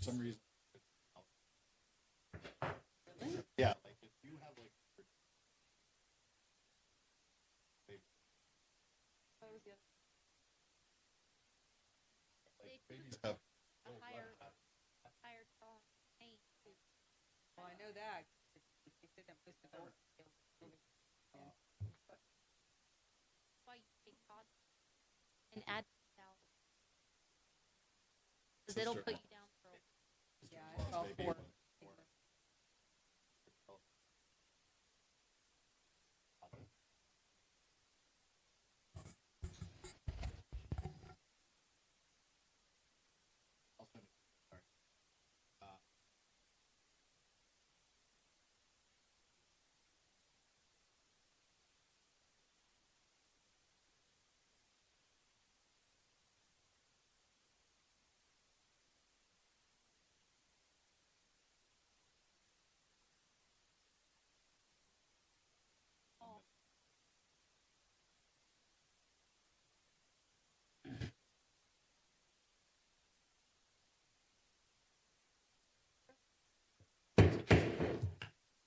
For some reason. Yeah, like if you have like babies have a higher draw pain. Well, I know that. They said that most of our That's why you take cod and add salad. Because it'll put you down for a yeah, it's all for.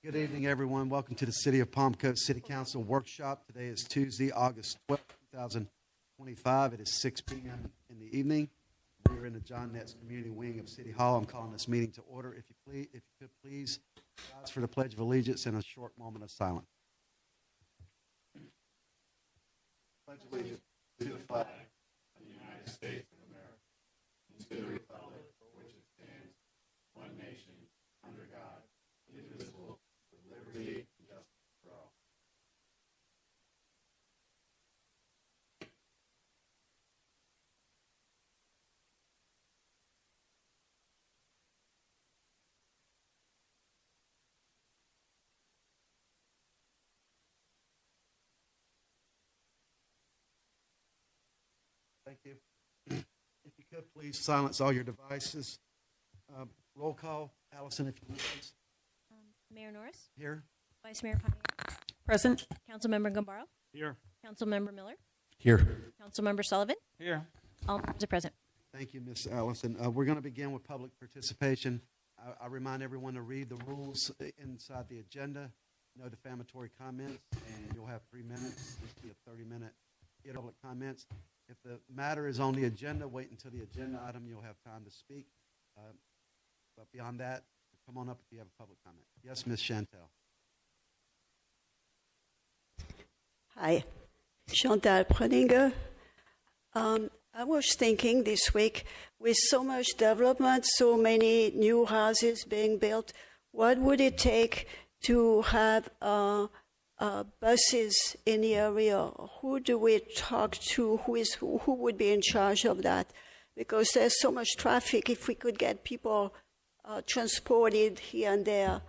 Good evening, everyone. Welcome to the City of Palm Coast City Council Workshop. Today is Tuesday, August 12th, 2025. It is 6 p.m. in the evening. We're in the John Netz Community Wing of City Hall. I'm calling this meeting to order. If you could please rise for the Pledge of Allegiance and a short moment of silence. Pledge allegiance to the flag of the United States of America and to the republic for which it stands, one nation, under God, indivisible, with liberty and justice for all. Thank you. If you could, please silence all your devices. Roll call. Allison, if you would, please. Mayor Norris, Here. Vice Mayor Pontier, Present. Councilmember Gambaro, Here. Councilmember Miller, Here. Councilmember Sullivan. Here. All members are present. Thank you, Ms. Allison. We're going to begin with public participation. I remind everyone to read the rules inside the agenda. No defamatory comments, and you'll have 3 minutes. This will be a 30-minute public comments. If the matter is on the agenda, wait until the agenda item. You'll have time to speak. But beyond that, come on up if you have a public comment. Yes, Ms. Chantel. Hi, Chantal Pröninger. I was thinking this week, with so much development, so many new houses being built, what would it take to have buses in the area? Who do we talk to? Who would be in charge of that? Because there's so much traffic. If we could get people transported here and there,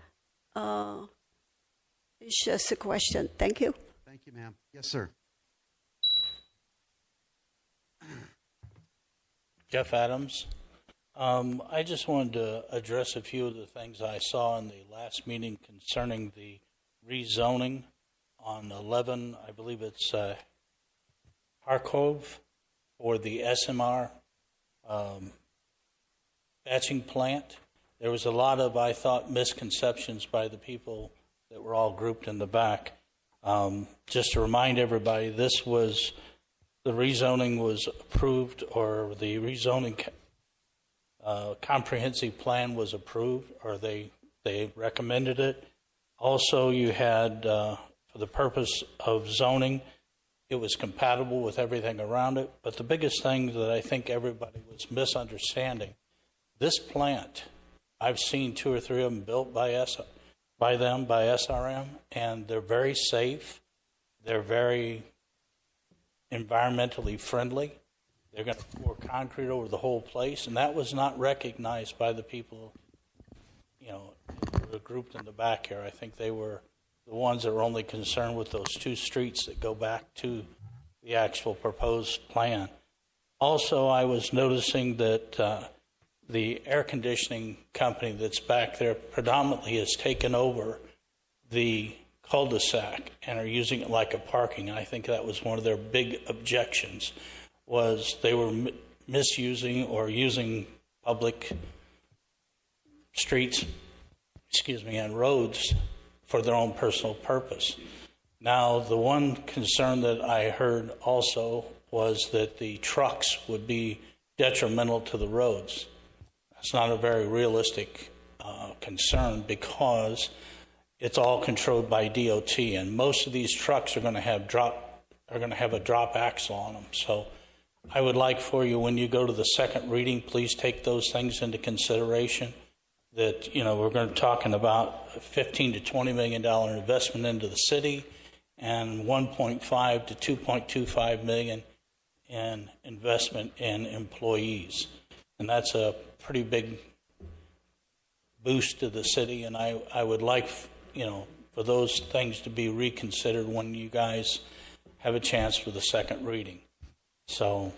it's just a question. Thank you. Thank you, ma'am. Yes, sir. Jeff Adams. I just wanted to address a few of the things I saw in the last meeting concerning the rezoning on 11, I believe it's Harkove, for the SMR batching plant. There was a lot of, I thought, misconceptions by the people that were all grouped in the back. Just to remind everybody, the rezoning was approved, or the rezoning comprehensive plan was approved, or they recommended it. Also, you had, for the purpose of zoning, it was compatible with everything around it. But the biggest thing that I think everybody was misunderstanding, this plant, I've seen 2 or 3 of them built by SRM, and they're very safe. They're very environmentally friendly. They're going to pour concrete over the whole place, and that was not recognized by the people, that were grouped in the back here. I think they were the ones that were only concerned with those 2 streets that go back to the actual proposed plan. Also, I was noticing that the air conditioning company that's back there predominantly has taken over the cul-de-sac and are using it like a parking. I think that was one of their big objections, was they were misusing or using public streets, and roads for their own personal purpose. Now, the one concern that I heard also was that the trucks would be detrimental to the roads. It's not a very realistic concern because it's all controlled by DOT, and most of these trucks are going to have a drop axle on them. So I would like for you, when you go to the second reading, please take those things into consideration. That, we're going to be talking about a $15 to $20 million investment into the city and 1.5 to 2.25 million in investment in employees. And that's a pretty big boost to the city, and I would like, for those things to be reconsidered when you guys have a chance for the second reading. So,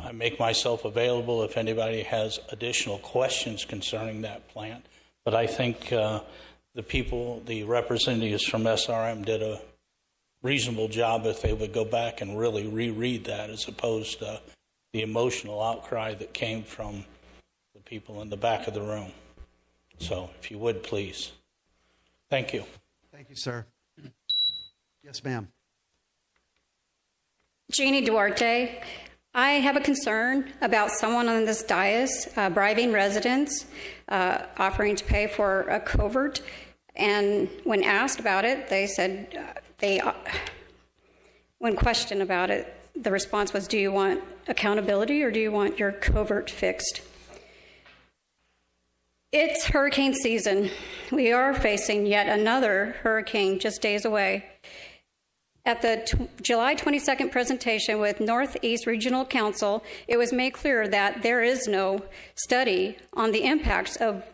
I make myself available if anybody has additional questions concerning that plan. But I think the representatives from SRM did a reasonable job if they would go back and really reread that, as opposed to the emotional outcry that came from the people in the back of the room. So if you would, please. Thank you. Thank you, sir. Yes, ma'am. Jeannie Duarte. I have a concern about someone on this dais bribing residents, offering to pay for a covert. And when asked about it, they said, when questioned about it, the response was, do you want accountability or do you want your covert fixed? It's hurricane season. We are facing yet another hurricane just days away. At the July 22nd presentation with Northeast Regional Council, it was made clear that there is no study on the impacts of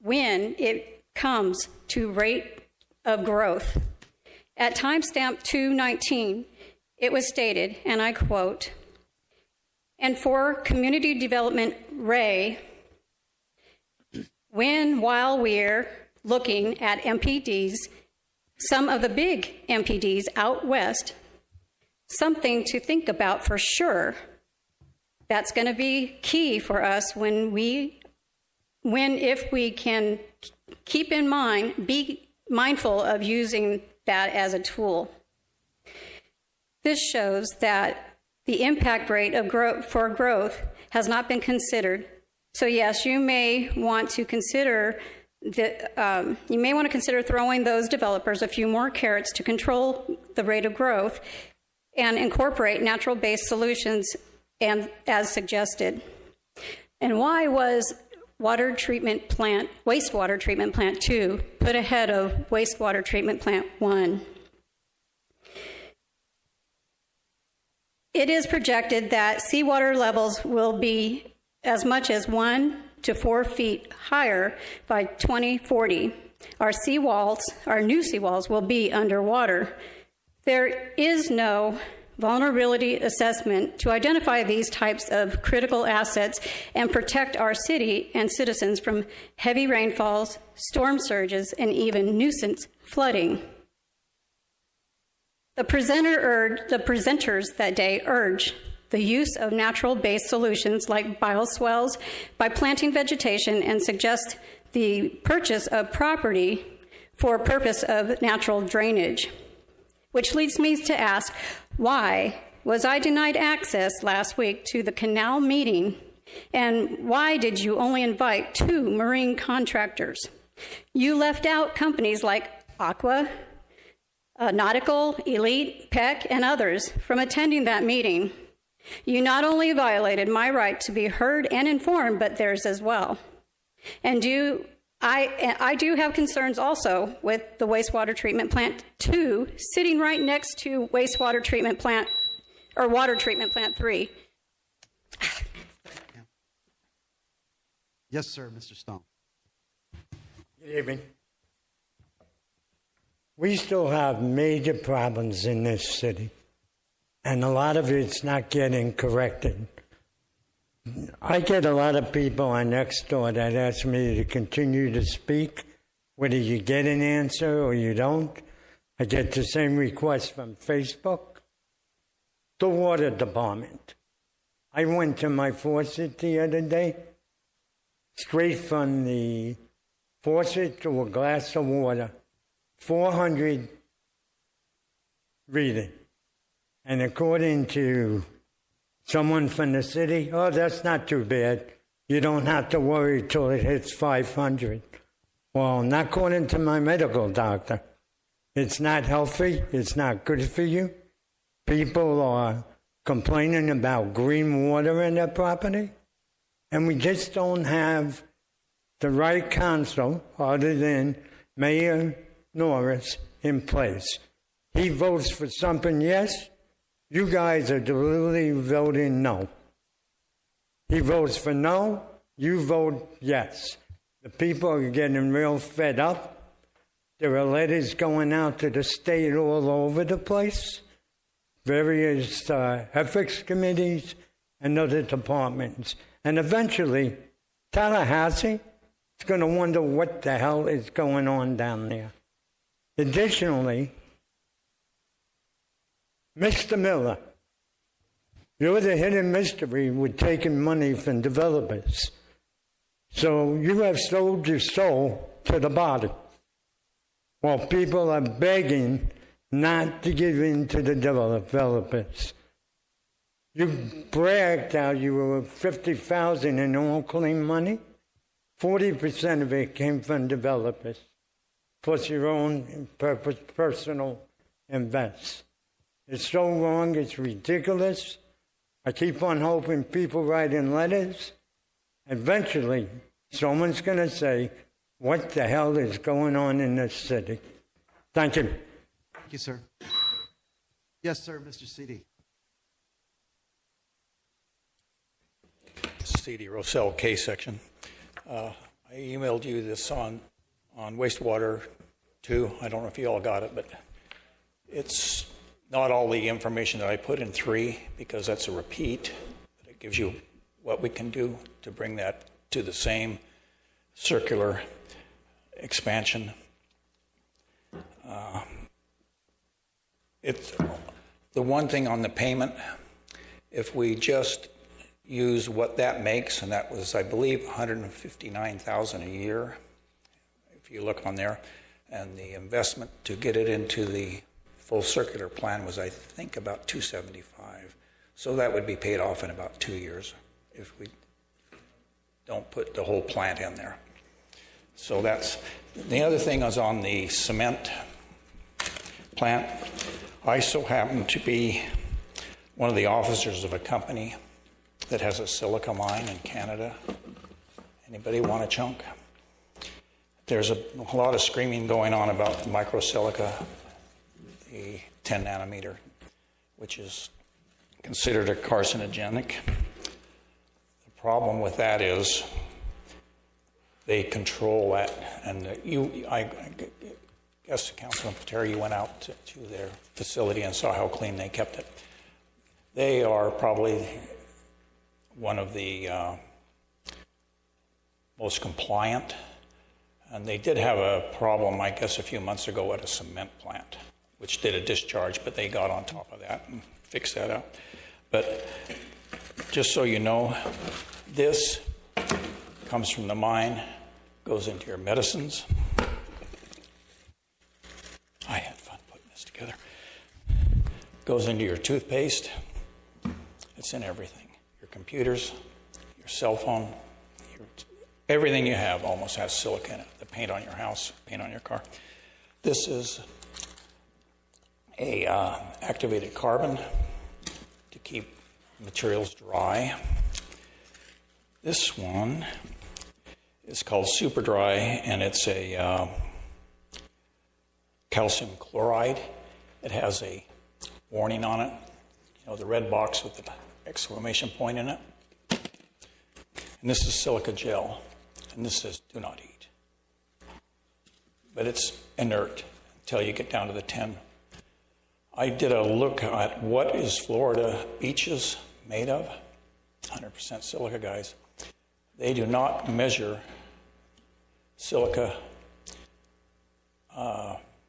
when it comes to rate of growth. At timestamp 219, it was stated, and I quote, "And for community development, Ray, while we're looking at MPDs, some of the big MPDs out west, something to think about for sure. That's going to be key for us if we can keep in mind, be mindful of using that as a tool." This shows that the impact rate of growth has not been considered. So yes, you may want to consider throwing those developers a few more carrots to control the rate of growth and incorporate natural-based solutions and as suggested. And why was wastewater treatment plant 2 put ahead of wastewater treatment plant 1? It is projected that seawater levels will be as much as 1 to 4 feet higher by 2040. Our new seawalls will be underwater. There is no vulnerability assessment to identify these types of critical assets and protect our city and citizens from heavy rainfalls, storm surges, and even nuisance flooding. The presenters that day urged the use of natural-based solutions like bioswales by planting vegetation and suggest the purchase of property for purpose of natural drainage. Which leads me to ask, why was I denied access last week to the canal meeting? And why did you only invite 2 marine contractors? You left out companies like Aqua, Nautical, Elite, Peck, and others from attending that meeting. You not only violated my right to be heard and informed, but theirs as well. And I do have concerns also with the wastewater treatment plant 2 sitting right next to wastewater treatment plant or water treatment plant 3. Yes, sir, Mr. Stone. Good evening. We still have major problems in this city. and a lot of it's not getting corrected. I get a lot of people on Nextdoor that ask me to continue to speak, whether you get an answer or you don't. I get the same request from Facebook. The water department. I went to my faucet the other day, straight from the faucet to a glass of water, 400 reading. And according to someone from the city, oh, that's not too bad. You don't have to worry till it hits 500. Well, not according to my medical doctor. It's not healthy. It's not good for you. People are complaining about green water in their property. And we just don't have the right counsel other than Mayor Norris in place. He votes for something yes. You guys are deliberately voting no. He votes for no. You vote yes. The people are getting real fed up. There are letters going out to the state all over the place, various ethics committees and other departments. And eventually, Tallahassee is going to wonder what the hell is going on down there. Additionally, Mr. Miller, you're the hidden mystery with taking money from developers. So you have sold your soul to the body. While people are begging not to give in to the developers. You bragged how you were $50,000 in all clean money. 40% of it came from developers, plus your own personal invests. It's so wrong, it's ridiculous. I keep on hoping people write in letters. Eventually, someone's going to say, what the hell is going on in this city? Thank you. Thank you, sir. Yes, sir, Mr. CD. CD Rossell K section. I emailed you this on wastewater too. I don't know if you all got it, but it's not all the information that I put in 3 because that's a repeat. But it gives you what we can do to bring that to the same circular expansion. It's the one thing on the payment, if we just use what that makes, and that was, I believe, $159,000 a year, if you look on there, and the investment to get it into the full circular plan was, I think, about $275. So that would be paid off in about 2 years if we don't put the whole plant in there. So that's the other thing is on the cement plant. I so happen to be one of the officers of a company that has a silica mine in Canada. Anybody want a chunk? There's a lot of screaming going on about the microsilica, the 10 nanometer, which is considered a carcinogenic. The problem with that is they control that, and I guess Councilman Patera, you went out to their facility and saw how clean they kept it. They are probably one of the most compliant, and they did have a problem, I guess, a few months ago at a cement plant, which did a discharge, but they got on top of that and fixed that up. But just so you know, this comes from the mine, goes into your medicines. I had fun putting this together. Goes into your toothpaste. It's in everything. Your computers, your cell phone, everything you have almost has silica in it. The paint on your house, paint on your car. This is a activated carbon to keep materials dry. This one is called Super Dry, and it's a calcium chloride. It has a warning on it, the red box with the exclamation point in it. And this is silica gel, and this says do not eat. But it's inert until you get down to the 10. I did a look at what is Florida beaches made of. 100% silica, guys. They do not measure silica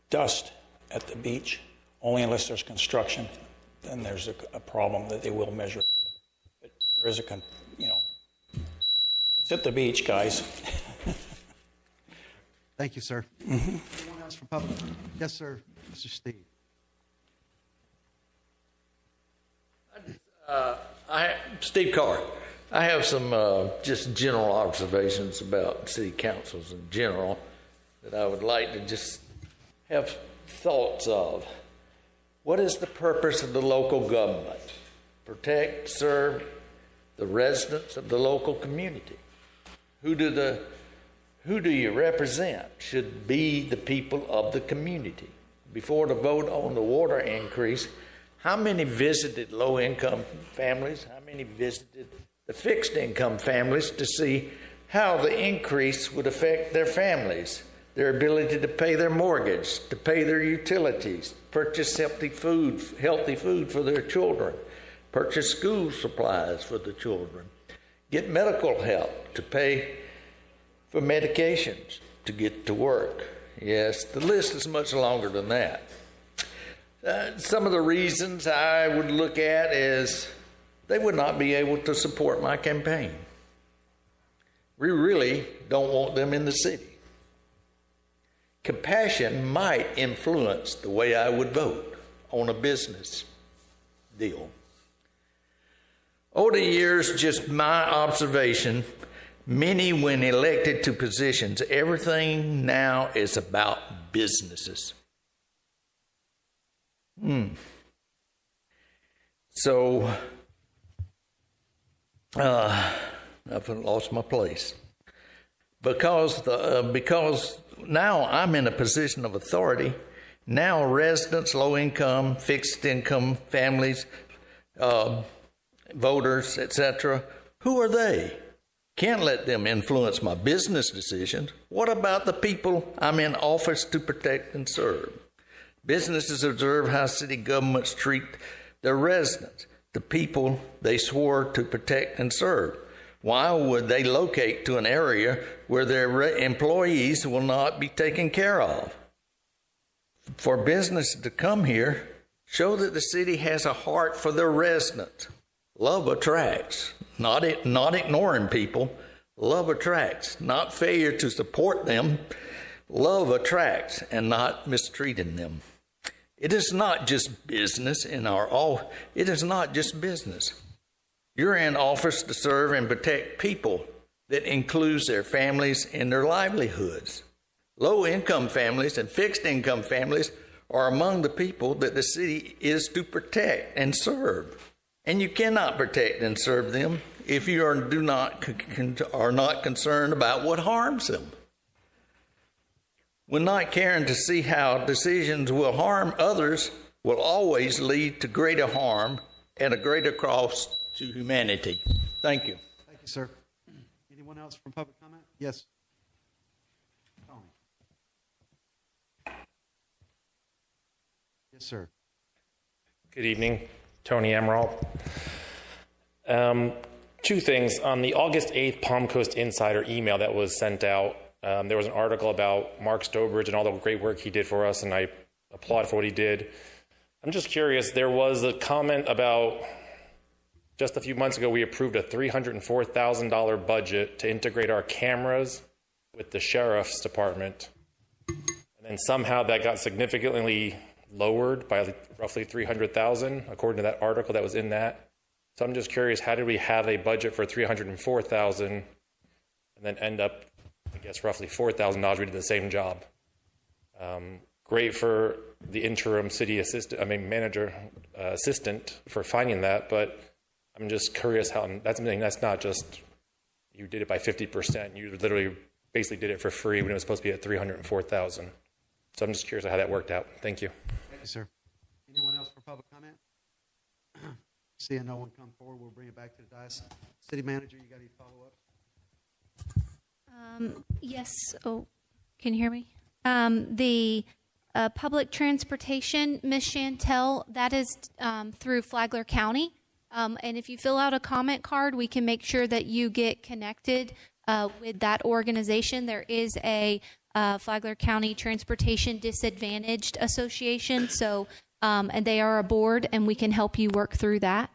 dust at the beach, only unless there's construction. Then there's a problem that they will measure. But there is it's at the beach, guys. Thank you, sir. Anyone else from public? Yes, sir. Mr. Steve. Steve Carr. I have some just general observations about city councils in general that I would like to just have thoughts of. What is the purpose of the local government? Protect, serve the residents of the local community. Who do you represent? Should be the people of the community. Before the vote on the water increase, how many visited low-income families? How many visited the fixed-income families to see how the increase would affect their families, their ability to pay their mortgage, to pay their utilities, purchase healthy food for their children, purchase school supplies for the children, get medical help, to pay for medications, to get to work. Yes, the list is much longer than that. Some of the reasons I would look at is they would not be able to support my campaign. We really don't want them in the city. Compassion might influence the way I would vote on a business deal. Over the years, just my observation, many when elected to positions, everything now is about businesses. So, I've lost my place. Because now I'm in a position of authority. Now residents, low income, fixed income families, voters, etc., who are they? Can't let them influence my business decisions. What about the people I'm in office to protect and serve? Businesses observe how city governments treat their residents, the people they swore to protect and serve. Why would they locate to an area where their employees will not be taken care of? For businesses to come here, show that the city has a heart for their residents. Love attracts, not ignoring people. Love attracts, not failure to support them. Love attracts and not mistreating them. It is not just business it is not just business. You're in office to serve and protect people. That includes their families and their livelihoods. Low-income families and fixed-income families are among the people that the city is to protect and serve. And you cannot protect and serve them if you are not concerned about what harms them. When not caring to see how decisions will harm others will always lead to greater harm and a greater cost to humanity. Thank you. Thank you, sir. Anyone else from public comment? Yes. Tony. Yes, sir. Good evening. Tony Emerald. Two things. On the August 8th Palm Coast Insider email that was sent out, there was an article about Mark Stobridge and all the great work he did for us, and I applaud for what he did. I'm just curious, there was a comment about just a few months ago, we approved a $304,000 budget to integrate our cameras with the sheriff's department. And then somehow that got significantly lowered by roughly $300,000, according to that article that was in that. So I'm just curious, how did we have a budget for $304,000 and then end up, I guess, roughly $4,000? We did the same job. Great for the interim city manager assistant for finding that, but I'm just curious how that's not just you did it by 50%. You literally basically did it for free when it was supposed to be at $304,000. So I'm just curious how that worked out. Thank you. Thank you, sir. Anyone else for public comment? Seeing no one come forward, we'll bring it back to the dais. City manager, you got any follow-ups? Yes. Oh, can you hear me? public transportation, Ms. Chantel, that is through Flagler County. And if you fill out a comment card, we can make sure that you get connected with that organization. There is a Flagler County Transportation Disadvantaged Association, so and they are a board, and we can help you work through that.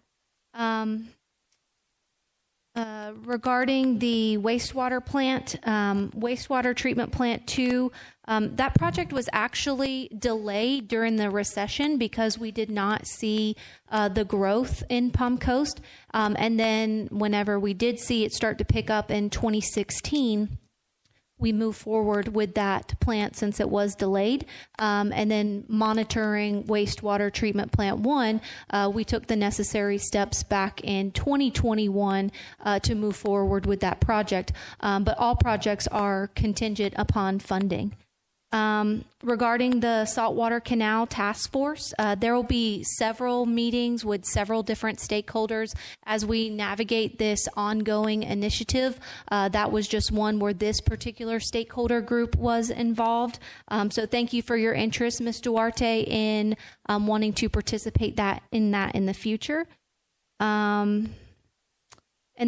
Regarding the wastewater plant, wastewater treatment plant 2, that project was actually delayed during the recession because we did not see the growth in Palm Coast. And then whenever we did see it start to pick up in 2016, we moved forward with that plant since it was delayed. And then monitoring wastewater treatment plant 1, we took the necessary steps back in 2021 to move forward with that project. But all projects are contingent upon funding. Regarding the Saltwater Canal Task Force, there will be several meetings with several different stakeholders as we navigate this ongoing initiative. That was just one where this particular stakeholder group was involved. So thank you for your interest, Ms. Duarte, in wanting to participate in the future. And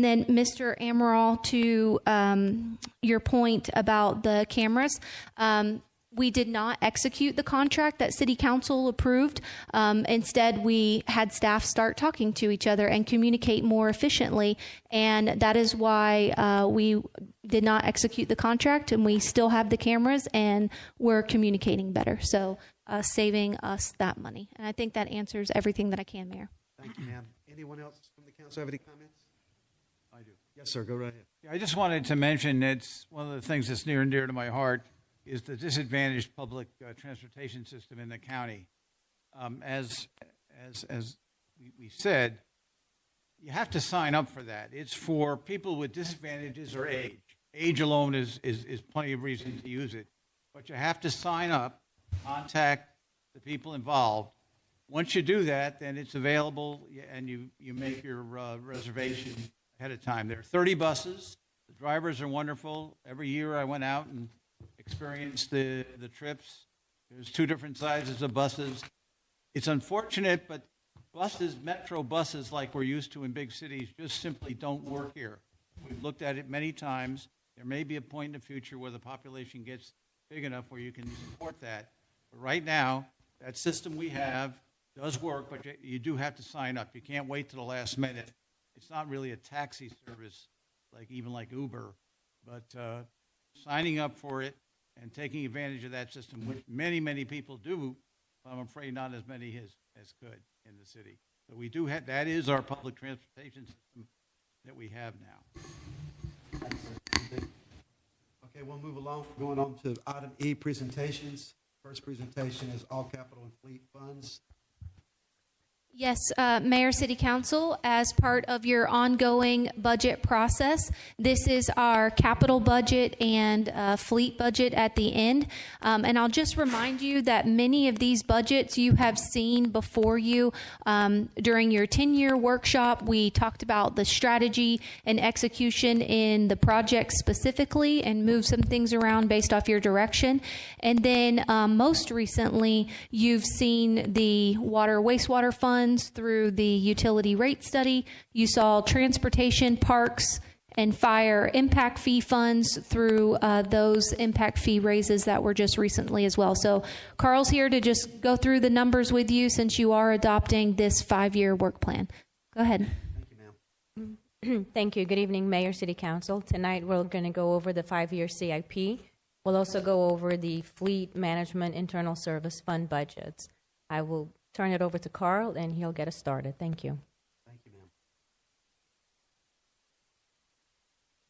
then, Mr. Amaral, to your point about the cameras, we did not execute the contract that City Council approved. Instead, we had staff start talking to each other and communicate more efficiently, and that is why we did not execute the contract, and we still have the cameras, and we're communicating better, so saving us that money. And I think that answers everything that I can, Mayor. Thank you, ma'am. Anyone else from the council have any comments? I do. Yes, sir. Go right ahead. Yeah, I just wanted to mention it's one of the things that's near and dear to my heart is the disadvantaged public transportation system in the county. As we said, you have to sign up for that. It's for people with disadvantages or age. Age alone is plenty of reason to use it. But you have to sign up, contact the people involved. Once you do that, then it's available, and you make your reservation ahead of time. There are 30 buses. The drivers are wonderful. Every year I went out and experienced the trips. There's 2 different sizes of buses. It's unfortunate, but buses, metro buses like we're used to in big cities, just simply don't work here. We've looked at it many times. There may be a point in the future where the population gets big enough where you can support that. But right now, that system we have does work, but you do have to sign up. You can't wait to the last minute. It's not really a taxi service like Uber, but signing up for it and taking advantage of that system, which many, many people do, I'm afraid not as many as could in the city. So we do have, that is our public transportation system that we have now. Okay, we'll move along. Going on to item E, presentations. First presentation is all capital and fleet funds. Yes, Mayor, City Council, as part of your ongoing budget process, this is our capital budget and fleet budget at the end. And I'll just remind you that many of these budgets you have seen before you during your 10-year workshop. We talked about the strategy and execution in the project specifically and moved some things around based off your direction. And then most recently, you've seen the water wastewater funds through the utility rate study. You saw transportation, parks, and fire impact fee funds through those impact fee raises that were just recently as well. So Carl's here to just go through the numbers with you since you are adopting this 5-year work plan. Go ahead. Thank you, ma'am. Thank you. Good evening, Mayor, City Council. Tonight we're going to go over the 5-year CIP. We'll also go over the Fleet Management Internal Service Fund budgets. I will turn it over to Carl, and he'll get us started. Thank you. Thank you, ma'am.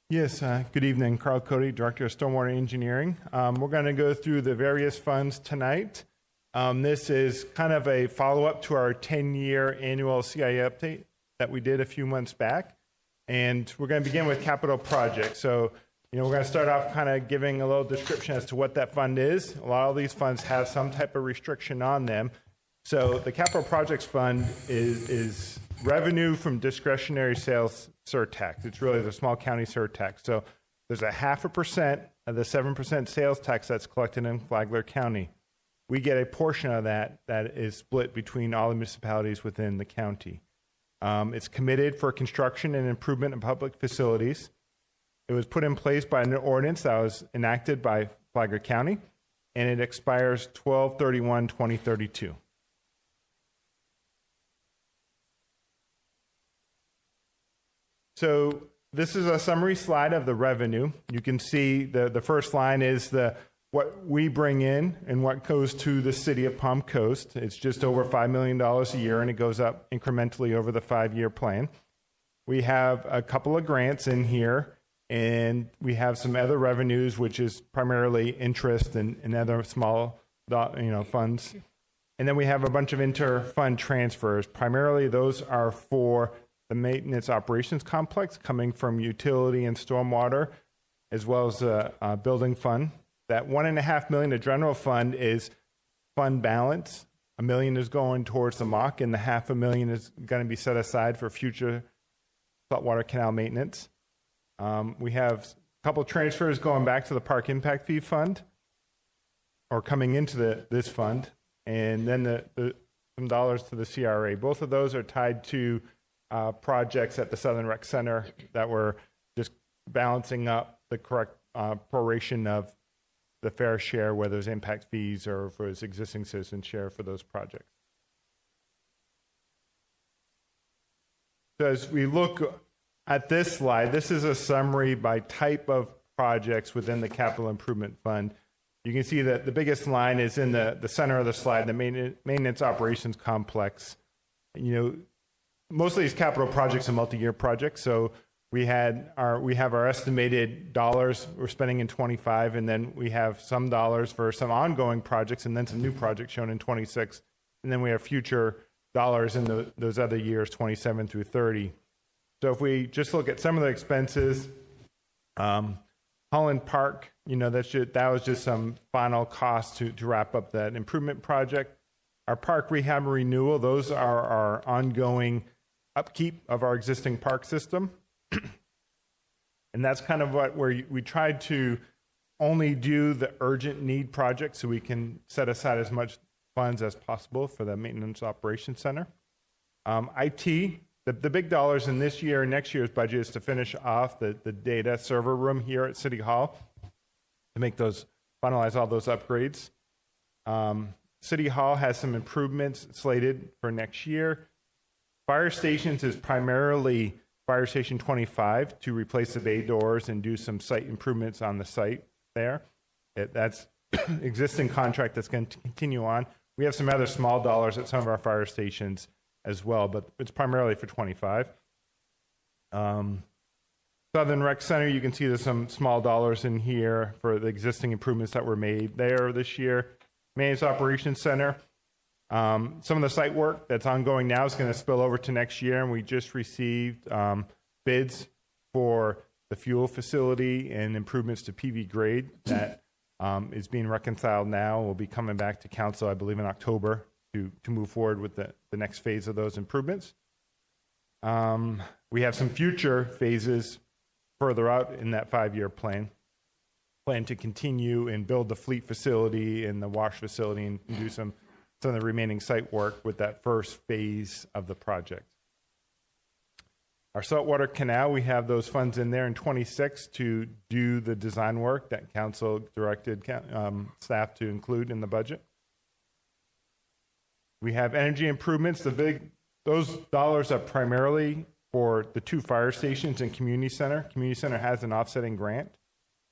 Yes, good evening. Carl Cody, Director of Stormwater Engineering. We're going to go through the various funds tonight. This is kind of a follow-up to our 10-year annual CIP update that we did a few months back. And we're going to begin with capital projects. So, we're going to start off kind of giving a little description as to what that fund is. A lot of these funds have some type of restriction on them. So the Capital Projects Fund is revenue from discretionary sales surtax. It's really the small county surtax. So there's a 0.5% of the 7% sales tax that's collected in Flagler County. we get a portion of that is split between all the municipalities within the county. It's committed for construction and improvement of public facilities. It was put in place by an ordinance that was enacted by Flagler County, and it expires 12/31/2032. So this is a summary slide of the revenue. You can see the first line is what we bring in and what goes to the city of Palm Coast. It's just over $5 million a year, and it goes up incrementally over the 5-year plan. We have a couple of grants in here, and we have some other revenues, which is primarily interest and other small funds. And then we have a bunch of inter-fund transfers. Primarily, those are for the maintenance operations complex coming from utility and stormwater, as well as a building fund. That $1.5 million to general fund is fund balance. $1 million is going towards the MOC, and the $500,000 is going to be set aside for future saltwater canal maintenance. We have a couple transfers going back to the Park Impact Fee Fund, or coming into this fund, and then some dollars to the CRA. Both of those are tied to projects at the Southern Rec Center that were just balancing up the correct proration of the fair share, whether it's impact fees or for its existing citizen share for those projects. So as we look at this slide, this is a summary by type of projects within the Capital Improvement Fund. You can see that the biggest line is in the center of the slide, the maintenance operations complex. Most of these capital projects are multi-year projects, so we have our estimated dollars we're spending in 25, and then we have some dollars for some ongoing projects, and then some new projects shown in 26, and then we have future dollars in those other years, 27 through 30. So if we just look at some of the expenses, Holland Park, that was just some final costs to wrap up that improvement project. Our park rehab and renewal, those are our ongoing upkeep of our existing park system. And that's kind of where we tried to only do the urgent need projects so we can set aside as much funds as possible for the Maintenance Operations Center. IT, the big dollars in this year and next year's budget is to finish off the data server room here at City Hall to finalize all those upgrades. City Hall has some improvements slated for next year. Fire stations is primarily Fire Station 25 to replace the bay doors and do some site improvements on the site there. That's existing contract that's going to continue on. We have some other small dollars at some of our fire stations as well, but it's primarily for 25. Southern Rec Center, you can see there's some small dollars in here for the existing improvements that were made there this year. Maintenance Operations Center, some of the site work that's ongoing now is going to spill over to next year, and we just received bids for the fuel facility and improvements to PV grade that is being reconciled now. We'll be coming back to council, I believe, in October to move forward with the next phase of those improvements. We have some future phases further out in that 5-year plan to continue and build the fleet facility and the wash facility and do some of the remaining site work with that first phase of the project. Our saltwater canal, we have those funds in there in 26 to do the design work that council directed staff to include in the budget. We have energy improvements. Those dollars are primarily for the 2 fire stations and community center. Community center has an offsetting grant,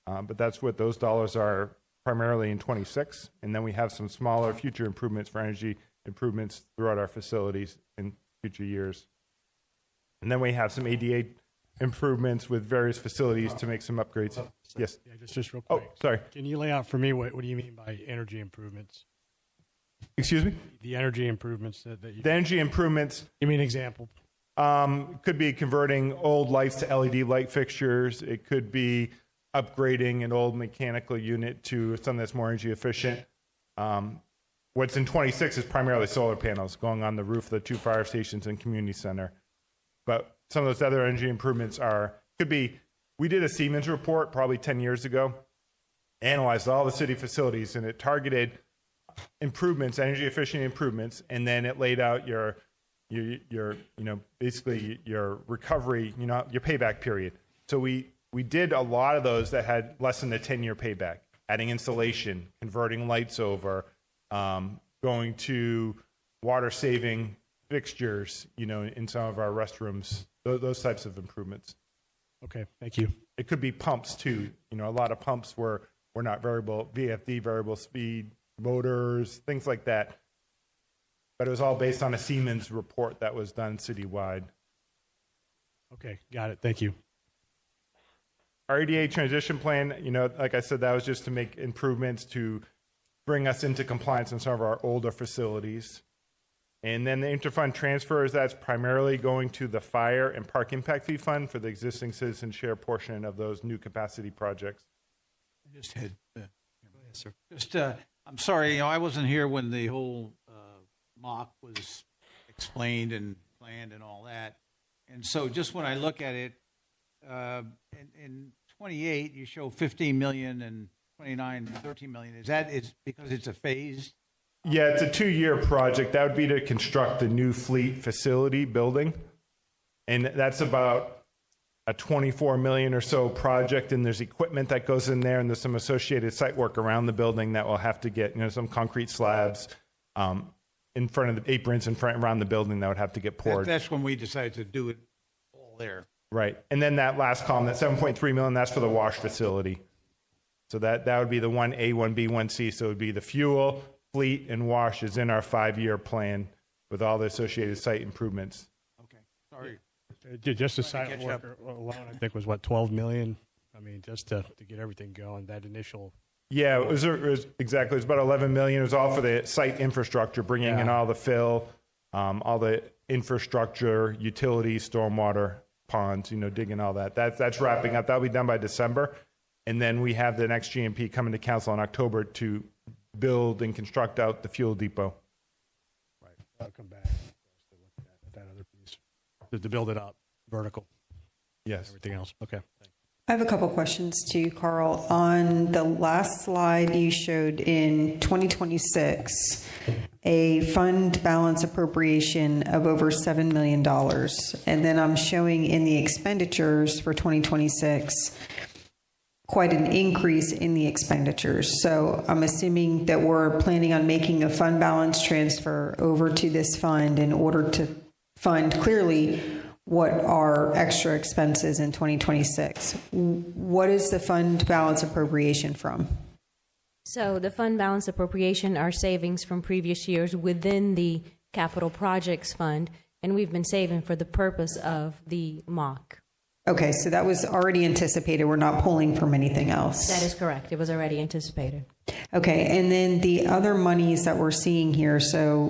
but that's what those dollars are primarily in 26. And then we have some smaller future improvements for energy improvements throughout our facilities in future years. And then we have some ADA improvements with various facilities to make some upgrades. Yes. Yeah, just real quick. Oh, sorry. Can you lay out for me what do you mean by energy improvements? Excuse me? The energy improvements that you... The energy improvements... Give me an example. Could be converting old lights to LED light fixtures. It could be upgrading an old mechanical unit to something that's more energy efficient. What's in 26 is primarily solar panels going on the roof of the 2 fire stations and community center. But some of those other energy improvements could be, we did a Siemens report probably 10 years ago, analyzed all the city facilities, and it targeted improvements, energy efficient improvements, and then it laid out your basically your recovery, your payback period. So we did a lot of those that had less than a 10-year payback, adding insulation, converting lights over, going to water saving fixtures, in some of our restrooms, those types of improvements. Okay, thank you. It could be pumps too. A lot of pumps were not variable, VFD, variable speed, motors, things like that. But it was all based on a Siemens report that was done citywide. Okay, got it. Thank you. Our ADA transition plan, like I said, that was just to make improvements to bring us into compliance in some of our older facilities. And then the interfund transfers, that's primarily going to the fire and park impact fee fund for the existing citizen share portion of those new capacity projects. I just had, Yes, sir. I'm sorry, I wasn't here when the whole mock was explained and planned and all that. And so just when I look at it, in 28, you show 15 million and 29, 13 million. Is that because it's a phased? Yeah, it's a 2-year project. That would be to construct the new fleet facility building. And that's about a 24 million or so project. And there's equipment that goes in there, and there's some associated site work around the building that will have to get, some concrete slabs in front of the aprons around the building that would have to get poured. That's when we decided to do it all there. Right. And then that last column, that 7.3 million, that's for the wash facility. So that would be the 1A, 1B, 1C. So it would be the fuel, fleet, and wash is in our 5-year plan with all the associated site improvements. Okay. Sorry. Just the site work alone, I think, was what, 12 million? I mean, just to get everything going, that initial. Yeah, it was exactly. It was about 11 million. It was all for the site infrastructure, bringing in all the fill, all the infrastructure, utilities, stormwater, ponds, digging all that. That's wrapping up. That'll be done by December. And then we have the next GMP coming to council in October to build and construct out the fuel depot. Right. I'll come back to look at that other piece. To build it up, vertical. Yes. Everything else. Okay. I have a couple questions to you, Carl. On the last slide, you showed in 2026 a fund balance appropriation of over $7 million. And then I'm showing in the expenditures for 2026 quite an increase in the expenditures. So I'm assuming that we're planning on making a fund balance transfer over to this fund in order to fund clearly what are extra expenses in 2026. What is the fund balance appropriation from? So the fund balance appropriation are savings from previous years within the capital projects fund, and we've been saving for the purpose of the mock. Okay, so that was already anticipated. We're not pulling from anything else. That is correct. It was already anticipated. Okay, and then the other monies that we're seeing here, so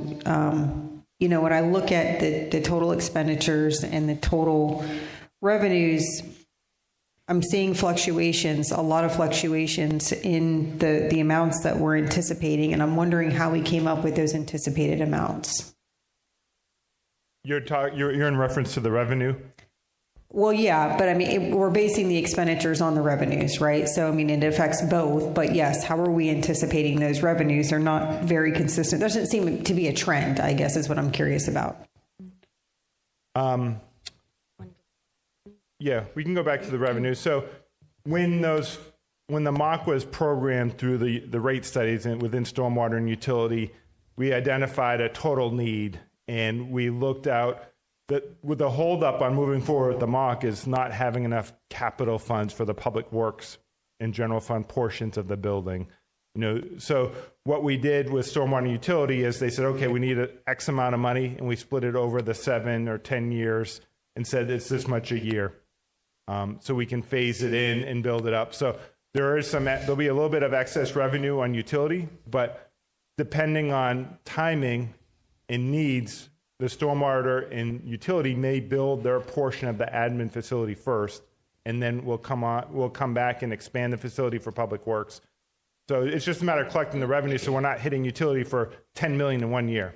when I look at the total expenditures and the total revenues, I'm seeing fluctuations, a lot of fluctuations in the amounts that we're anticipating, and I'm wondering how we came up with those anticipated amounts. You're in reference to the revenue? Well, yeah, but I mean, we're basing the expenditures on the revenues, right? So, I mean, it affects both, but yes, how are we anticipating those revenues? They're not very consistent. There doesn't seem to be a trend, I guess, is what I'm curious about. Yeah, we can go back to the revenue. So when the mock was programmed through the rate studies and within stormwater and utility, we identified a total need, and we looked out that with the holdup on moving forward with the mock is not having enough capital funds for the public works and general fund portions of the building. So what we did with stormwater and utility is they said, okay, we need X amount of money, and we split it over the 7 or 10 years and said it's this much a year. So we can phase it in and build it up. So there'll be a little bit of excess revenue on utility, but depending on timing and needs, the stormwater and utility may build their portion of the admin facility first, and then we'll come back and expand the facility for public works. So it's just a matter of collecting the revenue, so we're not hitting utility for $10 million in 1 year.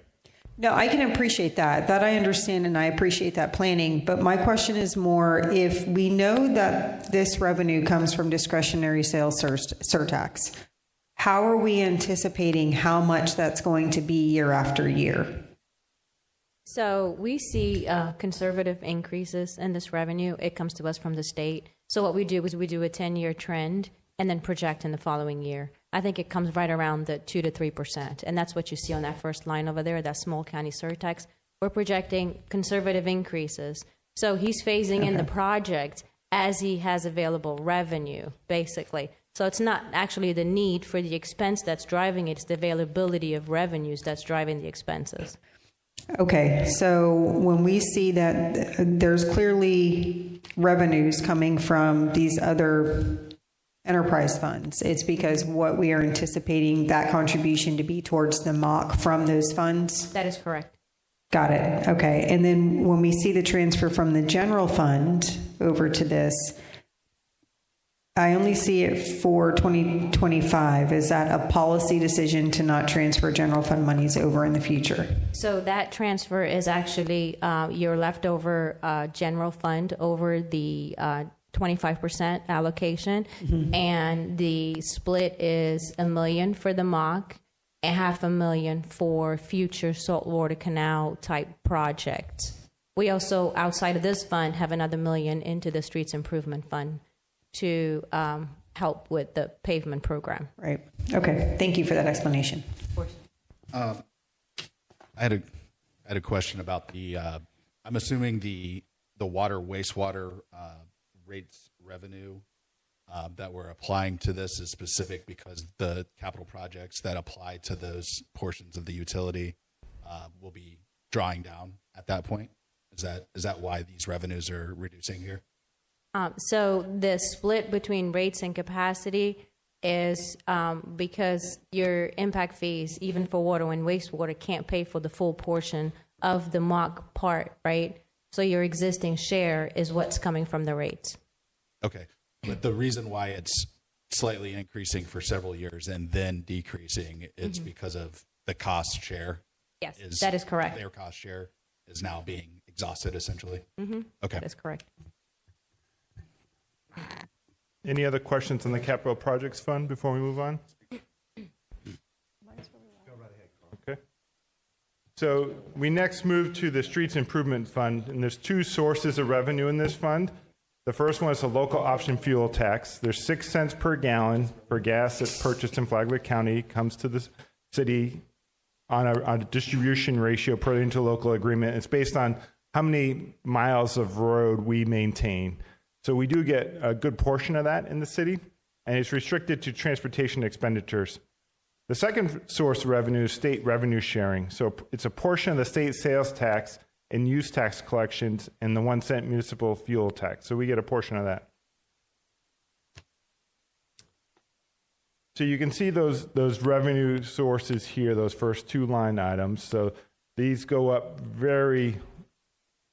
No, I can appreciate that. That I understand, and I appreciate that planning. But my question is more, if we know that this revenue comes from discretionary sales surtax, how are we anticipating how much that's going to be year after year? So we see conservative increases in this revenue. It comes to us from the state. So what we do is we do a 10-year trend and then project in the following year. I think it comes right around the 2 to 3%. And that's what you see on that first line over there, that small county surtax. We're projecting conservative increases. So he's phasing in the project as he has available revenue, basically. So it's not actually the need for the expense that's driving it. It's the availability of revenues that's driving the expenses. Okay, so when we see that there's clearly revenues coming from these other enterprise funds, it's because what we are anticipating that contribution to be towards the MOC from those funds? That is correct. Got it. Okay. And then when we see the transfer from the general fund over to this, I only see it for 2025. Is that a policy decision to not transfer general fund monies over in the future? So that transfer is actually your leftover general fund over the 25% allocation. Mm-hmm. And the split is $1 million for the MOC and $500,000 for future saltwater canal type projects. We also, outside of this fund, have another $1 million into the streets improvement fund to help with the pavement program. Right. Okay. Thank you for that explanation. Of course. I had a question about the. I'm assuming the water wastewater rates revenue that we're applying to this is specific because the capital projects that apply to those portions of the utility will be drawing down at that point. Is that why these revenues are reducing here? So the split between rates and capacity is because your impact fees, even for water and wastewater, can't pay for the full portion of the MOC part, right? So your existing share is what's coming from the rates. Okay. But the reason why it's slightly increasing for several years and then decreasing is because of the cost share. Yes, that is correct. Their cost share is now being exhausted, essentially. Mm-hmm. Okay. That is correct. Any other questions on the capital projects fund before we move on? Okay. So we next move to the streets improvement fund, and there's two sources of revenue in this fund. The first one is a local option fuel tax. There's 6 cents per gallon for gas that's purchased in Flagler County, comes to the city on a distribution ratio per the interlocal agreement. It's based on how many miles of road we maintain. So we do get a good portion of that in the city, and it's restricted to transportation expenditures. The second source of revenue is state revenue sharing. So it's a portion of the state sales tax and use tax collections and the 1 cent municipal fuel tax. So we get a portion of that. So you can see those revenue sources here, those first two line items. So these go up very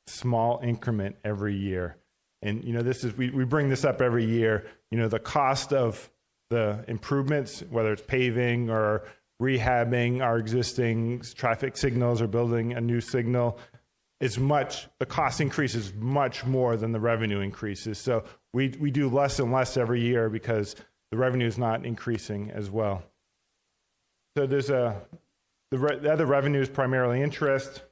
small increment every year. And, this is, we bring this up every year. The cost of the improvements, whether it's paving or rehabbing our existing traffic signals or building a new signal, the cost increase is much more than the revenue increases. So we do less and less every year because the revenue is not increasing as well. So there's the other revenue is primarily interest.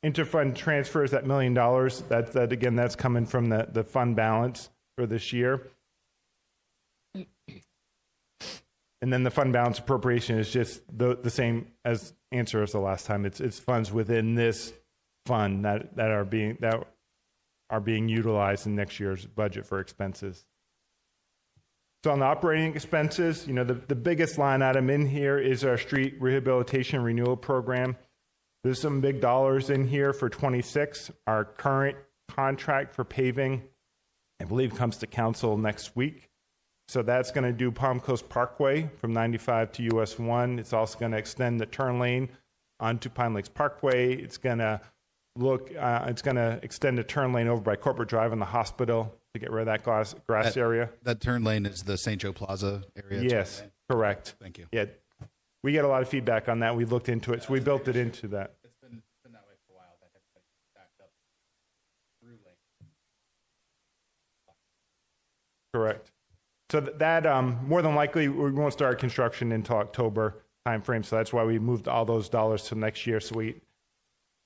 Interfund transfers, that $1 million, that again, that's coming from the fund balance for this year. And then the fund balance appropriation is just the same answer as the last time. It's funds within this fund that are being utilized in next year's budget for expenses. So on the operating expenses, the biggest line item in here is our street rehabilitation renewal program. There's some big dollars in here for 26. Our current contract for paving, I believe, comes to council next week. So that's going to do Palm Coast Parkway from 95 to US 1. It's also going to extend the turn lane onto Pine Lakes Parkway. It's going to extend the turn lane over by Corporate Drive in the hospital to get rid of that grass area. That turn lane is the St. Joe Plaza area? Yes, correct. Thank you. Yeah. We get a lot of feedback on that. We looked into it, so we built it into that. It's been that way for a while. That has been backed up through lane. Correct. So that more than likely we won't start construction until October timeframe. So that's why we moved all those dollars to next year. So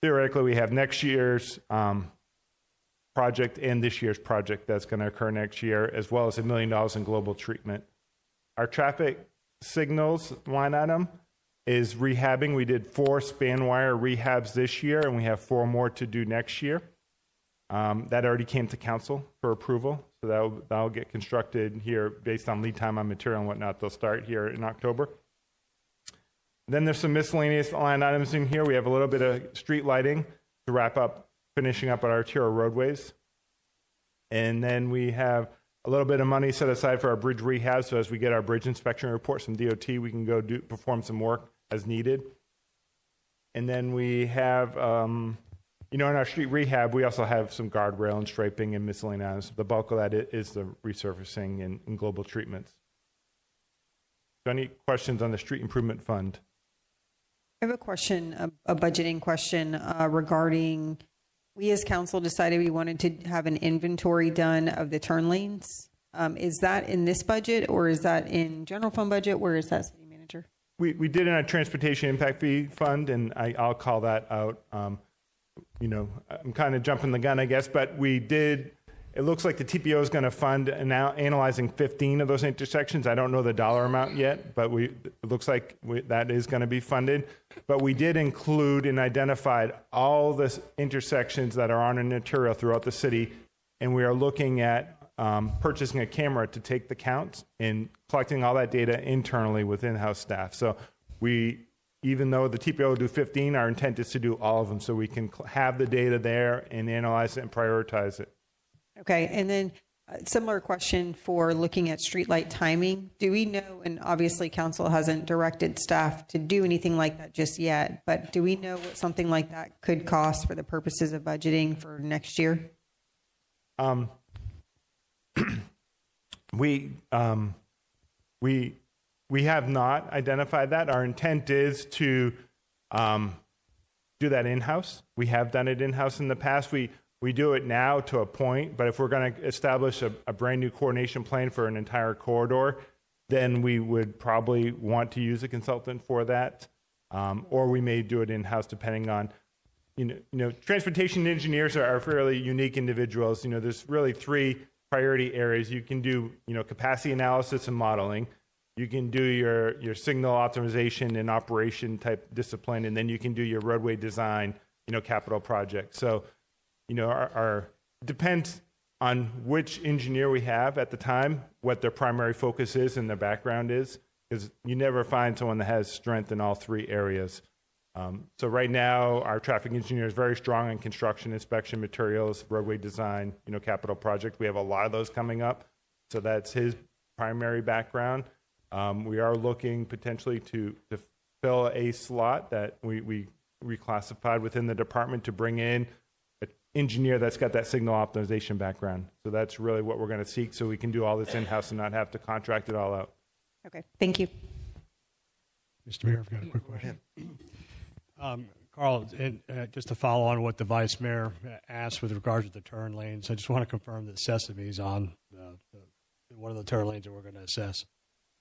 theoretically we have next year's project and this year's project that's going to occur next year, as well as $1 million in global treatment. Our traffic signals line item is rehabbing. We did 4 span wire rehabs this year, and we have 4 more to do next year. That already came to council for approval, so that'll get constructed here based on lead time on material and whatnot. They'll start here in October. Then there's some miscellaneous line items in here. We have a little bit of street lighting to wrap up, finishing up our arterial roadways. And then we have a little bit of money set aside for our bridge rehab. So as we get our bridge inspection reports from DOT, we can go perform some work as needed. And then we have, in our street rehab, we also have some guardrail and striping and miscellaneous. The bulk of that is the resurfacing and global treatments. So any questions on the street improvement fund? I have a question, a budgeting question regarding, we as council decided we wanted to have an inventory done of the turn lanes. Is that in this budget or is that in general fund budget? Where is that, city manager? We did in a transportation impact fee fund, and I'll call that out. I'm kind of jumping the gun, I guess, but we did. It looks like the TPO is going to fund now analyzing 15 of those intersections. I don't know the dollar amount yet, but it looks like that is going to be funded. But we did include and identified all the intersections that are on an arterial throughout the city, and we are looking at purchasing a camera to take the counts and collecting all that data internally with in-house staff. So even though the TPO will do 15, our intent is to do all of them so we can have the data there and analyze it and prioritize it. Okay, and then similar question for looking at streetlight timing. Do we know, and obviously council hasn't directed staff to do anything like that just yet, but do we know what something like that could cost for the purposes of budgeting for next year? We have not identified that. Our intent is to do that in-house. We have done it in-house in the past. We do it now to a point, but if we're going to establish a brand new coordination plan for an entire corridor, then we would probably want to use a consultant for that, or we may do it in-house depending on, transportation engineers are fairly unique individuals. There's really 3 priority areas. You can do, capacity analysis and modeling. You can do your signal optimization and operation type discipline, and then you can do your roadway design, capital project. So, depends on which engineer we have at the time, what their primary focus is and their background is, because you never find someone that has strength in all 3 areas. So right now, our traffic engineer is very strong in construction, inspection, materials, roadway design, capital project. We have a lot of those coming up. So that's his primary background. We are looking potentially to fill a slot that we reclassified within the department to bring in an engineer that's got that signal optimization background. So that's really what we're going to seek, so we can do all this in-house and not have to contract it all out. Okay, thank you. Mr. Mayor, I've got a quick question. Carl, just to follow on what the Vice Mayor asked with regards to the turn lanes, I just want to confirm that Sesame's on one of the turn lanes that we're going to assess.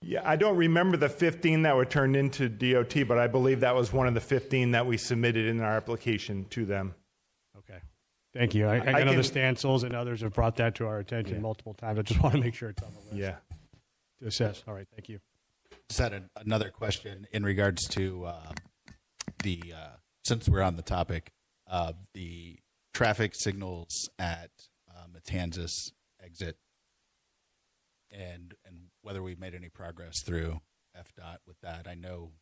Yeah, I don't remember the 15 that were turned into DOT, but I believe that was one of the 15 that we submitted in our application to them. Okay. Thank you. I know the Stancils and others have brought that to our attention multiple times. I just want to make sure it's on the list to assess. All right. Thank you. Just had another question in regards to since we're on the topic, the traffic signals at Matanzas exit and whether we've made any progress through FDOT with that. I know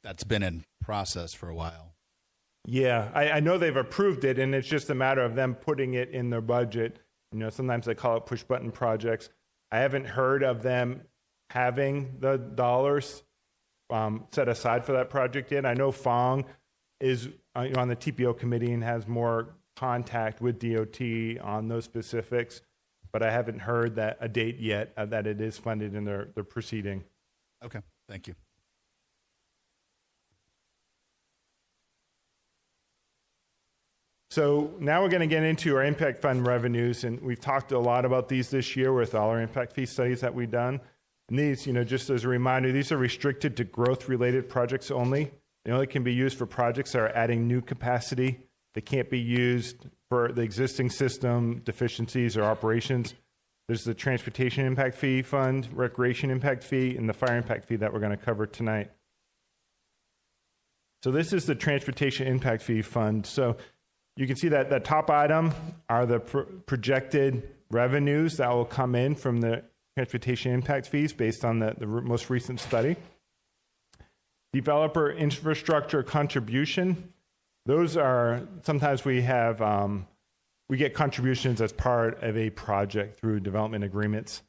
that's been in process for a while. Yeah, I know they've approved it, and it's just a matter of them putting it in their budget. Sometimes they call it push-button projects. I haven't heard of them having the dollars set aside for that project yet. I know Fong is on the TPO committee and has more contact with DOT on those specifics, but I haven't heard that a date yet that it is funded in their proceeding. Okay, thank you. So now we're going to get into our impact fund revenues, and we've talked a lot about these this year with all our impact fee studies that we've done. And these, just as a reminder, these are restricted to growth-related projects only. They only can be used for projects that are adding new capacity. They can't be used for the existing system deficiencies or operations. There's the Transportation Impact Fee Fund, Recreation Impact Fee, and the Fire Impact Fee that we're going to cover tonight. So this is the Transportation Impact Fee Fund. So you can see that the top item are the projected revenues that will come in from the transportation impact fees based on the most recent study. Developer infrastructure contribution. Those are, sometimes we have, we get contributions as part of a project through development agreements.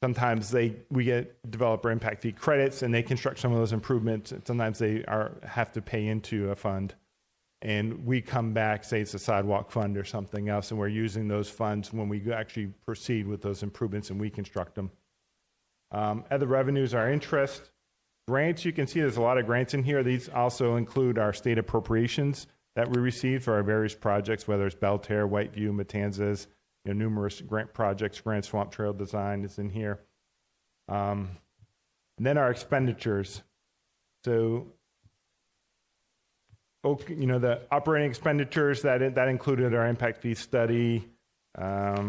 Sometimes we get developer impact fee credits and they construct some of those improvements. Sometimes they have to pay into a fund. And we come back, say it's a sidewalk fund or something else, and we're using those funds when we actually proceed with those improvements and we construct them. Other revenues are interest. Grants, you can see there's a lot of grants in here. These also include our state appropriations that we receive for our various projects, whether it's Belterre, Whiteview, Matanzas, numerous grant projects. Grand Swamp Trail Design is in here. And then our expenditures. So, the operating expenditures, that included our impact fee study. I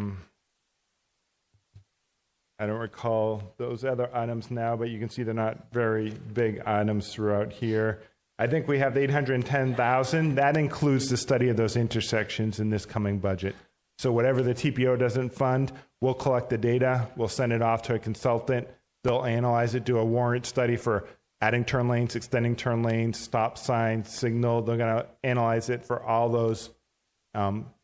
don't recall those other items now, but you can see they're not very big items throughout here. I think we have $810,000. That includes the study of those intersections in this coming budget. So whatever the TPO doesn't fund, we'll collect the data, we'll send it off to a consultant, they'll analyze it, do a warrant study for adding turn lanes, extending turn lanes, stop signs, signal. They're going to analyze it for all those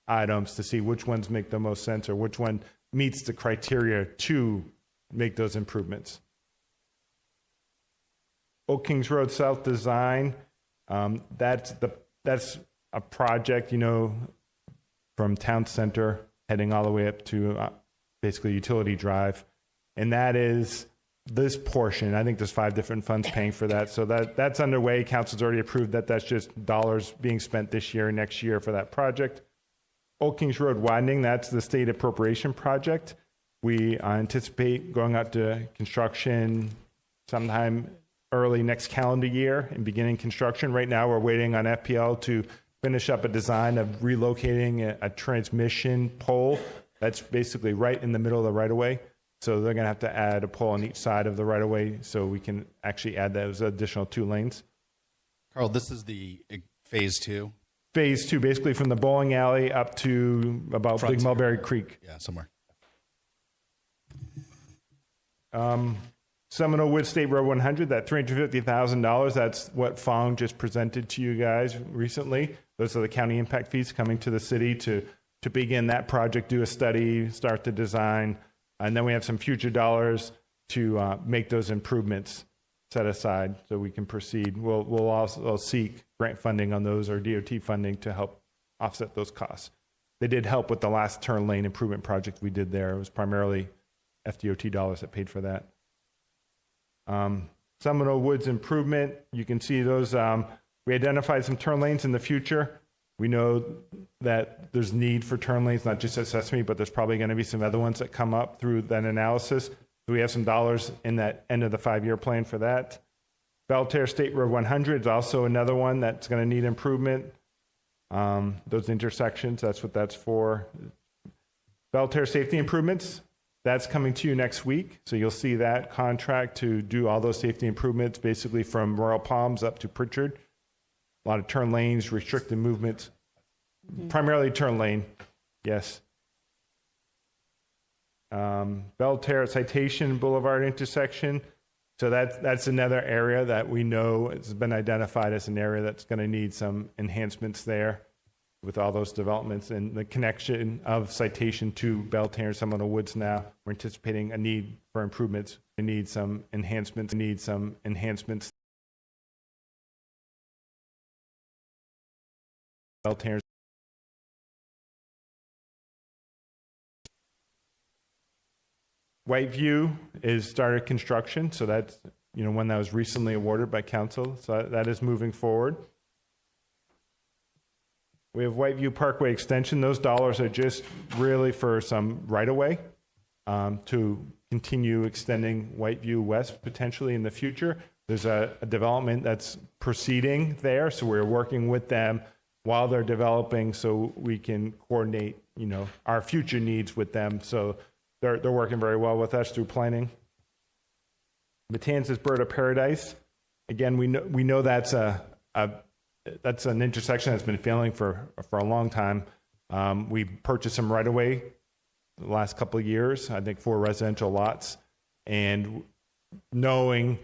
items to see which ones make the most sense or which one meets the criteria to make those improvements. Oak Kings Road South design, that's a project, from Town Center heading all the way up to basically Utility Drive. And that is this portion. I think there's 5 different funds paying for that. So that's underway. Council's already approved that. That's just dollars being spent this year and next year for that project. Oak Kings Road widening, that's the state appropriation project. We anticipate going out to construction sometime early next calendar year and beginning construction. Right now, we're waiting on FPL to finish up a design of relocating a transmission pole that's basically right in the middle of the right-of-way. So they're going to have to add a pole on each side of the right-of-way so we can actually add those additional 2 lanes. Carl, this is the phase 2? Phase 2, basically from the bowling alley up to about Big Mulberry Creek. Yeah, somewhere. Seminole Woods State Road 100, that $350,000, that's what Fong just presented to you guys recently. Those are the county impact fees coming to the city to begin that project, do a study, start the design, and then we have some future dollars to make those improvements set aside so we can proceed. We'll also seek grant funding on those or DOT funding to help offset those costs. They did help with the last turn lane improvement project we did there. It was primarily FDOT dollars that paid for that. Seminole Woods improvement, you can see those. We identified some turn lanes in the future. We know that there's need for turn lanes, not just at Sesame, but there's probably going to be some other ones that come up through that analysis. So we have some dollars in that end of the 5-year plan for that. Belterre State Road 100 is also another one that's going to need improvement. Those intersections, that's what that's for. Belterre safety improvements, that's coming to you next week. So you'll see that contract to do all those safety improvements, basically from Royal Palms up to Pritchard. A lot of turn lanes, restricted movements, primarily turn lane, yes. Belterre Citation Boulevard intersection. So that's another area that we know has been identified as an area that's going to need some enhancements there with all those developments and the connection of Citation to Belterre and Seminole Woods now. We're anticipating a need for improvements. We need some enhancements. Belterre. Whiteview is started construction, so that's one that was recently awarded by council, so that is moving forward. We have Whiteview Parkway Extension. Those dollars are just really for some right-of-way to continue extending Whiteview West potentially in the future. There's a development that's proceeding there, so we're working with them while they're developing so we can coordinate, our future needs with them. So they're working very well with us through planning. Matanzas Bird of Paradise. Again, we know that's that's an intersection that's been failing for a long time. We purchased some right away the last couple of years, I think 4 residential lots, and knowing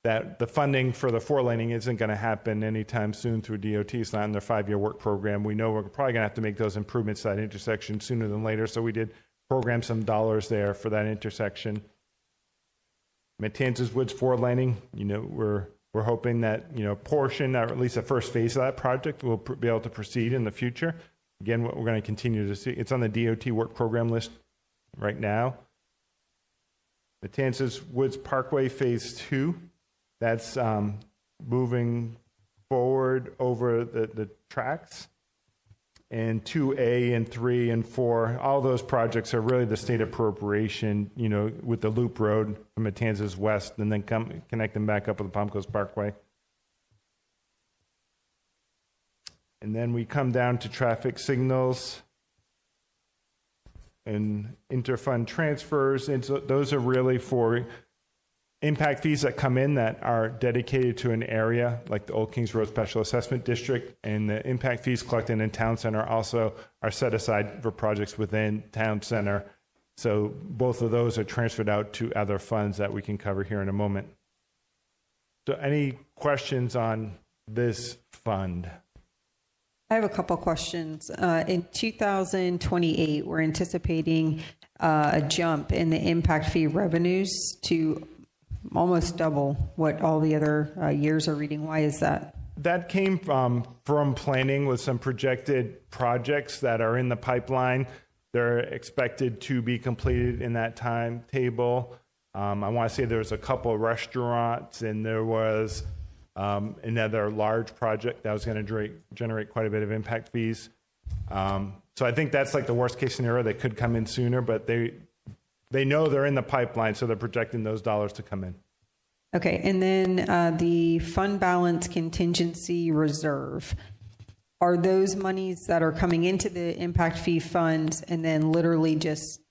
that the funding for the 4-laning isn't going to happen anytime soon through DOT. It's not in their 5-year work program. We know we're probably going to have to make those improvements to that intersection sooner than later, so we did program some dollars there for that intersection. Matanzas Woods 4-laning, we're hoping that, portion, or at least the first phase of that project will be able to proceed in the future. Again, what we're going to continue to see, it's on the DOT work program list right now. Matanzas Woods Parkway Phase 2, that's moving forward over the tracks. And 2A and 3 and 4, all those projects are really the state appropriation, with the loop road from Matanzas West and then connect them back up with the Palm Coast Parkway. And then we come down to traffic signals and interfund transfers. And so those are really for impact fees that come in that are dedicated to an area like the Old Kings Road Special Assessment District, and the impact fees collected in Town Center also are set aside for projects within Town Center. So both of those are transferred out to other funds that we can cover here in a moment. So any questions on this fund? I have a couple questions. In 2028, we're anticipating a jump in the impact fee revenues to almost double what all the other years are reading. Why is that? That came from planning with some projected projects that are in the pipeline. They're expected to be completed in that timetable. I want to say there was a couple of restaurants, and there was another large project that was going to generate quite a bit of impact fees. So I think that's like the worst case scenario. They could come in sooner, but they know they're in the pipeline, so they're projecting those dollars to come in. Okay, and then the fund balance contingency reserve. Are those monies that are coming into the impact fee funds and then literally just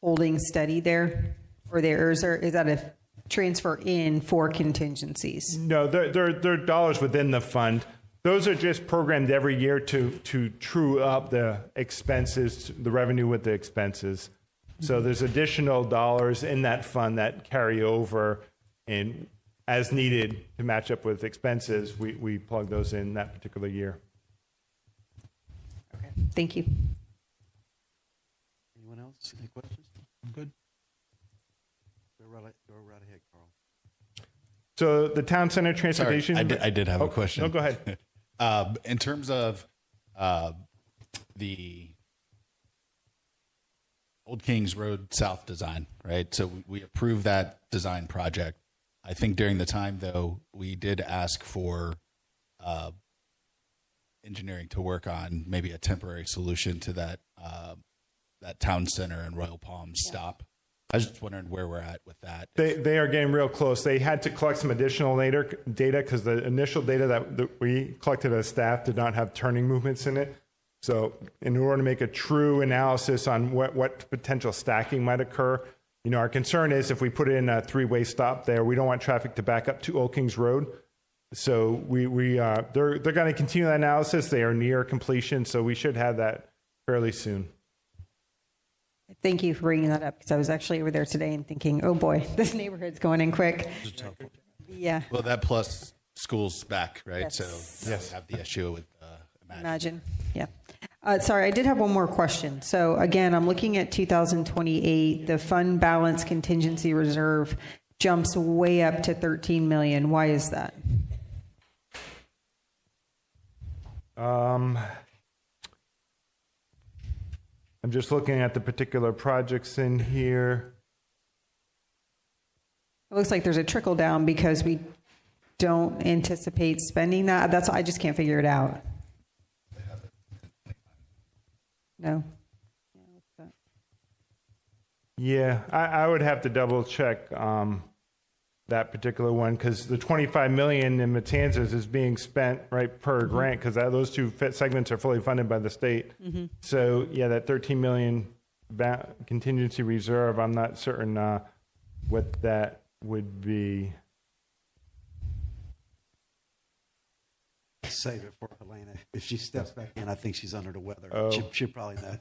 holding steady there? Or is that a transfer in for contingencies? No, they're dollars within the fund. Those are just programmed every year to true up the expenses, the revenue with the expenses. So there's additional dollars in that fund that carry over, and as needed to match up with expenses, we plug those in that particular year. Okay, thank you. Anyone else? Any questions? Good. Go right ahead, Carl. So the Town Center Transportation... Sorry, I did have a question. No, go ahead. In terms of the Old Kings Road South design, right? So we approved that design project. I think during the time, though, we did ask for engineering to work on maybe a temporary solution to that Town Center and Royal Palms stop. I was just wondering where we're at with that. They are getting real close. They had to collect some additional data because the initial data that we collected as staff did not have turning movements in it. So in order to make a true analysis on what potential stacking might occur, our concern is if we put in a 3-way stop there, we don't want traffic to back up to Old Kings Road. So they're going to continue that analysis. They are near completion, so we should have that fairly soon. Thank you for bringing that up, because I was actually over there today and thinking, oh boy, this neighborhood's going in quick. Yeah. Well, that plus school's back, right? Yes. So yes, have the issue with Imagine. Yeah. Sorry, I did have one more question. So again, I'm looking at 2028. The fund balance contingency reserve jumps way up to $13 million. Why is that? I'm just looking at the particular projects in here. It looks like there's a trickle down because we don't anticipate spending that. I just can't figure it out. No. Yeah, I would have to double check that particular one because the 25 million in Matanzas is being spent right per grant because those two segments are fully funded by the state. So yeah, that 13 million contingency reserve, I'm not certain what that would be. Save it for Helena. If she steps back in, I think she's under the weather. Oh. She probably knows.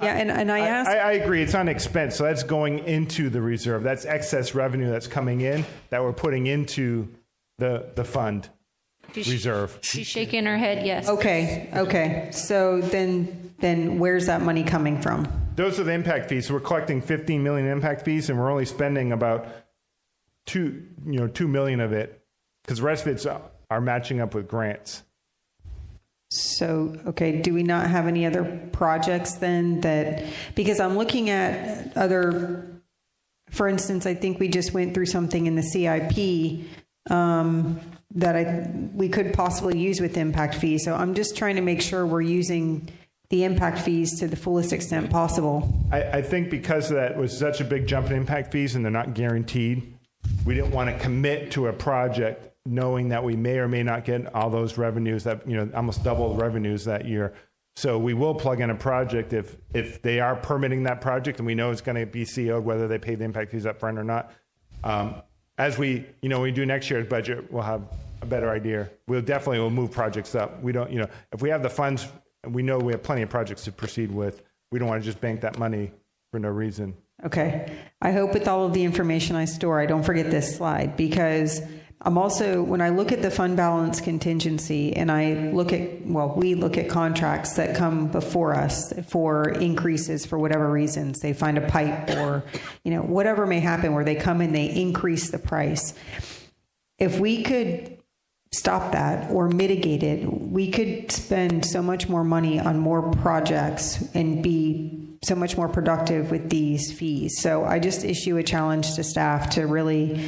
Yeah, and I asked. I agree. It's on expense, so that's going into the reserve. That's excess revenue that's coming in that we're putting into the fund reserve. She's shaking her head, yes. Okay. So then where's that money coming from? Those are the impact fees. So we're collecting 15 million impact fees, and we're only spending about 2 million of it because the rest of it's are matching up with grants. So, okay, do we not have any other projects then that, because I'm looking at other, for instance, I think we just went through something in the CIP that we could possibly use with impact fees. So I'm just trying to make sure we're using the impact fees to the fullest extent possible. I think because that was such a big jump in impact fees and they're not guaranteed, we didn't want to commit to a project knowing that we may or may not get all those revenues that, almost double the revenues that year. So we will plug in a project if they are permitting that project and we know it's going to be CO'd, whether they pay the impact fees up front or not. As we do next year's budget, we'll have a better idea. We'll move projects up. We don't, if we have the funds, we know we have plenty of projects to proceed with. We don't want to just bank that money for no reason. Okay. I hope with all of the information I store, I don't forget this slide because I'm also, when I look at the fund balance contingency and we look at contracts that come before us for increases for whatever reasons, they find a pipe or, whatever may happen where they come and they increase the price. If we could stop that or mitigate it, we could spend so much more money on more projects and be so much more productive with these fees. So I just issue a challenge to staff to really,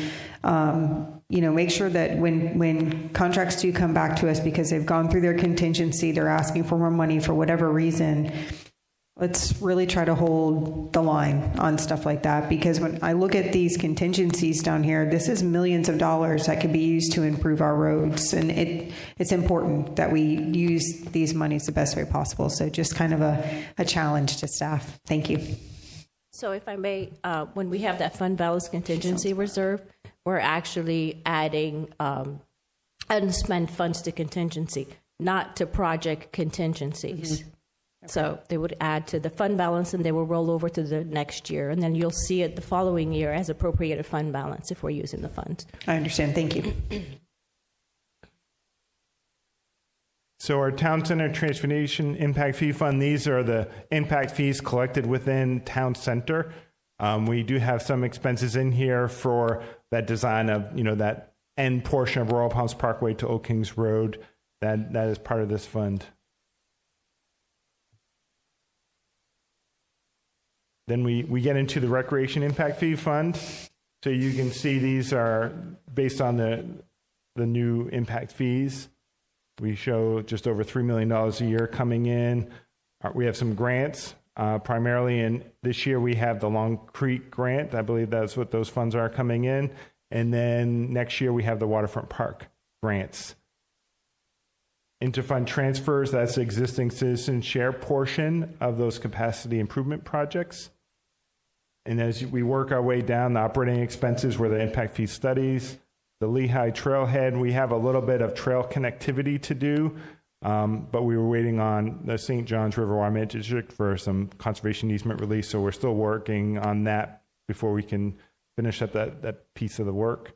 make sure that when contracts do come back to us because they've gone through their contingency, they're asking for more money for whatever reason, let's really try to hold the line on stuff like that. Because when I look at these contingencies down here, this is millions of dollars that could be used to improve our roads. And it's important that we use these monies the best way possible. So just kind of a challenge to staff. Thank you. So if I may, when we have that fund balance contingency reserve, we're actually adding unspent funds to contingency, not to project contingencies. Mm-hmm. Okay. So they would add to the fund balance and they will roll over to the next year. And then you'll see it the following year as appropriated fund balance if we're using the funds. I understand. Thank you. So our Town Center Transportation Impact Fee Fund, these are the impact fees collected within Town Center. We do have some expenses in here for that design of, that end portion of Royal Palms Parkway to Old Kings Road. That is part of this fund. Then we get into the Recreation Impact Fee Fund. So you can see these are based on the new impact fees. We show just over $3 million a year coming in. We have some grants, primarily in this year we have the Long Creek grant. I believe that's what those funds are coming in. And then next year we have the Waterfront Park grants. Interfund transfers, that's the existing citizen share portion of those capacity improvement projects. And as we work our way down, the operating expenses were the impact fee studies. The Lehigh Trailhead, we have a little bit of trail connectivity to do, but we were waiting on the St. Johns River Water Management District for some conservation easement release, so we're still working on that before we can finish up that piece of the work.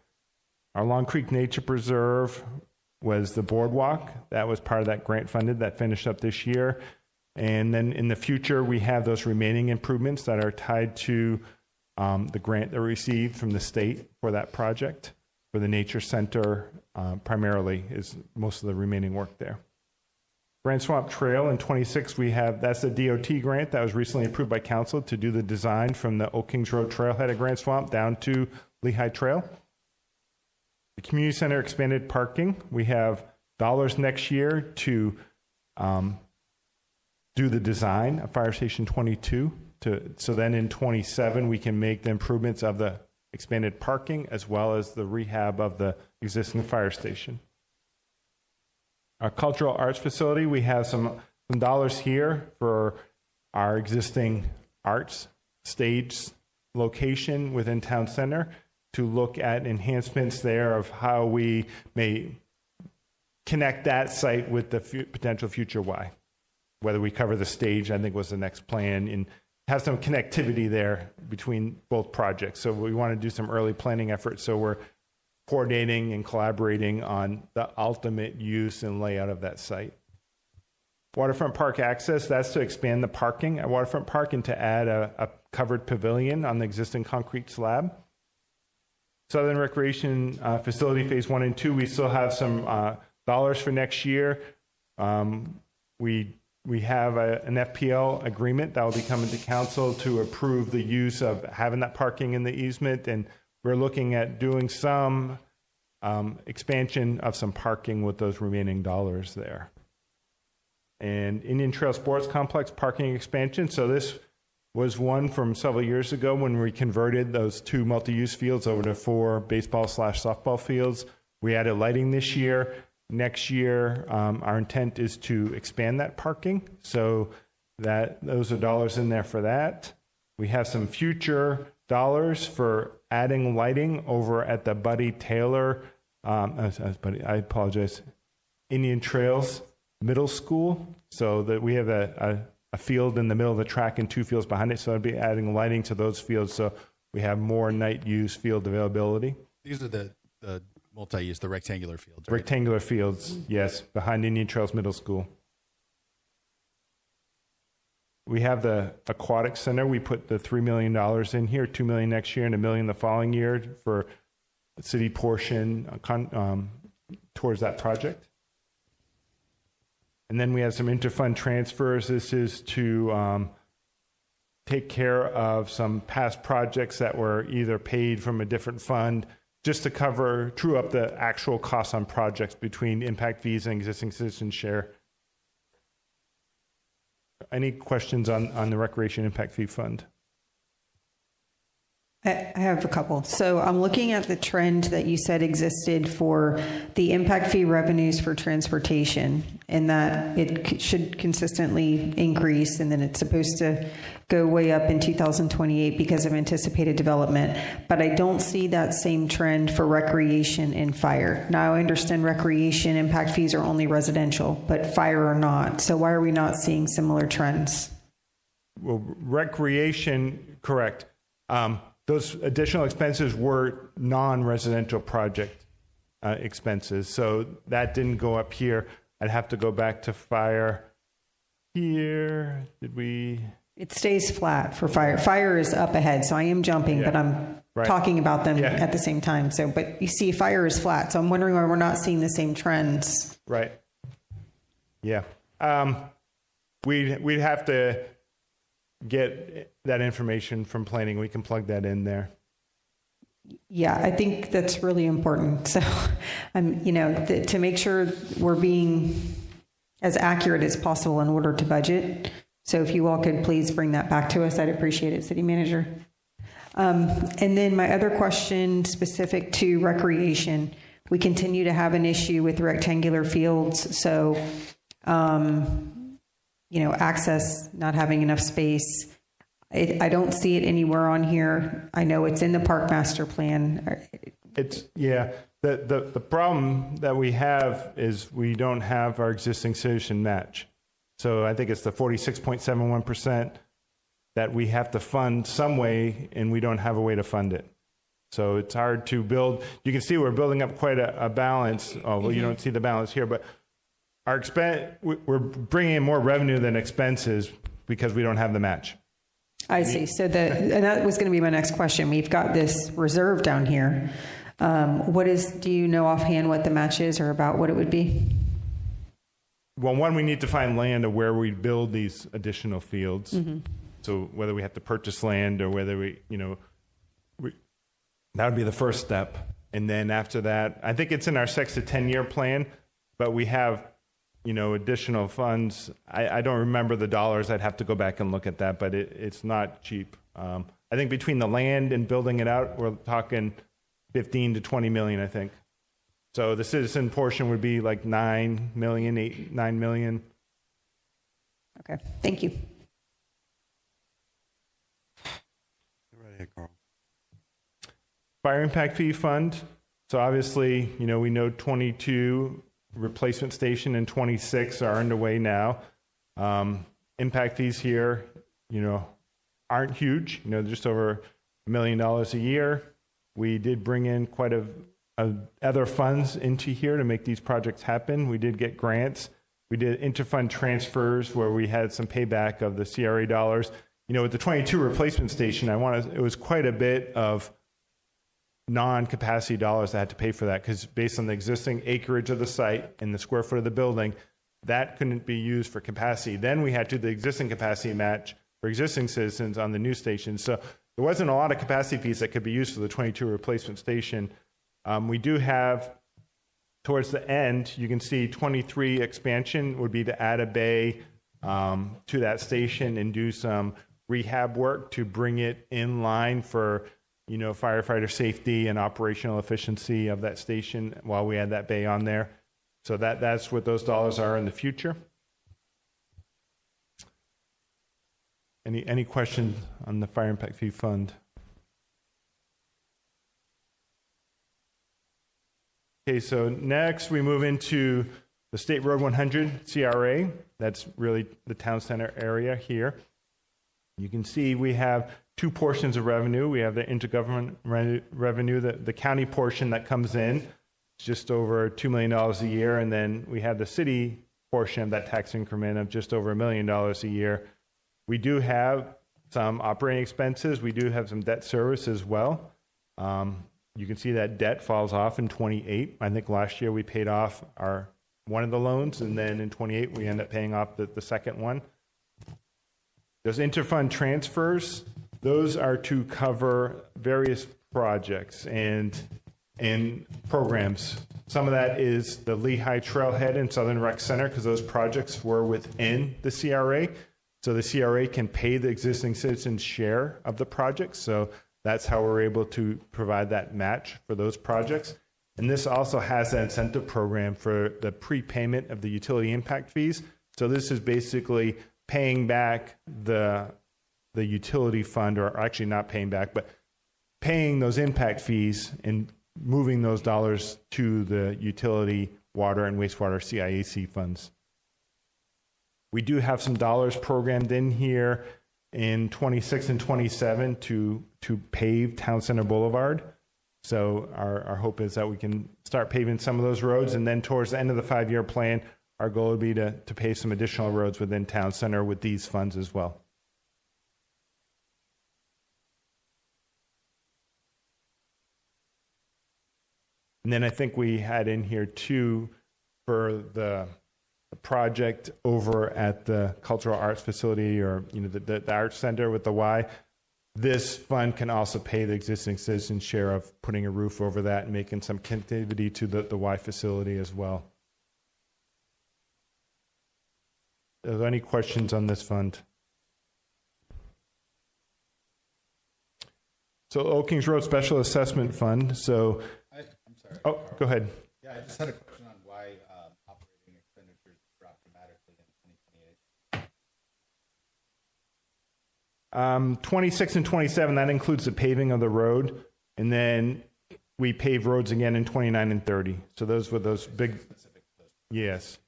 Our Long Creek Nature Preserve was the boardwalk. That was part of that grant funded that finished up this year. And then in the future, we have those remaining improvements that are tied to the grant that we received from the state for that project. For the Nature Center, primarily, is most of the remaining work there. Grand Swamp Trail in 26, that's a DOT grant that was recently approved by council to do the design from the Old Kings Road trailhead at Grand Swamp down to Lehigh Trail. The Community Center expanded parking. We have dollars next year to do the design of Fire Station 22. So then in 27, we can make the improvements of the expanded parking as well as the rehab of the existing fire station. Our cultural arts facility, we have some dollars here for our existing arts stage location within town center to look at enhancements there of how we may connect that site with the potential future Y. Whether we cover the stage, I think was the next plan, and have some connectivity there between both projects. So we want to do some early planning efforts. So we're coordinating and collaborating on the ultimate use and layout of that site. Waterfront Park access, that's to expand the parking at Waterfront Park and to add a covered pavilion on the existing concrete slab. Southern Recreation Facility Phase 1 and 2, we still have some dollars for next year. We have an FPL agreement that will be coming to council to approve the use of having that parking in the easement, and we're looking at doing some expansion of some parking with those remaining dollars there. And Indian Trail Sports Complex parking expansion. So this was one from several years ago when we converted those 2 multi-use fields over to 4 baseball/softball fields. We added lighting this year. Next year, our intent is to expand that parking, so that those are dollars in there for that. We have some future dollars for adding lighting over at the Buddy Taylor, I apologize, Indian Trails Middle School, so that we have a field in the middle of the track and 2 fields behind it, so I'd be adding lighting to those fields so we have more night use field availability. These are the multi-use, the rectangular fields, right? Rectangular fields, yes, behind Indian Trails Middle School. We have the Aquatic Center. We put the $3 million in here, $2 million next year and $1 million the following year for the city portion towards that project. And then we have some interfund transfers. This is to take care of some past projects that were either paid from a different fund, just to true up the actual costs on projects between impact fees and existing citizen share. Any questions on the Recreation Impact Fee Fund? I have a couple. So I'm looking at the trend that you said existed for the impact fee revenues for transportation, and that it should consistently increase, and then it's supposed to go way up in 2028 because of anticipated development. But I don't see that same trend for recreation and fire. Now, I understand recreation impact fees are only residential, but fire are not. So why are we not seeing similar trends? Well, recreation, correct. Those additional expenses were non-residential project expenses, so that didn't go up here. I'd have to go back to fire here. Did we? It stays flat for fire. Fire is up ahead, so I am jumping, but I'm talking about them at the same time. So, but you see, fire is flat, so I'm wondering why we're not seeing the same trends. Right. Yeah. We'd have to get that information from planning. We can plug that in there. Yeah, I think that's really important. So, to make sure we're being as accurate as possible in order to budget. So if you all could please bring that back to us, I'd appreciate it, City Manager. And then my other question specific to recreation, we continue to have an issue with rectangular fields. So, access, not having enough space. I don't see it anywhere on here. I know it's in the park master plan. The problem that we have is we don't have our existing citizen match. So I think it's the 46.71% that we have to fund some way, and we don't have a way to fund it. So it's hard to build. You can see we're building up quite a balance. Oh, well, you don't see the balance here, but we're bringing in more revenue than expenses because we don't have the match. I see. So and that was going to be my next question. We've got this reserve down here. Do you know offhand what the match is or about what it would be? Well, one, we need to find land of where we build these additional fields. Mm-hmm. So whether we have to purchase land or whether that would be the first step. And then after that, I think it's in our 6 to 10 year plan, but we have additional funds. I don't remember the dollars. I'd have to go back and look at that, but it's not cheap. I think between the land and building it out, we're talking 15 to 20 million, I think. So the citizen portion would be like 9 million. Okay, thank you. Go right ahead, Carl. Fire impact fee fund. So obviously, we know 22 replacement station and 26 are underway now. Impact fees here, aren't huge. They're just over $1 million a year. We did bring in quite other funds into here to make these projects happen. We did get grants. We did interfund transfers where we had some payback of the CRA dollars. With the 22 replacement station, it was quite a bit of non-capacity dollars that had to pay for that, because based on the existing acreage of the site and the square foot of the building, that couldn't be used for capacity. Then we had to do the existing capacity match for existing citizens on the new station. So there wasn't a lot of capacity fees that could be used for the 22 replacement station. We do have, towards the end, you can see 23 expansion would be to add a bay to that station and do some rehab work to bring it in line for firefighter safety and operational efficiency of that station while we add that bay on there. So that's what those dollars are in the future. Any questions on the fire impact fee fund? Okay, so next we move into the State Road 100 CRA. That's really the town center area here. You can see we have two portions of revenue. We have the intergovernment revenue, the county portion that comes in, just over $2 million a year. And then we have the city portion of that tax increment of just over $1 million a year. We do have some operating expenses. We do have some debt service as well. You can see that debt falls off in 28. I think last year we paid off one of the loans, and then in 28 we end up paying off the second one. Those interfund transfers, those are to cover various projects and programs. Some of that is the Lehigh Trailhead and Southern Rec Center, because those projects were within the CRA. So the CRA can pay the existing citizens' share of the project. So that's how we're able to provide that match for those projects. And this also has an incentive program for the prepayment of the utility impact fees. So this is basically paying back the utility fund, or actually not paying back, but paying those impact fees and moving those dollars to the utility, water, and wastewater CIAC funds. We do have some dollars programmed in here in 26 and 27 to pave Town Center Boulevard. So our hope is that we can start paving some of those roads, and then towards the end of the 5-year plan, our goal would be to pave some additional roads within Town Center with these funds as well. And then I think we had in here too, for the project over at the Cultural Arts Facility, or the Arts Center with the Y. This fund can also pay the existing citizens' share of putting a roof over that and making some connectivity to the Y facility as well. Are there any questions on this fund? So Old Kings Road Special Assessment Fund. So, I'm sorry. Oh, go ahead. Yeah, I just had a question on why operating expenditures dropped dramatically in 2028. 26 and 27, that includes the paving of the road. And then we pave roads again in 29 and 30. So those were those big, yes.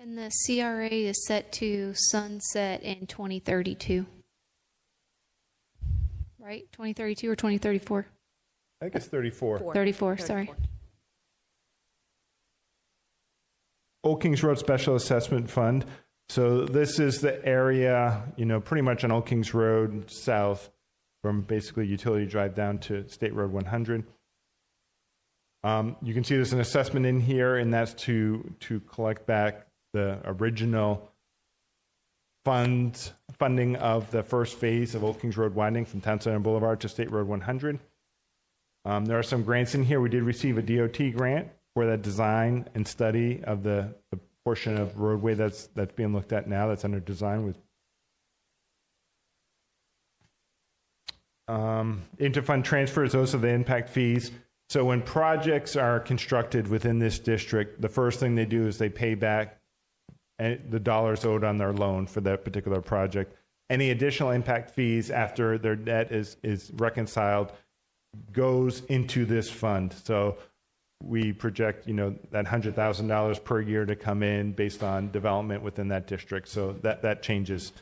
And the CRA is set to sunset in 2032. Right? 2032 or 2034? I think it's 34. 34, sorry. Old Kings Road Special Assessment Fund. So this is the area, pretty much on Old Kings Road south, from basically Utility Drive down to State Road 100. You can see there's an assessment in here, and that's to collect back the original funding of the first phase of Old Kings Road widening from Town Center Boulevard to State Road 100. There are some grants in here. We did receive a DOT grant for that design and study of the portion of roadway that's being looked at now, that's under design with interfund transfers. Those are the impact fees. So when projects are constructed within this district, the first thing they do is they pay back the dollars owed on their loan for that particular project. Any additional impact fees after their debt is reconciled goes into this fund. So we project, that $100,000 per year to come in based on development within that district. So that changes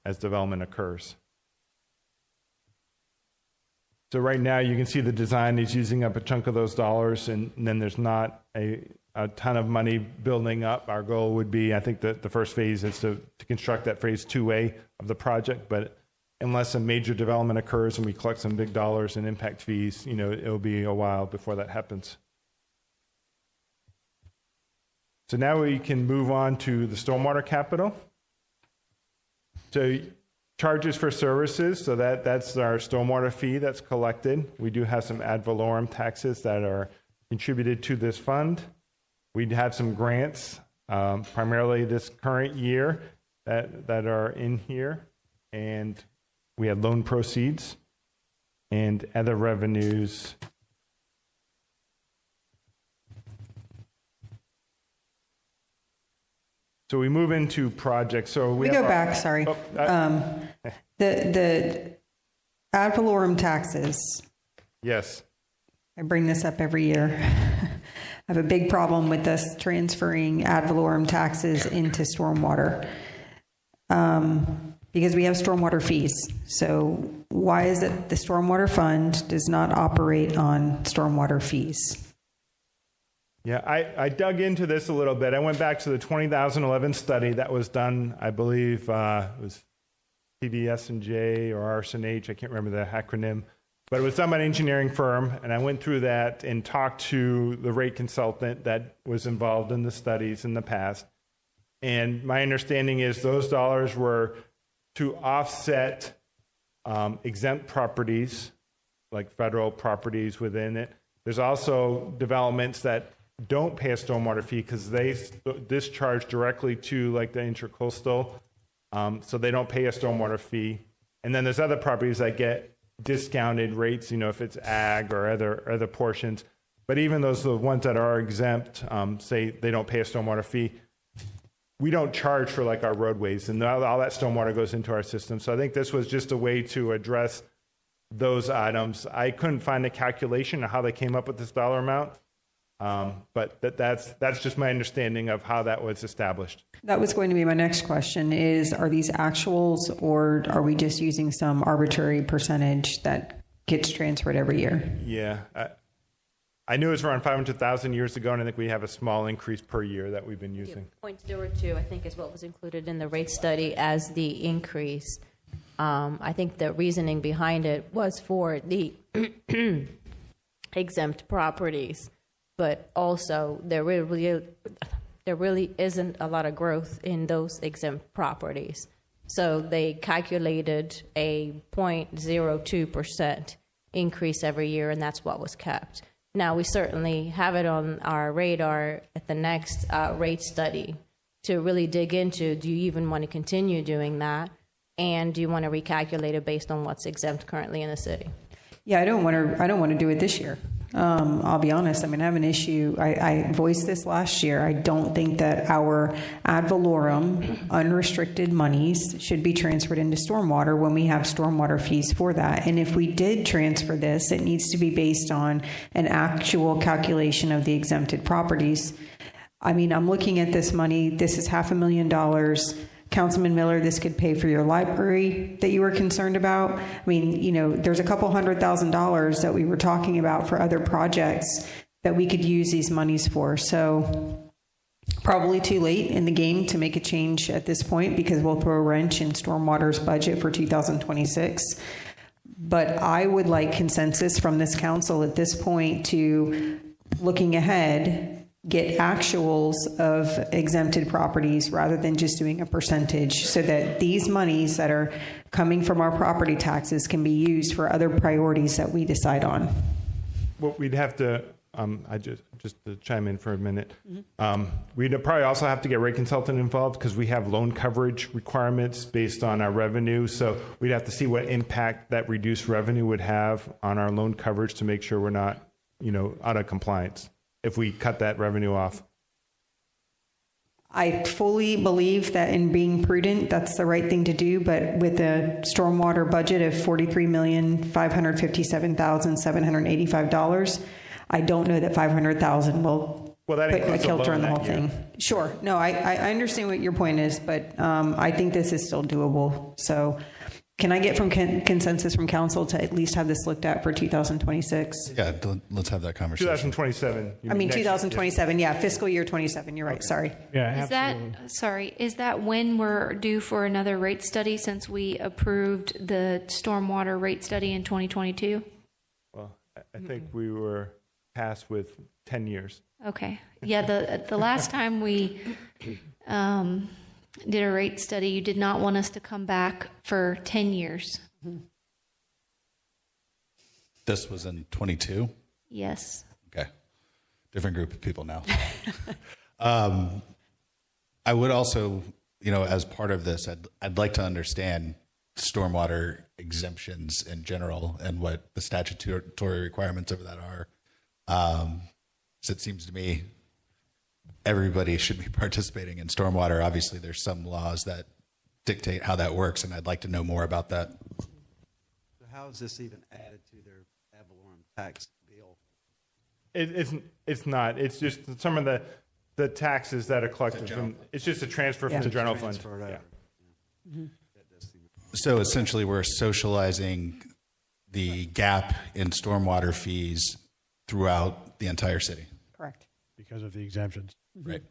as development occurs. So right now you can see the design is using up a chunk of those dollars, and then there's not a ton of money building up. Our goal would be, I think that the first phase is to construct that phase 2A of the project, but unless a major development occurs and we collect some big dollars in impact fees, it'll be a while before that happens. So now we can move on to the stormwater capital. So charges for services, so that's our stormwater fee that's collected. We do have some ad valorem taxes that are contributed to this fund. We have some grants, primarily this current year, that are in here. And we have loan proceeds and other revenues. So we move into projects. So we go back, sorry. The ad valorem taxes. Yes. I bring this up every year. I have a big problem with us transferring ad valorem taxes into stormwater because we have stormwater fees. So why is it the stormwater fund does not operate on stormwater fees? Yeah, I dug into this a little bit. I went back to the 2011 study that was done, I believe it was PBS&J or RS&H, I can't remember the acronym, but it was done by an engineering firm, and I went through that and talked to the rate consultant that was involved in the studies in the past. And my understanding is those dollars were to offset exempt properties, like federal properties within it. There's also developments that don't pay a stormwater fee because they discharge directly to like the intercoastal, so they don't pay a stormwater fee. And then there's other properties that get discounted rates, if it's ag or other portions. But even those the ones that are exempt, say they don't pay a stormwater fee, we don't charge for like our roadways, and all that stormwater goes into our system. So I think this was just a way to address those items. I couldn't find a calculation of how they came up with this dollar amount, but that's just my understanding of how that was established. That was going to be my next question is, are these actuals or are we just using some arbitrary percentage that gets transferred every year? Yeah. I knew it was around 500,000 years ago, and I think we have a small increase per year that we've been using. 0.02, I think, is what was included in the rate study as the increase. I think the reasoning behind it was for the exempt properties, but also there really isn't a lot of growth in those exempt properties. So they calculated a 0.02% increase every year, and that's what was kept. Now, we certainly have it on our radar at the next rate study to really dig into, do you even want to continue doing that? And do you want to recalculate it based on what's exempt currently in the city? Yeah, I don't want to do it this year. I'll be honest. I mean, I have an issue. I voiced this last year. I don't think that our ad valorem unrestricted monies should be transferred into stormwater when we have stormwater fees for that. And if we did transfer this, it needs to be based on an actual calculation of the exempted properties. I mean, I'm looking at this money. This is $500,000. Councilman Miller, this could pay for your library that you were concerned about. I mean, there's a couple $100,000 that we were talking about for other projects that we could use these monies for. So probably too late in the game to make a change at this point because we'll throw a wrench in stormwater's budget for 2026. But I would like consensus from this council at this point to, looking ahead, get actuals of exempted properties rather than just doing a percentage so that these monies that are coming from our property taxes can be used for other priorities that we decide on. What we'd have to I just to chime in for a minute. We'd probably also have to get rate consultant involved because we have loan coverage requirements based on our revenue. So we'd have to see what impact that reduced revenue would have on our loan coverage to make sure we're not, out of compliance if we cut that revenue off. I fully believe that in being prudent, that's the right thing to do. But with a stormwater budget of $43,557,785, I don't know that $500,000 will put a kilter on the whole thing. Sure. No, I understand what your point is, but I think this is still doable. So can I get from consensus from council to at least have this looked at for 2026? Yeah, let's have that conversation. 2027. 2027. Yeah, fiscal year 27. You're right. Sorry. Yeah, Is that when we're due for another rate study since we approved the stormwater rate study in 2022? Well, I think we were passed with 10 years. Okay. Yeah, the last time we did a rate study, you did not want us to come back for 10 years. This was in 22? Yes. Okay. Different group of people now. I would also, as part of this, I'd like to understand stormwater exemptions in general and what the statutory requirements of that are. So it seems to me everybody should be participating in stormwater. Obviously, there's some laws that dictate how that works, and I'd like to know more about that. So how is this even added to their ad valorem tax bill? It's not. It's just some of the taxes that are collected from. It's just a transfer from the general fund. Yeah. So essentially, we're socializing the gap in stormwater fees throughout the entire city. Correct. Because of the exemptions. Right.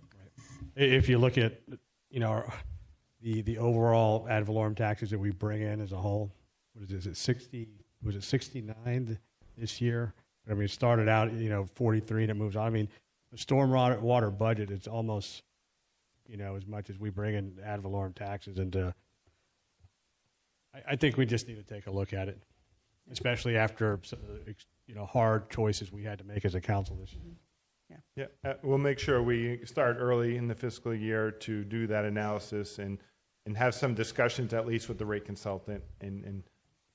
If you look at, the overall ad valorem taxes that we bring in as a whole, what is it, 60, was it 69 this year? I mean, it started out, 43 and it moves on. I mean, the stormwater budget is almost, as much as we bring in ad valorem taxes into, I think we just need to take a look at it, especially after, hard choices we had to make as a council this year. Yeah, we'll make sure we start early in the fiscal year to do that analysis and have some discussions at least with the rate consultant and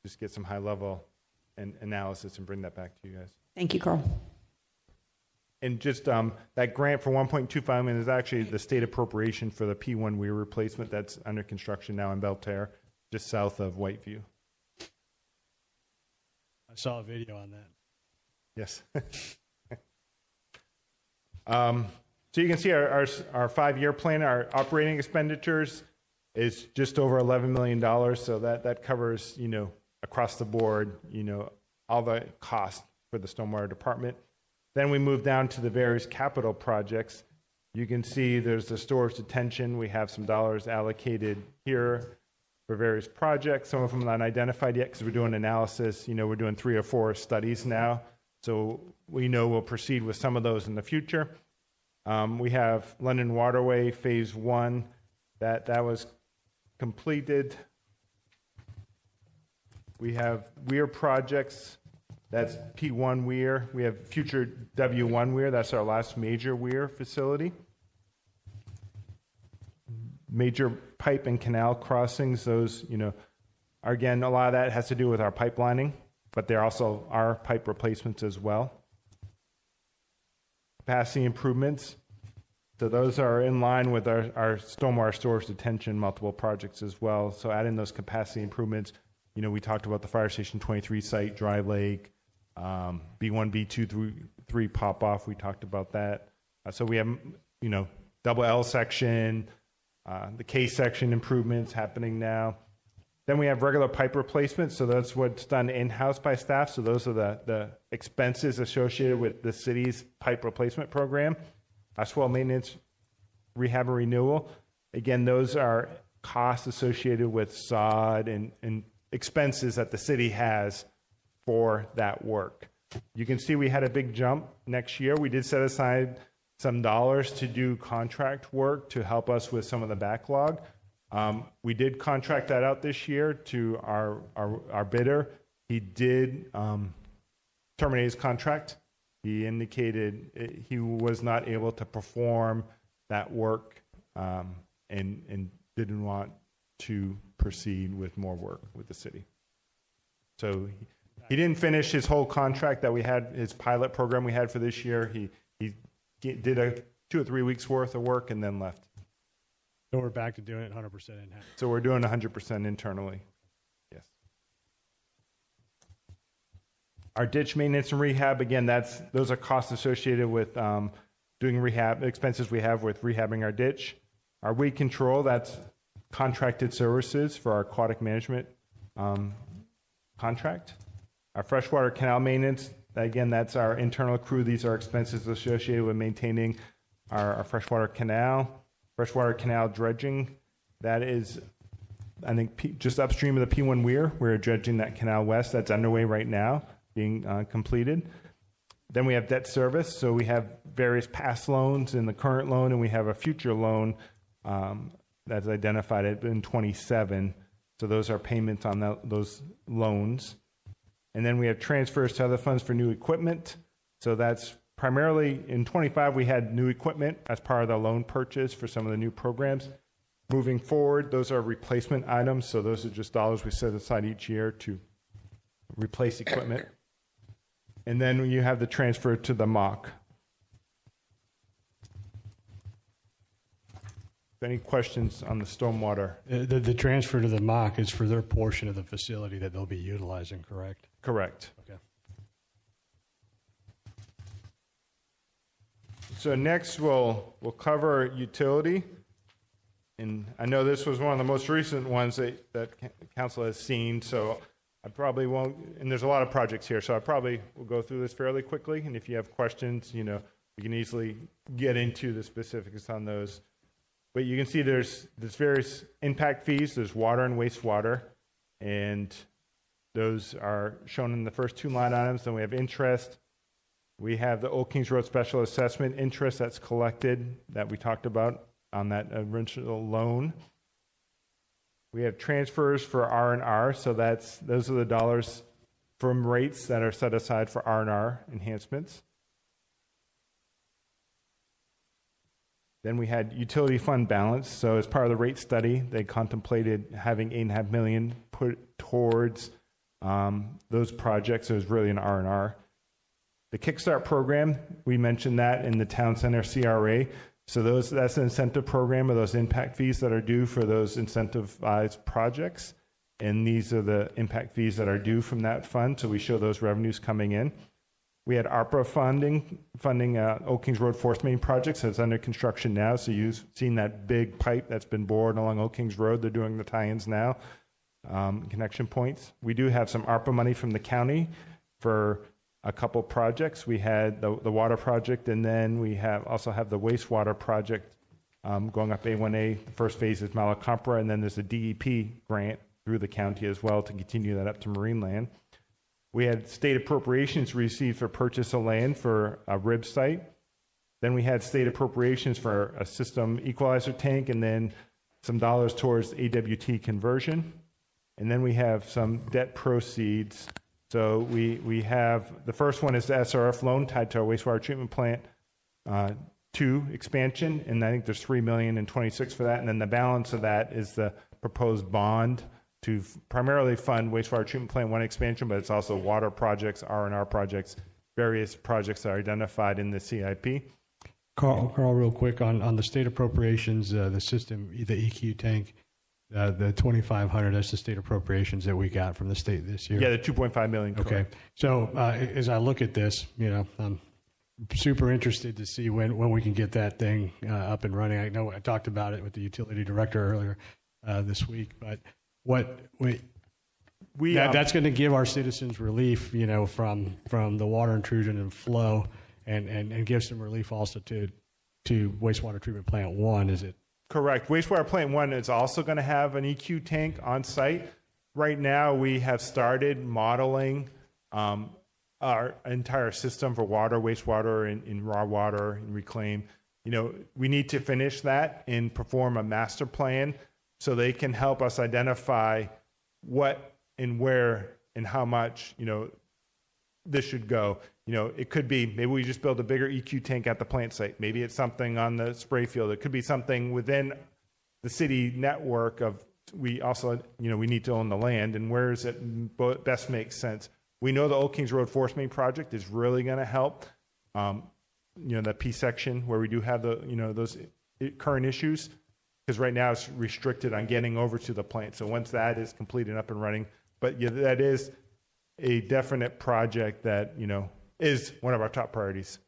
just get some high level analysis and bring that back to you guys. Thank you, Carl. And just that grant for $1.25 million is actually the state appropriation for the P1 weir replacement that's under construction now in Belterre, just south of Whiteview. I saw a video on that. Yes. So you can see our 5-year plan, our operating expenditures is just over $11 million. So that covers, across the board, all the costs for the stormwater department. Then we move down to the various capital projects. You can see there's the storage detention. We have some dollars allocated here for various projects. Some of them not identified yet because we're doing analysis. We're doing 3 or 4 studies now. So we know we'll proceed with some of those in the future. We have London Waterway Phase 1 that was completed. We have weir projects. That's P1 weir. We have future W1 weir. That's our last major weir facility. Major pipe and canal crossings. Those, are, again, a lot of that has to do with our pipelining, but there also are pipe replacements as well. Capacity improvements. So those are in line with our stormwater storage detention multiple projects as well. So adding those capacity improvements, we talked about the Fire Station 23 site, Dry Lake, B1, B2 through 3 pop off. We talked about that. So we have, double L section, the K section improvements happening now. Then we have regular pipe replacements. So that's what's done in-house by staff. So those are the expenses associated with the city's pipe replacement program. Swell maintenance, rehab, and renewal. Again, those are costs associated with sod and expenses that the city has for that work. You can see we had a big jump next year. We did set aside some dollars to do contract work to help us with some of the backlog. We did contract that out this year to our bidder. He did terminate his contract. He indicated he was not able to perform that work and didn't want to proceed with more work with the city. So he didn't finish his whole contract that we had, his pilot program we had for this year. He did a 2 or 3 weeks worth of work and then left. So we're back to doing it 100% in-house. So we're doing 100% internally. Yes. Our ditch maintenance and rehab, again, those are costs associated with doing rehab, expenses we have with rehabbing our ditch. Our weed control, that's contracted services for our aquatic management contract. Our freshwater canal maintenance, again, that's our internal crew. These are expenses associated with maintaining our freshwater canal. Freshwater canal dredging, that is, I think, just upstream of the P1 Weir. We're dredging that canal west. That's underway right now, being completed. Then we have debt service. So we have various past loans in the current loan, and we have a future loan that's identified in 27. So those are payments on those loans. And then we have transfers to other funds for new equipment. So that's primarily in 25, we had new equipment as part of the loan purchase for some of the new programs. Moving forward, those are replacement items. So those are just dollars we set aside each year to replace equipment. And then you have the transfer to the MOC. Any questions on the stormwater? The transfer to the MOC is for their portion of the facility that they'll be utilizing, correct? Correct. Okay. So next we'll cover utility. And I know this was one of the most recent ones that council has seen, so I probably won't, and there's a lot of projects here, so I probably will go through this fairly quickly. And if you have questions, we can easily get into the specifics on those. But you can see there's various impact fees. There's water and wastewater, and those are shown in the first 2 line items. Then we have interest. We have the Old Kings Road Special Assessment interest that's collected that we talked about on that original loan. We have transfers for R&R, so those are the dollars from rates that are set aside for R&R enhancements. Then we had utility fund balance. So as part of the rate study, they contemplated having $8.5 million put towards those projects. It was really an R&R. The Kickstart program, we mentioned that in the Town Center CRA. So that's an incentive program of those impact fees that are due for those incentivized projects. And these are the impact fees that are due from that fund. So we show those revenues coming in. We had ARPA funding Old Kings Road Force Main projects that's under construction now. So you've seen that big pipe that's been bored along Old Kings Road. They're doing the tie-ins now, connection points. We do have some ARPA money from the county for a couple projects. We had the water project, and then we also have the wastewater project going up A1A. The first phase is Malacompra, and then there's a DEP grant through the county as well to continue that up to Marineland. We had state appropriations received for purchase of land for a RIB site. Then we had state appropriations for a system equalizer tank, and then some dollars towards AWT conversion. And then we have some debt proceeds. So we have, the first one is the SRF loan tied to our wastewater treatment plant 2 expansion, and I think there's $3 million and 26 for that. And then the balance of that is the proposed bond to primarily fund wastewater treatment plant 1 expansion, but it's also water projects, R&R projects, various projects that are identified in the CIP. Carl, real quick on the state appropriations, the system, the EQ tank, the 2,500. That's the state appropriations that we got from the state this year. Yeah, the 2.5 million. Okay. Correct. So as I look at this, I'm super interested to see when we can get that thing up and running. I know I talked about it with the utility director earlier this week, but that's going to give our citizens relief, from the water intrusion and flow, and give some relief also to wastewater treatment plant 1. Is it? Correct. Wastewater plant 1 is also going to have an EQ tank on site. Right now, we have started modeling our entire system for water, wastewater, and raw water and reclaim. We need to finish that and perform a master plan so they can help us identify what and where and how much, this should go. It could be maybe we just build a bigger EQ tank at the plant site. Maybe it's something on the spray field. It could be something within the city network of, we also, we need to own the land, and where is it best makes sense. We know the Old Kings Road Force Main project is really going to help. That P section where we do have those current issues, because right now it's restricted on getting over to the plant. So once that is complete and up and running, but that is a definite project that, is one of our top priorities.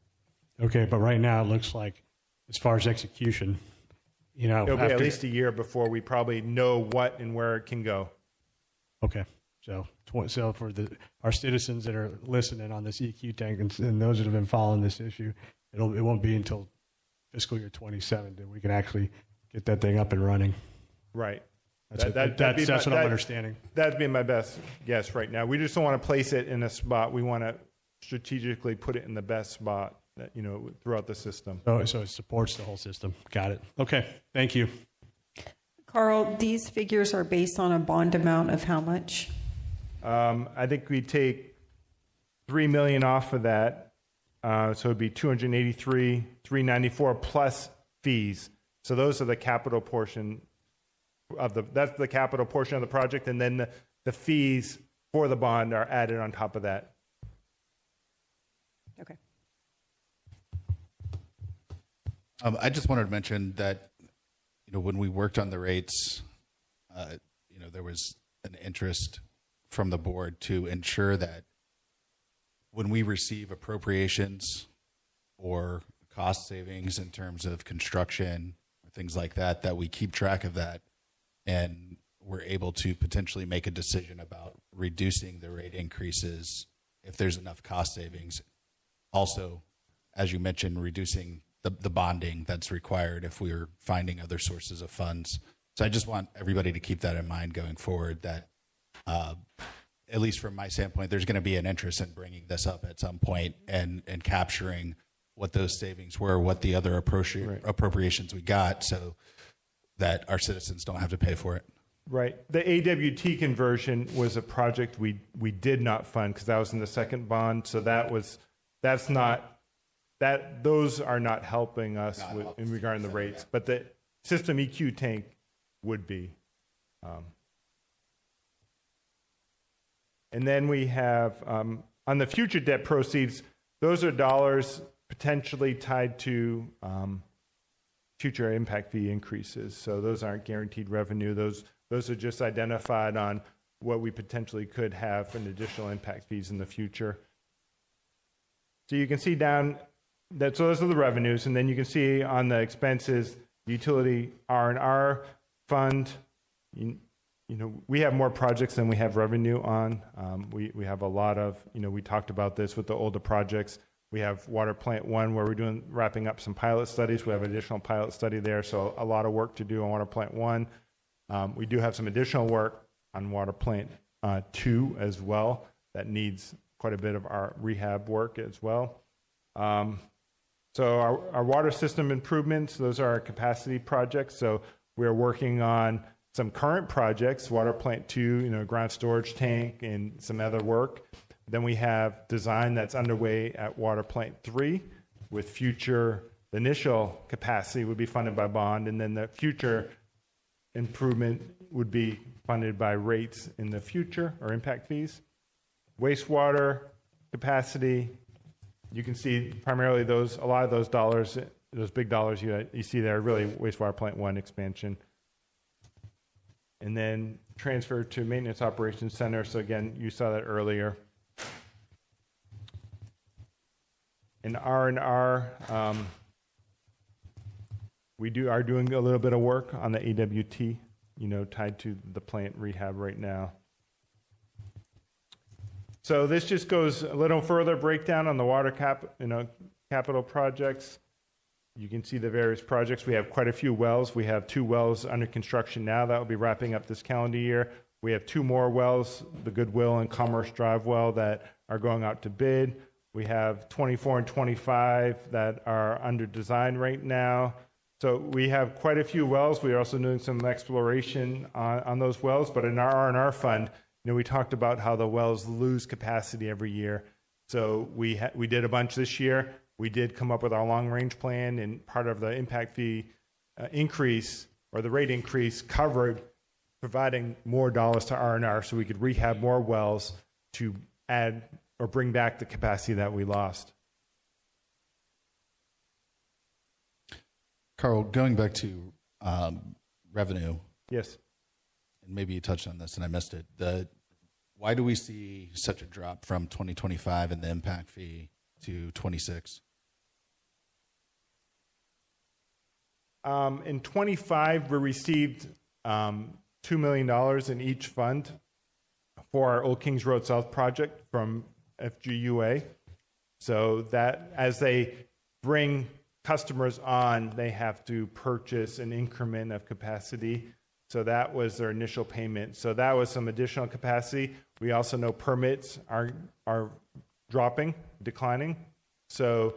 Okay, but right now it looks like, as far as execution, it'll be at least a year before we probably know what and where it can go. Okay, so for our citizens that are listening on this EQ tank and those that have been following this issue, it won't be until fiscal year 27 that we can actually get that thing up and running. Right. That's what I'm understanding. That'd be my best guess right now. We just don't want to place it in a spot. We want to strategically put it in the best spot that, throughout the system. So it supports the whole system. Got it. Okay. Thank you. Carl, these figures are based on a bond amount of how much? I think we take $3 million off of that. So it'd be $283,394 plus fees. So those are the capital portion that's the capital portion of the project, and then the fees for the bond are added on top of that. Okay. I just wanted to mention that, when we worked on the rates, there was an interest from the board to ensure that when we receive appropriations or cost savings in terms of construction or things like that, that we keep track of that and we're able to potentially make a decision about reducing the rate increases if there's enough cost savings. Also, as you mentioned, reducing the bonding that's required if we're finding other sources of funds. So I just want everybody to keep that in mind going forward, that at least from my standpoint, there's going to be an interest in bringing this up at some point and capturing what those savings were, what the other appropriations we got, so that our citizens don't have to pay for it. Right. The AWT conversion was a project we did not fund because that was in the second bond. So those are not helping us in regarding the rates, but the system EQ tank would be. And then we have on the future debt proceeds, those are dollars potentially tied to future impact fee increases. So those aren't guaranteed revenue. Those are just identified on what we potentially could have in additional impact fees in the future. So you can see down that, so those are the revenues, and then you can see on the expenses, the utility R&R fund. We have more projects than we have revenue on. We have a lot of, we talked about this with the older projects. We have Water Plant 1 where we're wrapping up some pilot studies. We have an additional pilot study there, so a lot of work to do on Water Plant 1. We do have some additional work on Water Plant 2 as well that needs quite a bit of our rehab work as well. So our water system improvements, those are our capacity projects. So we're working on some current projects, Water Plant 2, ground storage tank and some other work. Then we have design that's underway at Water Plant 3 with future, the initial capacity would be funded by bond, and then the future improvement would be funded by rates in the future or impact fees. Wastewater capacity, you can see primarily a lot of those dollars, those big dollars you see there, really Wastewater Plant 1 expansion. And then transfer to Maintenance Operations Center. So again, you saw that earlier. In R&R, we are doing a little bit of work on the AWT, tied to the plant rehab right now. So this just goes a little further breakdown on the water capital projects. You can see the various projects. We have quite a few wells. We have 2 wells under construction now that will be wrapping up this calendar year. We have 2 more wells, the Goodwill and Commerce Drive well, that are going out to bid. We have 24 and 25 that are under design right now. So we have quite a few wells. We are also doing some exploration on those wells. But in our R&R fund, we talked about how the wells lose capacity every year. So we did a bunch this year. We did come up with our long-range plan, and part of the impact fee increase or the rate increase covered providing more dollars to R&R so we could rehab more wells to add or bring back the capacity that we lost. Carl, going back to revenue. Yes. And maybe you touched on this and I missed it. Why do we see such a drop from 2025 in the impact fee to 26? In 25, we received $2 million in each fund for our Old Kings Road South project from FGUA. So that as they bring customers on, they have to purchase an increment of capacity. So that was their initial payment. So that was some additional capacity. We also know permits are declining. So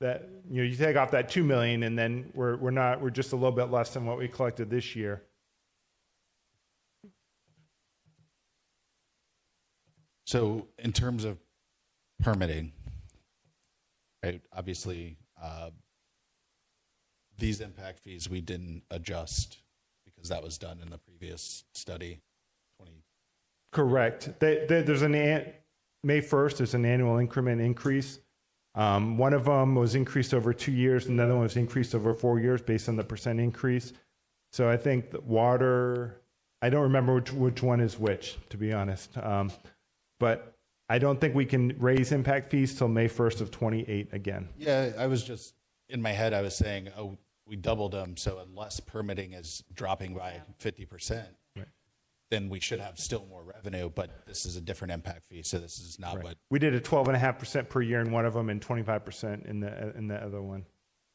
that, you know, you take off that $2 million, and then we're just a little bit less than what we collected this year. So in terms of permitting, right, obviously these impact fees we didn't adjust because that was done in the previous study. Correct. There's May 1st, there's an annual increment increase. One of them was increased over 2 years, another one was increased over 4 years based on the percent increase. So I think the water, I don't remember which one is which, to be honest. But I don't think we can raise impact fees till May 1st of 28 again. Yeah, I was just, in my head, I was saying, oh, we doubled them, so unless permitting is dropping by 50%, then we should have still more revenue, but this is a different impact fee, so this is not what... We did a 12.5% per year in one of them and 25% in the other one.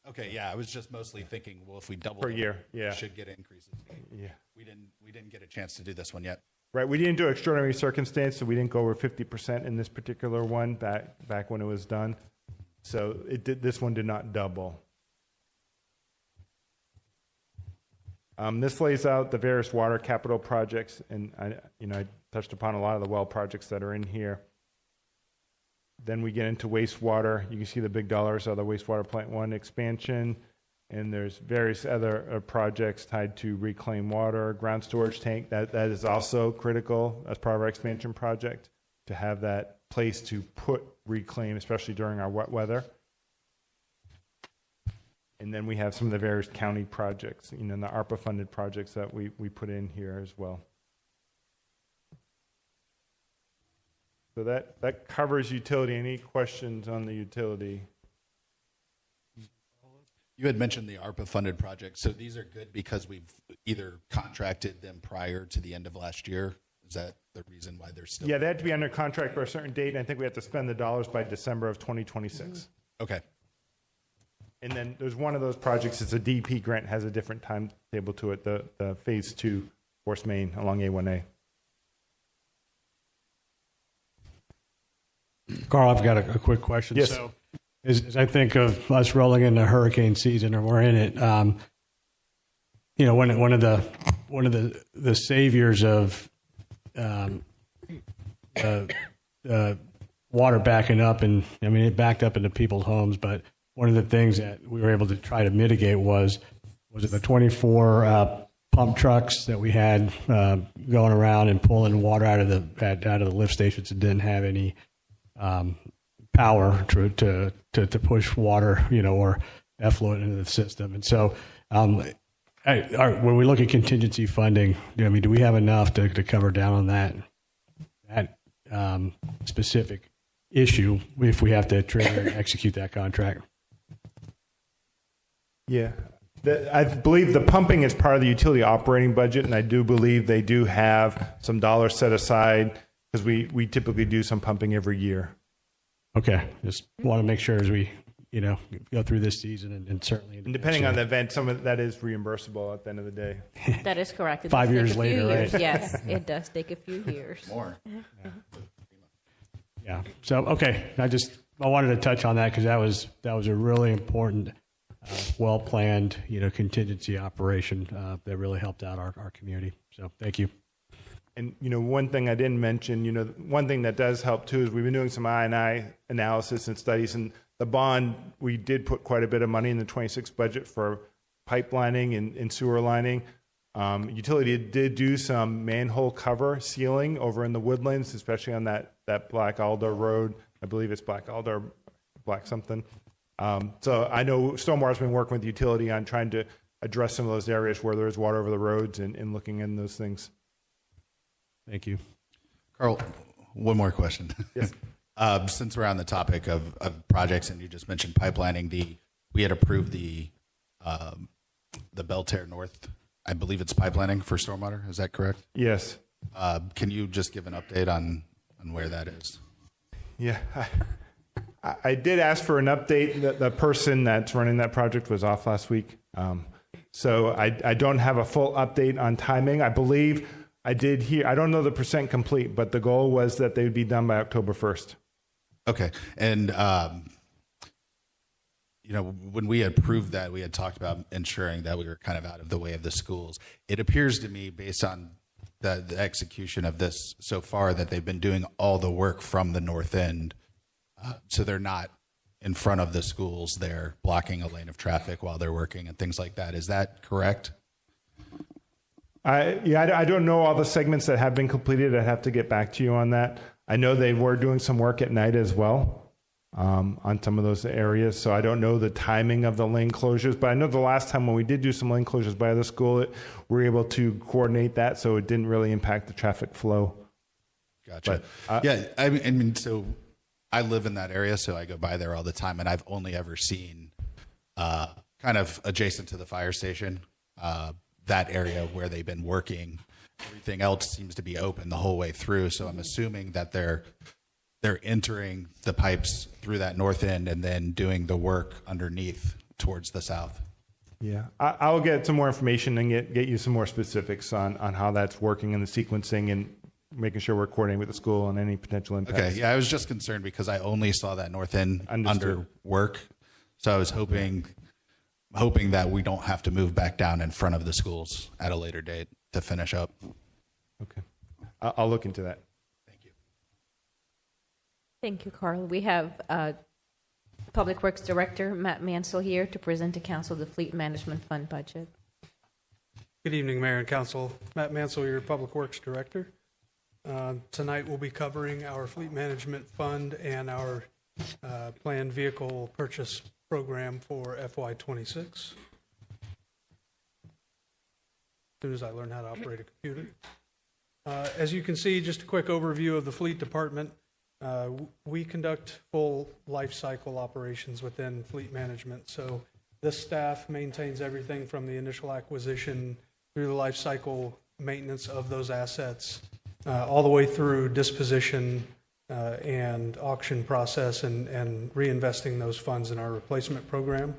Okay, yeah, I was just mostly thinking, well, if we double per year, yeah, we should get increases. Yeah, we didn't get a chance to do this one yet. Right, we didn't do extraordinary circumstance, so we didn't go over 50% in this particular one back when it was done. So this one did not double. This lays out the various water capital projects, and I touched upon a lot of the well projects that are in here. Then we get into wastewater. You can see the big dollars are the wastewater plant 1 expansion, and there's various other projects tied to reclaimed water, ground storage tank. That is also critical as part of our expansion project to have that place to put reclaim, especially during our wet weather. And then we have some of the various county projects, the ARPA-funded projects that we put in here as well. So that covers utility. Any questions on the utility? You had mentioned the ARPA-funded projects. So these are good because we've either contracted them prior to the end of last year. Is that the reason why they're still? Yeah, they have to be under contract for a certain date, and I think we have to spend the dollars by December of 2026. Okay. And then there's one of those projects, it's a DP grant, has a different timetable to it, the phase 2 Force Main along A1A. Carl, I've got a quick question. Yes. So as I think of us rolling into hurricane season, or we're in it, one of the saviors of water backing up, and I mean it backed up into people's homes, but one of the things that we were able to try to mitigate was it the 24 pump trucks that we had going around and pulling water out of the lift stations that didn't have any power to push water, or effluent into the system. And so when we look at contingency funding, do we have enough to cover down on that specific issue if we have to trigger and execute that contract? Yeah. I believe the pumping is part of the utility operating budget, and I do believe they do have some dollars set aside because we typically do some pumping every year. Okay. Just want to make sure as we go through this season and certainly. And depending on the event, some of that is reimbursable at the end of the day. That is correct. It 5 does years take a later, few years. right? Yes, it does take a few years. More. Yeah. So, okay. I wanted to touch on that because that was a really important, well-planned, contingency operation that really helped out our community. So thank you. And, one thing I didn't mention, one thing that does help too is we've been doing some I&I analysis and studies, and the bond, we did put quite a bit of money in the 26 budget for pipelining and sewer lining. Utility did do some manhole cover sealing over in the Woodlands, especially on that Black Alder Road. I believe it's Black Alder, Black something. So I know Stormwater's been working with the utility on trying to address some of those areas where there's water over the roads and looking in those things. Thank you. Carl, one more question. Yes. Since we're on the topic of projects, and you just mentioned pipelining, we had approved the Belterre North, I believe it's pipelining for stormwater. Is that correct? Yes. Can you just give an update on where that is? Yeah. I did ask for an update. The person that's running that project was off last week. So I don't have a full update on timing. I believe I did hear, I don't know the percent complete, but the goal was that they would be done by October 1st. Okay. And, when we approved that, we had talked about ensuring that we were kind of out of the way of the schools. It appears to me, based on the execution of this so far, that they've been doing all the work from the north end. So they're not in front of the schools. They're blocking a lane of traffic while they're working and things like that. Is that correct? I don't know all the segments that have been completed. I'd have to get back to you on that. I know they were doing some work at night as well on some of those areas. So I don't know the timing of the lane closures, but I know the last time when we did do some lane closures by the school, we were able to coordinate that so it didn't really impact the traffic flow. Gotcha. But, I mean, so I live in that area, so I go by there all the time, and I've only ever seen kind of adjacent to the fire station, that area where they've been working. Everything else seems to be open the whole way through. So I'm assuming that they're entering the pipes through that north end and then doing the work underneath towards the south. Yeah, I'll get some more information and get you some more specifics on how that's working and the sequencing and making sure we're coordinating with the school on any potential impacts. Okay, yeah, I was just concerned because I only saw that north end under work. So I was hoping that we don't have to move back down in front of the schools at a later date to finish up. Okay. I'll look into that. Thank you. Thank you, Carl. We have Public Works Director Matt Mansell here to present to Council the Fleet Management Fund budget. Good evening, Mayor and Council. Matt Mansell, your Public Works Director. Tonight we'll be covering our Fleet Management Fund and our planned vehicle purchase program for FY26. As soon as I learn how to operate a computer. As you can see, just a quick overview of the Fleet Department. We conduct full life cycle operations within Fleet Management. So this staff maintains everything from the initial acquisition through the life cycle maintenance of those assets, all the way through disposition and auction process and reinvesting those funds in our replacement program.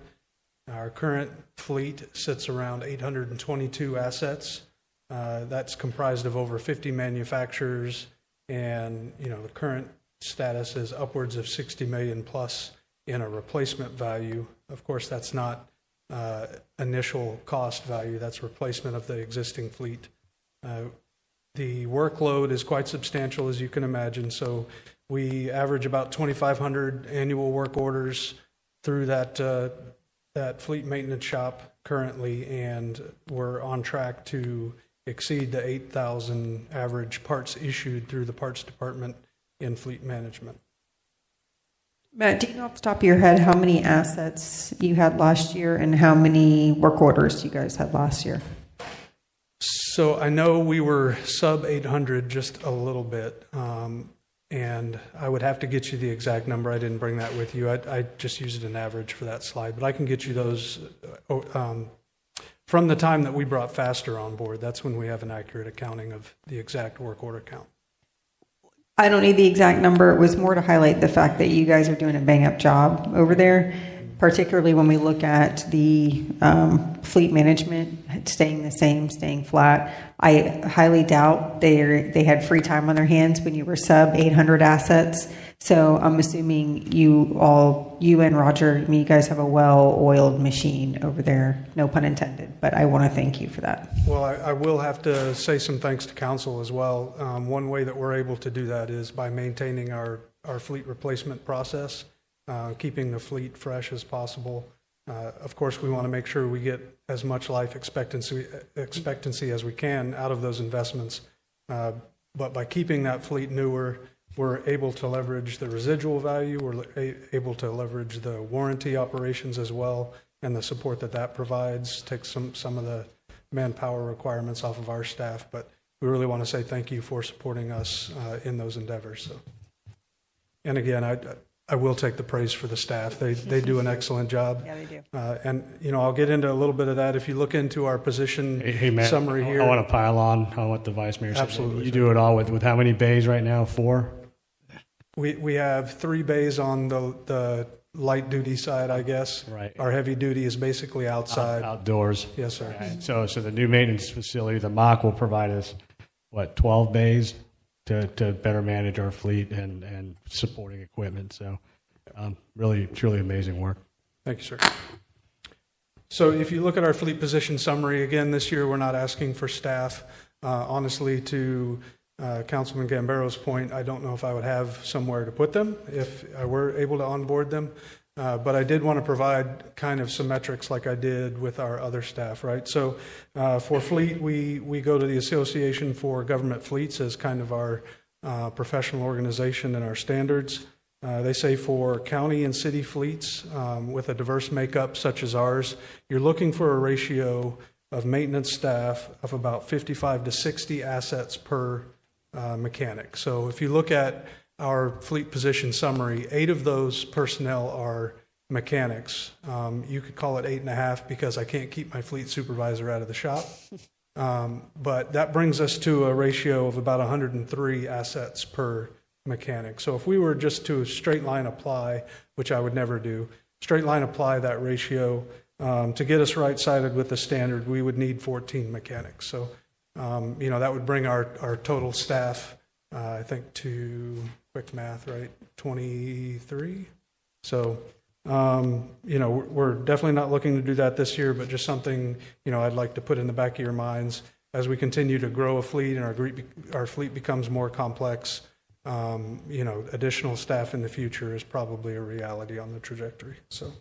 Our current fleet sits around 822 assets. That's comprised of over 50 manufacturers, and the current status is upwards of 60 million plus in a replacement value. Of course, that's not initial cost value, that's replacement of the existing fleet. The workload is quite substantial, as you can imagine, so we average about 2,500 annual work orders through that fleet maintenance shop currently, and we're on track to exceed the 8,000 average parts issued through the parts department in Fleet Management. Matt, do you know off the top of your head how many assets you had last year and how many work orders you guys had last year? So I know we were sub 800 just a little bit, and I would have to get you the exact number. I didn't bring that with you. I just used an average for that slide, but I can get you those from the time that we brought Faster on board. That's when we have an accurate accounting of the exact work order count. I don't need the exact number. It was more to highlight the fact that you guys are doing a bang-up job over there. particularly when we look at the fleet management staying the same, staying flat. I highly doubt they had free time on their hands when you were sub 800 assets. So I'm assuming you and Roger, you guys have a well-oiled machine over there, no pun intended, but I want to thank you for that. Well, I will have to say some thanks to council as well. One way that we're able to do that is by maintaining our fleet replacement process, keeping the fleet fresh as possible. Of course, we want to make sure we get as much life expectancy as we can out of those investments. But by keeping that fleet newer, we're able to leverage the residual value. We're able to leverage the warranty operations as well, and the support that provides takes some of the manpower requirements off of our staff. But we really want to say thank you for supporting us in those endeavors. So, and again, I will take the praise for the staff. They do an excellent job. Yeah, they do. And I'll get into a little bit of that. If you look into our position Hey, Matt, summary here, I want to pile on what the vice mayor said. Absolutely. You do it all with how many bays right now? 4? we have 3 bays on the light duty side, I guess. Right. Our heavy duty is basically outside. Outdoors. Yes, sir. Right. So the new maintenance facility, the MOC, will provide us, 12 bays to better manage our fleet and supporting equipment. So really, truly amazing work. Thank you, sir. So if you look at our fleet position summary, again, this year we're not asking for staff. Honestly, to Councilman Gambaro's point, I don't know if I would have somewhere to put them if I were able to onboard them. But I did want to provide kind of some metrics like I did with our other staff, right? So for fleet, we go to the Association for Government Fleets as kind of our professional organization and our standards. They say for county and city fleets with a diverse makeup such as ours, you're looking for a ratio of maintenance staff of about 55 to 60 assets per mechanic. So if you look at our fleet position summary, 8 of those personnel are mechanics. You could call it 8.5 because I can't keep my fleet supervisor out of the shop. But that brings us to a ratio of about 103 assets per mechanic. So if we were just to straight line apply, which I would never do, straight line apply that ratio to get us right-sided with the standard, we would need 14 mechanics. So, that would bring our total staff, I think, to quick math, right, 23. So, we're definitely not looking to do that this year, but just something, I'd like to put in the back of your minds as we continue to grow a fleet and our fleet becomes more complex. Additional staff in the future is probably a reality on the trajectory. So,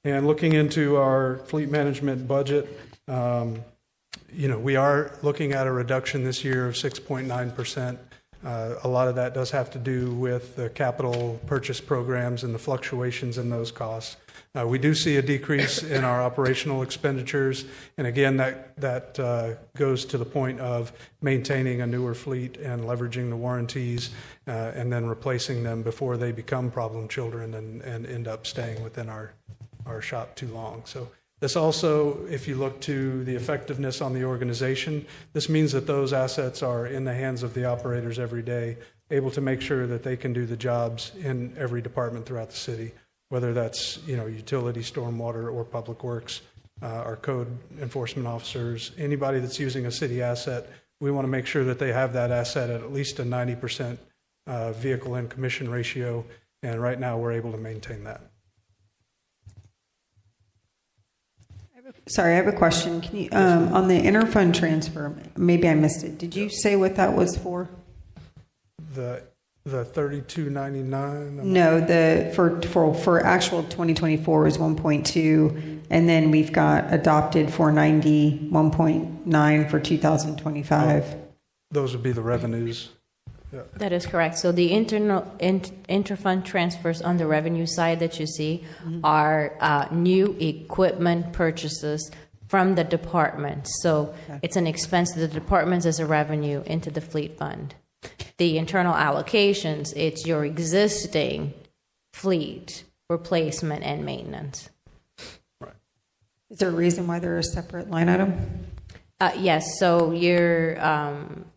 and looking into our fleet management budget, we are looking at a reduction this year of 6.9%. A lot of that does have to do with the capital purchase programs and the fluctuations in those costs. We do see a decrease in our operational expenditures, and again, that goes to the point of maintaining a newer fleet and leveraging the warranties, and then replacing them before they become problem children and end up staying within our shop too long. So this also, if you look to the effectiveness on the organization, this means that those assets are in the hands of the operators every day, able to make sure that they can do the jobs in every department throughout the city, whether that's utility, stormwater, or public works, our code enforcement officers, anybody that's using a city asset. We want to make sure that they have that asset at least a 90% vehicle and commission ratio, and right now we're able to maintain that. Sorry, I have a question. Can you, on the interfund transfer, maybe I missed it. Did you say what that was for? The $32.99. No, for actual 2024 is 1.2, and then we've got adopted 490, 1.9 for 2025. Those would be the revenues. Yeah. That is correct. So the interfund transfers on the revenue side that you see are new equipment purchases from the department. So it's an expense to the departments as a revenue into the fleet fund. The internal allocations, it's your existing fleet replacement and maintenance. Is there a reason why they're a separate line item? Yes, so your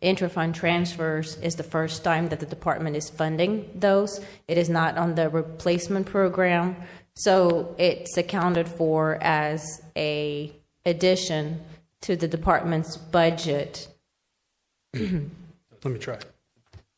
intra-fund transfers is the first time that the department is funding those. It is not on the replacement program, so it's accounted for as a addition to the department's budget. Let me try.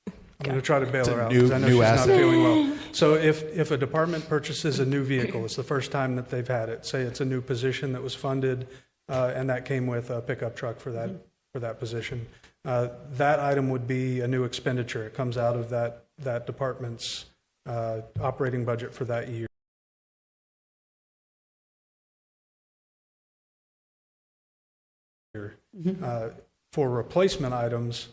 I'm going to try to bail her out new- because I know new she's asset. not feeling well. So if a department purchases a new vehicle, it's the first time that they've had it. Say it's a new position that was funded, and that came with a pickup truck for that position. That item would be a new expenditure. It comes out of that department's operating budget for that year. For replacement items,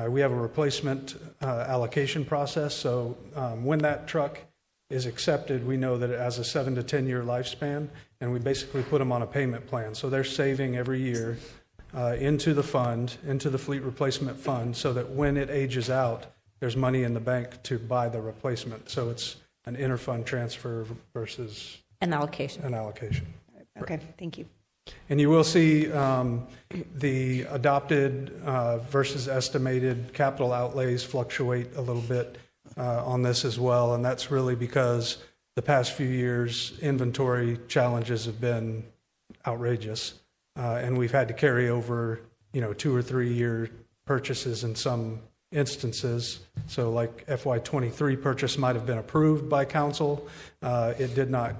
we have a replacement allocation process. So when that truck is accepted, we know that it has a 7 to 10 year lifespan, and we basically put them on a payment plan. So they're saving every year into the fund, into the fleet replacement fund, so that when it ages out, there's money in the bank to buy the replacement. So it's an interfund transfer versus An allocation. an allocation. Okay, thank you. And you will see the adopted versus estimated capital outlays fluctuate a little bit on this as well. And that's really because the past few years' inventory challenges have been outrageous. And we've had to carry over, 2 or 3 year purchases in some instances. So like FY23 purchase might have been approved by council. It did not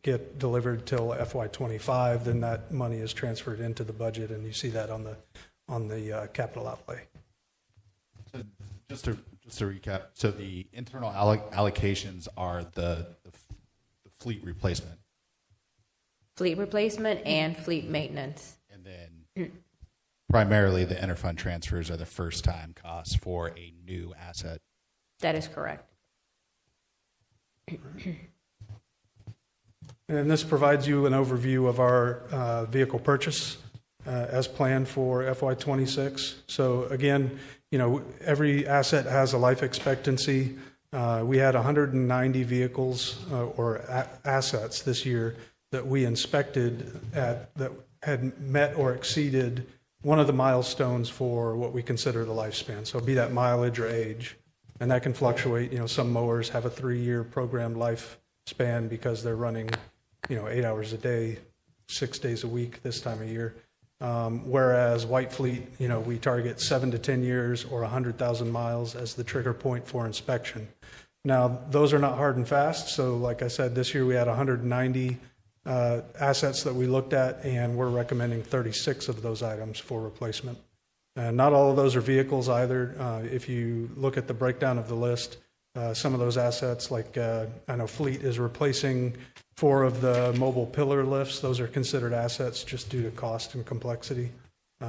get delivered till FY25, then that money is transferred into the budget, and you see that on the capital outlay. So just to recap, so the internal allocations are the fleet replacement, Fleet replacement and fleet maintenance. and then primarily the interfund transfers are the first time costs for a new asset. That is correct. And this provides you an overview of our vehicle purchase as planned for FY26. So again, every asset has a life expectancy. We had 190 vehicles or assets this year that we inspected that had met or exceeded one of the milestones for what we consider the lifespan. So be that mileage or age. And that can fluctuate. Some mowers have a 3-year programmed lifespan because they're running 8 hours a day, 6 days a week this time of year. Whereas White Fleet, we target 7 to 10 years or 100,000 miles as the trigger point for inspection. Now, those are not hard and fast. So like I said, this year we had 190 assets that we looked at, and we're recommending 36 of those items for replacement. And not all of those are vehicles either. If you look at the breakdown of the list, some of those assets, like I know Fleet is replacing 4 of the mobile pillar lifts. Those are considered assets just due to cost and complexity.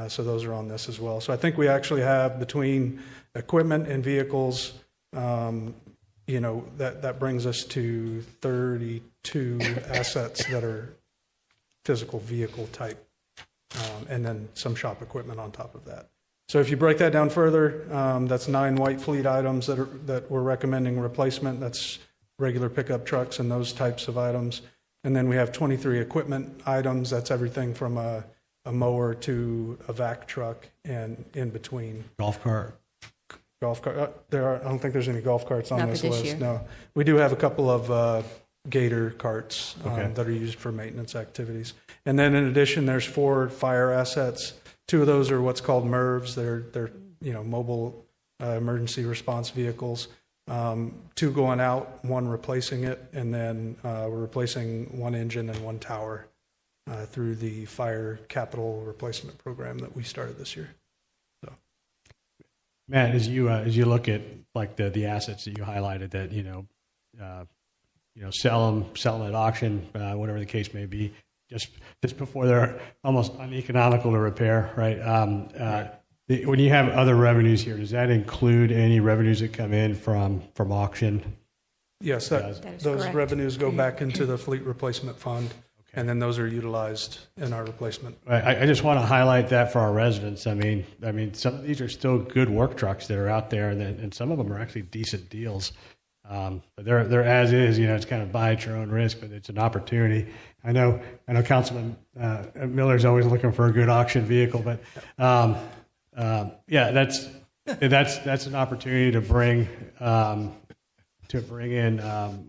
So those are on this as well. So I think we actually have between equipment and vehicles, that brings us to 32 assets that are physical vehicle type, and then some shop equipment on top of that. So if you break that down further, that's 9 White Fleet items that we're recommending replacement. That's regular pickup trucks and those types of items. And then we have 23 equipment items. That's everything from a mower to a vac truck and in between. Golf cart. Golf cart. I don't think there's any golf carts on Not this for this list. year. No, we do have a couple of Gator carts Okay. that are used for maintenance activities. And then in addition, there's 4 fire assets. 2 of those are what's called MIRVs. They're mobile emergency response vehicles. 2 going out, 1 replacing it, and then we're replacing 1 engine and 1 tower through the fire capital replacement program that we started this year. So. Matt, as you look at like the assets that you highlighted that sell them at auction, whatever the case may be, just before they're almost uneconomical to repair, right? When you have other revenues here, does that include any revenues that come in from auction? Yes, those correct. revenues go back into the fleet replacement fund, and then those are utilized in our replacement. I just want to highlight that for our residents. I mean, some of these are still good work trucks that are out there, and some of them are actually decent deals. But they're as is, it's kind of buy at your own risk, but it's an opportunity. I know Councilman Miller's always looking for a good auction vehicle, but that's an opportunity to bring in,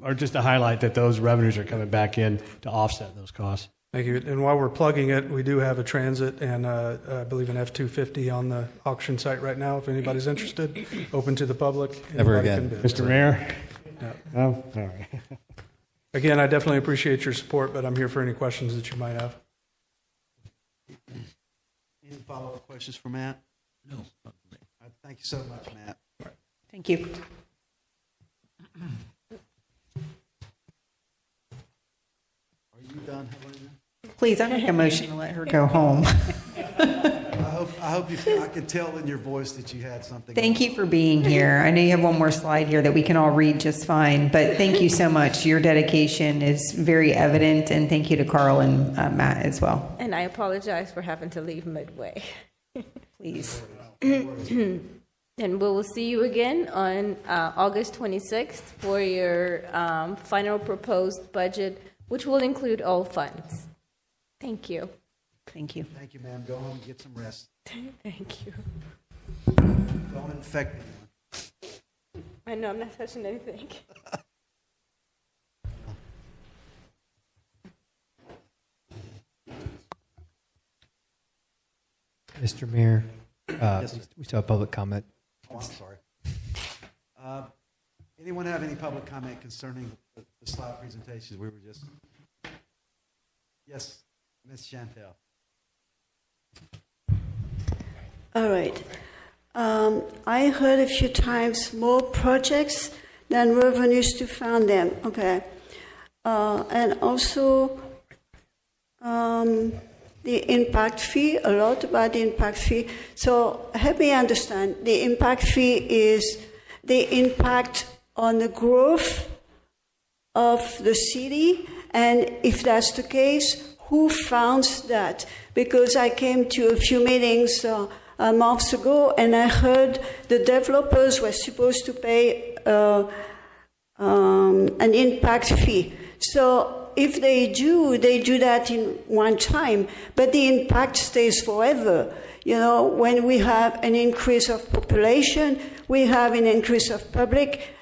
or just to highlight that those revenues are coming back in to offset those costs. Thank you. And while we're plugging it, we do have a Transit and I believe an F-250 on the auction site right now. If anybody's interested, open to the public. Never Anybody again. can bid. Mr. Mayor? No. No? All right. Again, I definitely appreciate your support, but I'm here for any questions that you might have. Any follow-up questions for Matt? No. Thank you so much, Matt. Thank you. Are you done, Helena? Please, I make a motion to let her go home. I hope I could tell in your voice that you had something. Thank you for being here. I know you have one more slide here that we can all read just fine, but thank you so much. Your dedication is very evident, and thank you to Carl and Matt as well. And I apologize for having to leave midway. Please. And we will see you again on August 26th for your final proposed budget, which will include all funds. Thank you. Thank you. Thank you, ma'am. Go home and get some rest. Thank you. Don't infect anyone. I know I'm not touching anything. Mr. Mayor, Yes, sir. we still have public comment. Oh, I'm sorry. Anyone have any public comment concerning the slide presentations we were just? Yes, Ms. Chantel. All right. I heard a few times more projects than revenues to fund them. Okay. And also the impact fee, a lot about the impact fee. So help me understand. The impact fee is the impact on the growth of the city. And if that's the case, who funds that? Because I came to a few meetings months ago, and I heard the developers were supposed to pay an impact fee. So if they do that in one time, but the impact stays forever. When we have an increase of population, we have an increase of public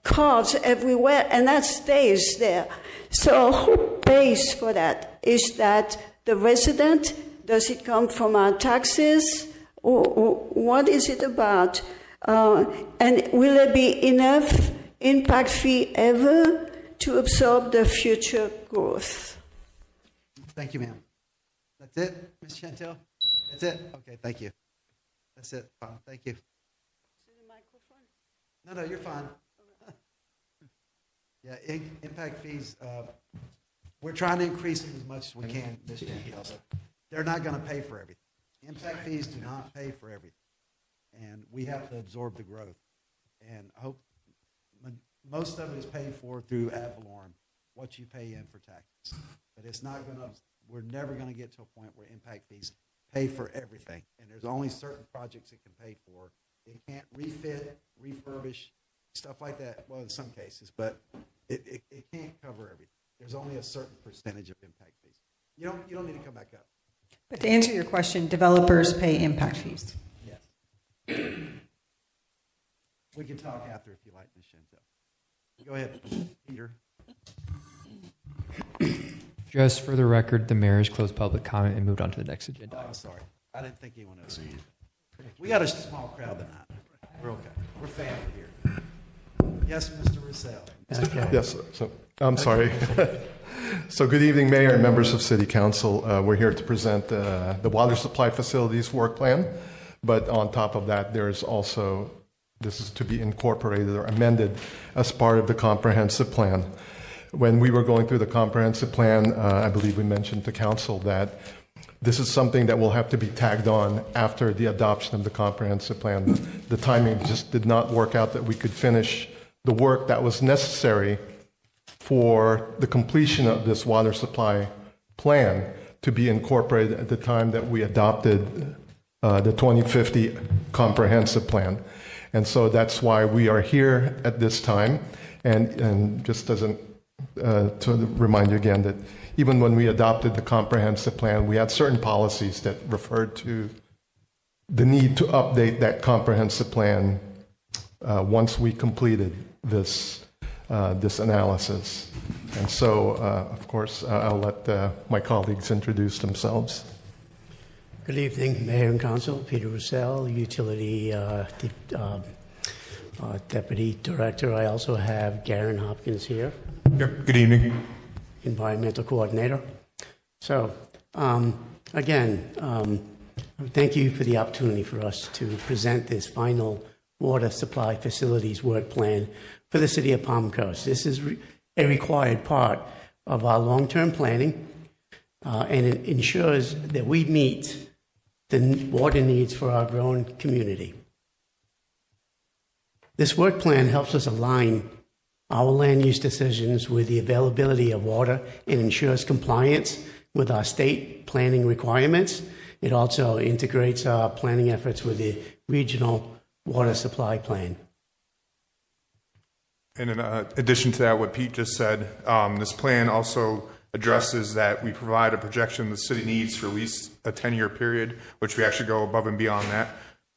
cars everywhere, and that stays there. So who pays for that? Is that the resident? Does it come from our taxes? Or what is it about? And will there be enough impact fee ever to absorb the future growth? Thank you, ma'am. That's it, Ms. Chantel? That's it? Okay, thank you. That's it. Fine, thank you. No, you're fine. Yeah, impact fees, we're trying to increase them as much as we can, Ms. Chantel. They're not going to pay for everything. Impact fees do not pay for everything. And we have to absorb the growth. And I hope most of it is paid for through ad valorem, what you pay in for taxes. But it's not going to, we're never going to get to a point where impact fees pay for everything. And there's only certain projects it can pay for. It can't refit, refurbish, stuff like that. Well, in some cases, but it can't cover everything. There's only a certain percentage of impact fees. You don't need to come back up. But to answer your question, developers pay impact fees. Yes. We can talk after if you like, Ms. Chantel. Go ahead, Peter. Just for the record, the mayor has closed public comment and moved on to the next agenda. Oh, I'm sorry. I didn't think anyone else. We got a small crowd tonight. We're okay. We're family here. Yes, Mr. Russell. Yes, so I'm sorry. So good evening, Mayor and members of City Council. We're here to present the water supply facilities work plan, but on top of that, there's also, this is to be incorporated or amended as part of the comprehensive plan. When we were going through the comprehensive plan, I believe we mentioned to council that this is something that will have to be tagged on after the adoption of the comprehensive plan. The timing just did not work out that we could finish the work that was necessary for the completion of this water supply plan to be incorporated at the time that we adopted the 2050 comprehensive plan. And so that's why we are here at this time. And just to remind you again that even when we adopted the comprehensive plan, we had certain policies that referred to the need to update that comprehensive plan once we completed this analysis. And so, of course, I'll let my colleagues introduce themselves. Good evening, Mayor and Council. Peter Roussel, Utility Deputy Director. I also have Garen Hopkins here. Yep. Good evening. Environmental Coordinator. So, again, thank you for the opportunity for us to present this final water supply facilities work plan for the city of Palm Coast. This is a required part of our long-term planning, and it ensures that we meet the water needs for our growing community. This work plan helps us align our land use decisions with the availability of water and ensures compliance with our state planning requirements. It also integrates our planning efforts with the regional water supply plan. And in addition to that, what Pete just said, this plan also addresses that we provide a projection the city needs for at least a 10-year period, which we actually go above and beyond that.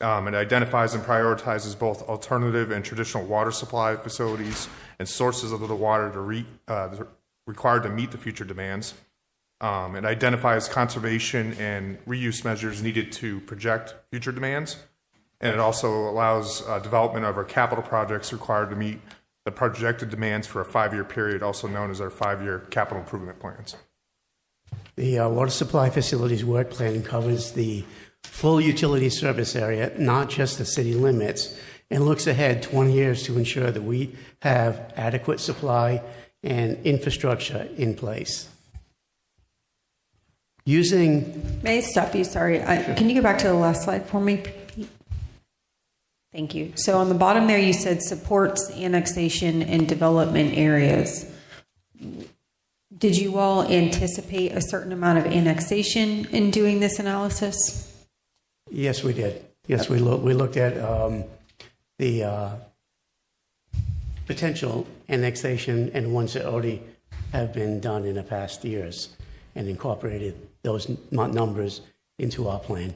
It identifies and prioritizes both alternative and traditional water supply facilities and sources of the water required to meet the future demands. It identifies conservation and reuse measures needed to project future demands. And it also allows development of our capital projects required to meet the projected demands for a 5-year period, also known as our 5-year capital improvement plans. The water supply facilities work plan covers the full utility service area, not just the city limits, and looks ahead 20 years to ensure that we have adequate supply and infrastructure in place. May I stop you? Sorry. Sure. Can you go back to the last slide for me? Thank you. So on the bottom there, you said supports annexation and development areas. Did you all anticipate a certain amount of annexation in doing this analysis? Yes, we did. Yes, we looked at the potential annexation and ones that already have been done in the past years and incorporated those numbers into our plan.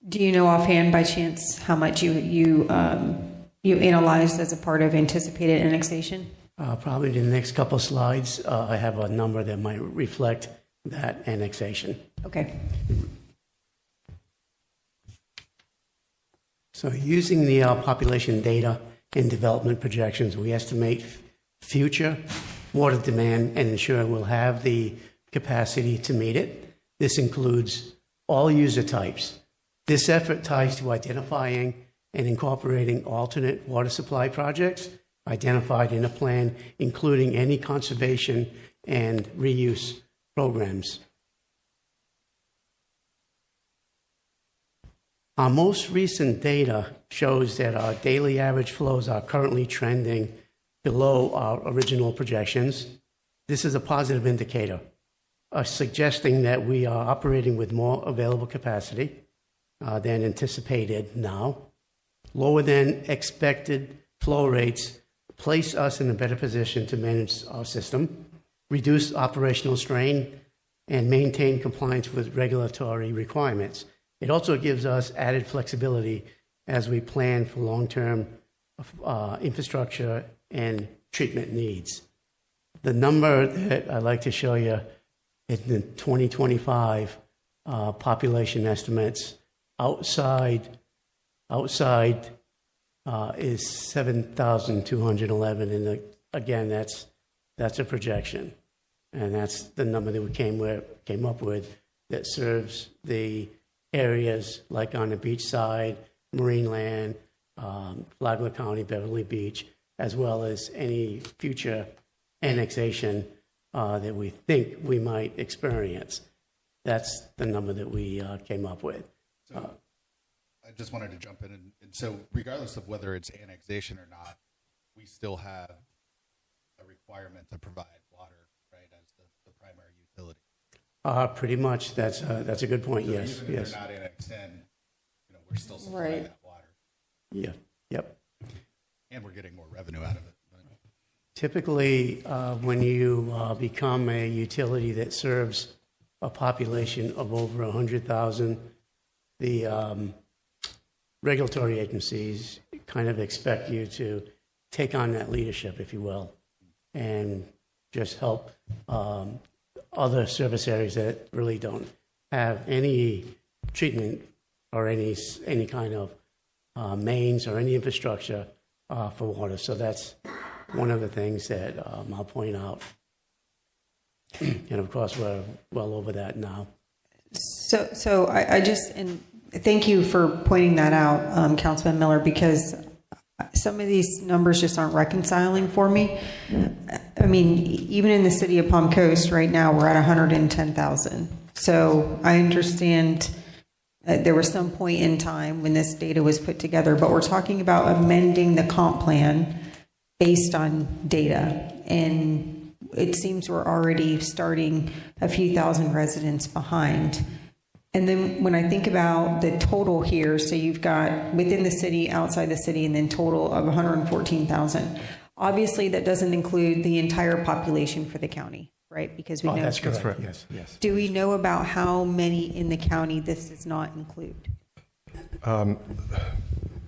Do you know offhand, by chance, how much you analyzed as a part of anticipated annexation? Probably in the next couple of slides, I have a number that might reflect that annexation. Okay. So using the population data and development projections, we estimate future water demand and ensure we'll have the capacity to meet it. This includes all user types. This effort ties to identifying and incorporating alternate water supply projects identified in a plan, including any conservation and reuse programs. Our most recent data shows that our daily average flows are currently trending below our original projections. This is a positive indicator, suggesting that we are operating with more available capacity than anticipated now. Lower than expected flow rates place us in a better position to manage our system, reduce operational strain, and maintain compliance with regulatory requirements. It also gives us added flexibility as we plan for long-term infrastructure and treatment needs. The number that I'd like to show you is the 2025 population estimates. Outside is 7,211, and again, that's a projection, and that's the number that we came up with that serves the areas like on the beach side, Marineland, Flagler County, Beverly Beach, as well as any future annexation that we think we might experience. That's the number that we came up with. So I just wanted to jump in. And so regardless of whether it's annexation or not, we still have a requirement to provide water, right, as the primary utility. Pretty much. That's a good point. So yes. Even if yes. they're not annexed in, we're still supplying that water. Yeah. Yep. And we're getting more revenue out of it. Typically, when you become a utility that serves a population of over 100,000, the regulatory agencies kind of expect you to take on that leadership, if you will, and just help other service areas that really don't have any treatment or any kind of mains or any infrastructure for water. So that's one of the things that I'll point out. And of course, we're well over that now. So I just, and thank you for pointing that out, Councilman Miller, because some of these numbers just aren't reconciling for me. I mean, even in the city of Palm Coast right now, we're at 110,000. So I understand there was some point in time when this data was put together, but we're talking about amending the comp plan based on data. And it seems we're already starting a few thousand residents behind. And then when I think about the total here, so you've got within the city, outside the city, and then total of 114,000. Obviously, that doesn't include the entire population for the county, right? Because we know That's correct. Yes. Do we know about how many in the county this does not include?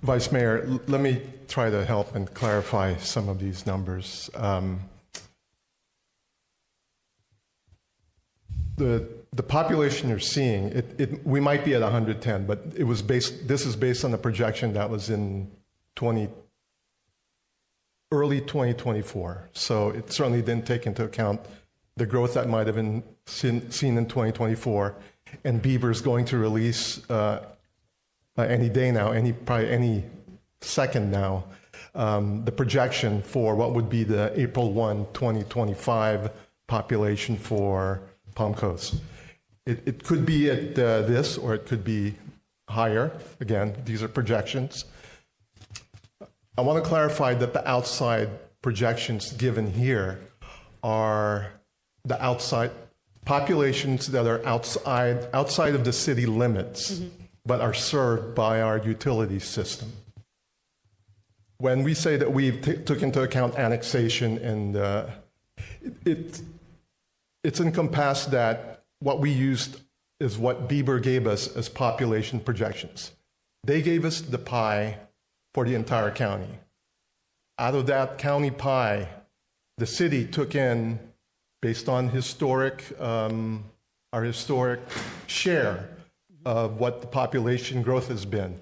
Vice Mayor, let me try to help and clarify some of these numbers. The population you're seeing, we might be at 110, but this is based on a projection that was in early 2024. So it certainly didn't take into account the growth that might have been seen in 2024. And Bieber's going to release any day now, probably any second now, the projection for what would be the April 1, 2025 population for Palm Coast. It could be at this, or it could be higher. Again, these are projections. I want to clarify that the outside projections given here are the outside populations that are outside of the city limits, but are served by our utility system. When we say that we took into account annexation, and it's encompassed that what we used is what Bieber gave us as population projections. They gave us the pie for the entire county. Out of that county pie, the city took in, based on our historic share of what the population growth has been.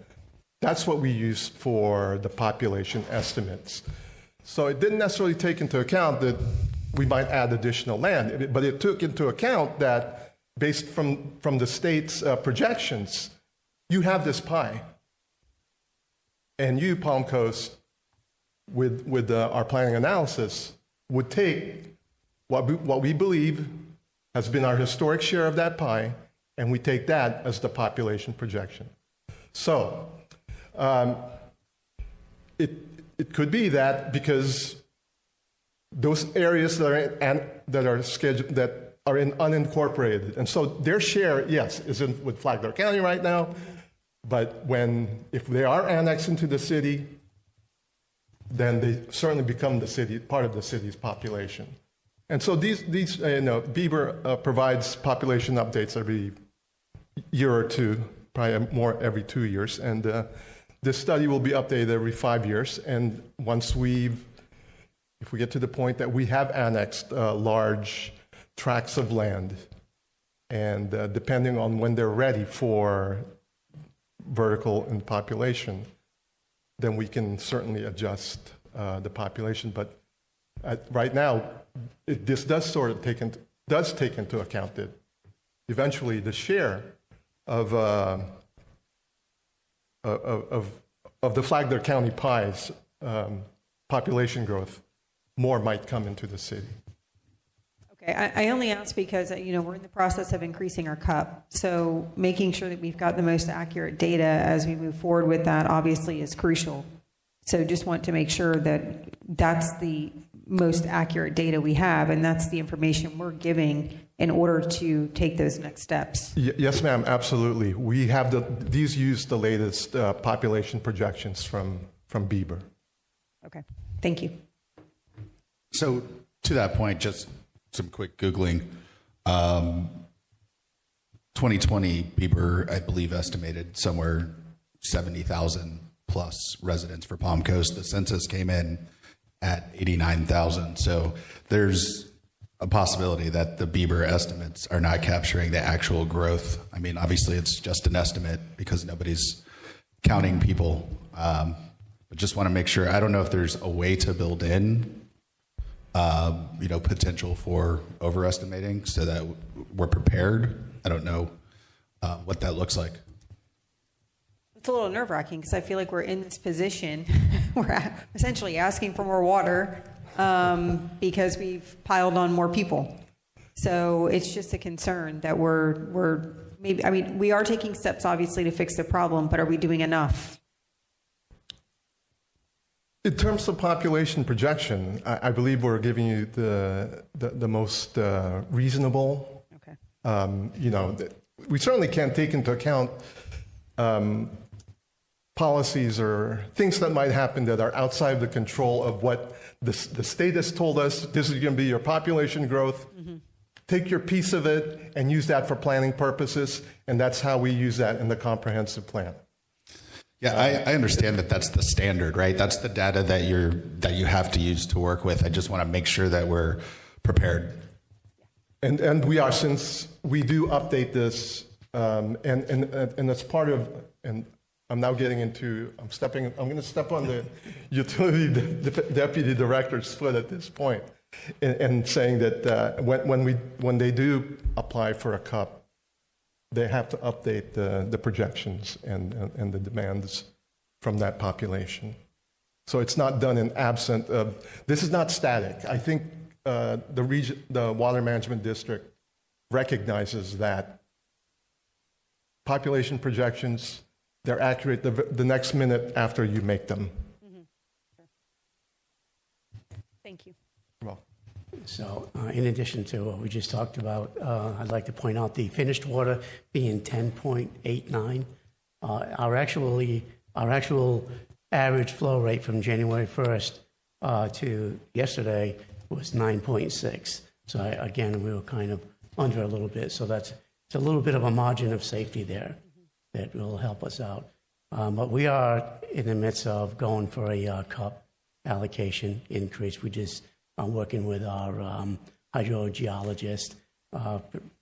That's what we used for the population estimates. So it didn't necessarily take into account that we might add additional land, but it took into account that based from the state's projections, you have this pie. And you, Palm Coast, with our planning analysis, would take what we believe has been our historic share of that pie, and we take that as the population projection. So it could be that because those areas that are scheduled, that are in unincorporated, and so their share, yes, is in with Flagler County right now, but if they are annexed into the city, then they certainly become part of the city's population. And so these Bieber provides population updates every year or two, probably more every 2 years, and this study will be updated every 5 years. And if we get to the point that we have annexed large tracts of land, and depending on when they're ready for vertical in population, then we can certainly adjust the population. But right now, this does take into account that eventually the share of the Flagler County pie's population growth, more might come into the city. Okay, I only ask because, we're in the process of increasing our cup. So making sure that we've got the most accurate data as we move forward with that obviously is crucial. So just want to make sure that that's the most accurate data we have, and that's the information we're giving in order to take those next steps. Yes, ma'am, absolutely. We have these use the latest population projections from Bieber. Okay. Thank you. So to that point, just some quick Googling. 2020, Bieber, I believe, estimated somewhere 70,000 plus residents for Palm Coast. The census came in at 89,000. So there's a possibility that the Bieber estimates are not capturing the actual growth. I mean, obviously it's just an estimate because nobody's counting people. But just want to make sure, I don't know if there's a way to build in, potential for overestimating so that we're prepared. I don't know what that looks like. It's a little nerve-wracking because I feel like we're in this position. We're essentially asking for more water because we've piled on more people. So it's just a concern that we're maybe, I mean, we are taking steps obviously to fix the problem, but are we doing enough? In terms of population projection, I believe we're giving you the most reasonable. Okay. We certainly can't take into account policies or things that might happen that are outside the control of what the state has told us. This is going to be your population growth. Mm-hmm. Take your piece of it and use that for planning purposes, and that's how we use that in the comprehensive plan. Yeah, I understand that that's the standard, right? That's the data that you have to use to work with. I just want to make sure that we're prepared. And we are, since we do update this, and that's part of, and I'm now getting into, I'm going to step on the utility deputy director's foot at this point, and saying that when they do apply for a CUP, they have to update the projections and the demands from that population. So it's not done in absent of, this is not static. I think the Water Management District recognizes that population projections, they're accurate the next minute after you make them. Mm-hmm. Sure. Thank you. Well, So in addition to what we just talked about, I'd like to point out the finished water being 10.89. Our actual average flow rate from January 1st to yesterday was 9.6. So again, we were kind of under a little bit. So it's a little bit of a margin of safety there that will help us out. But we are in the midst of going for a CUP allocation increase. We just are working with our hydrogeologist,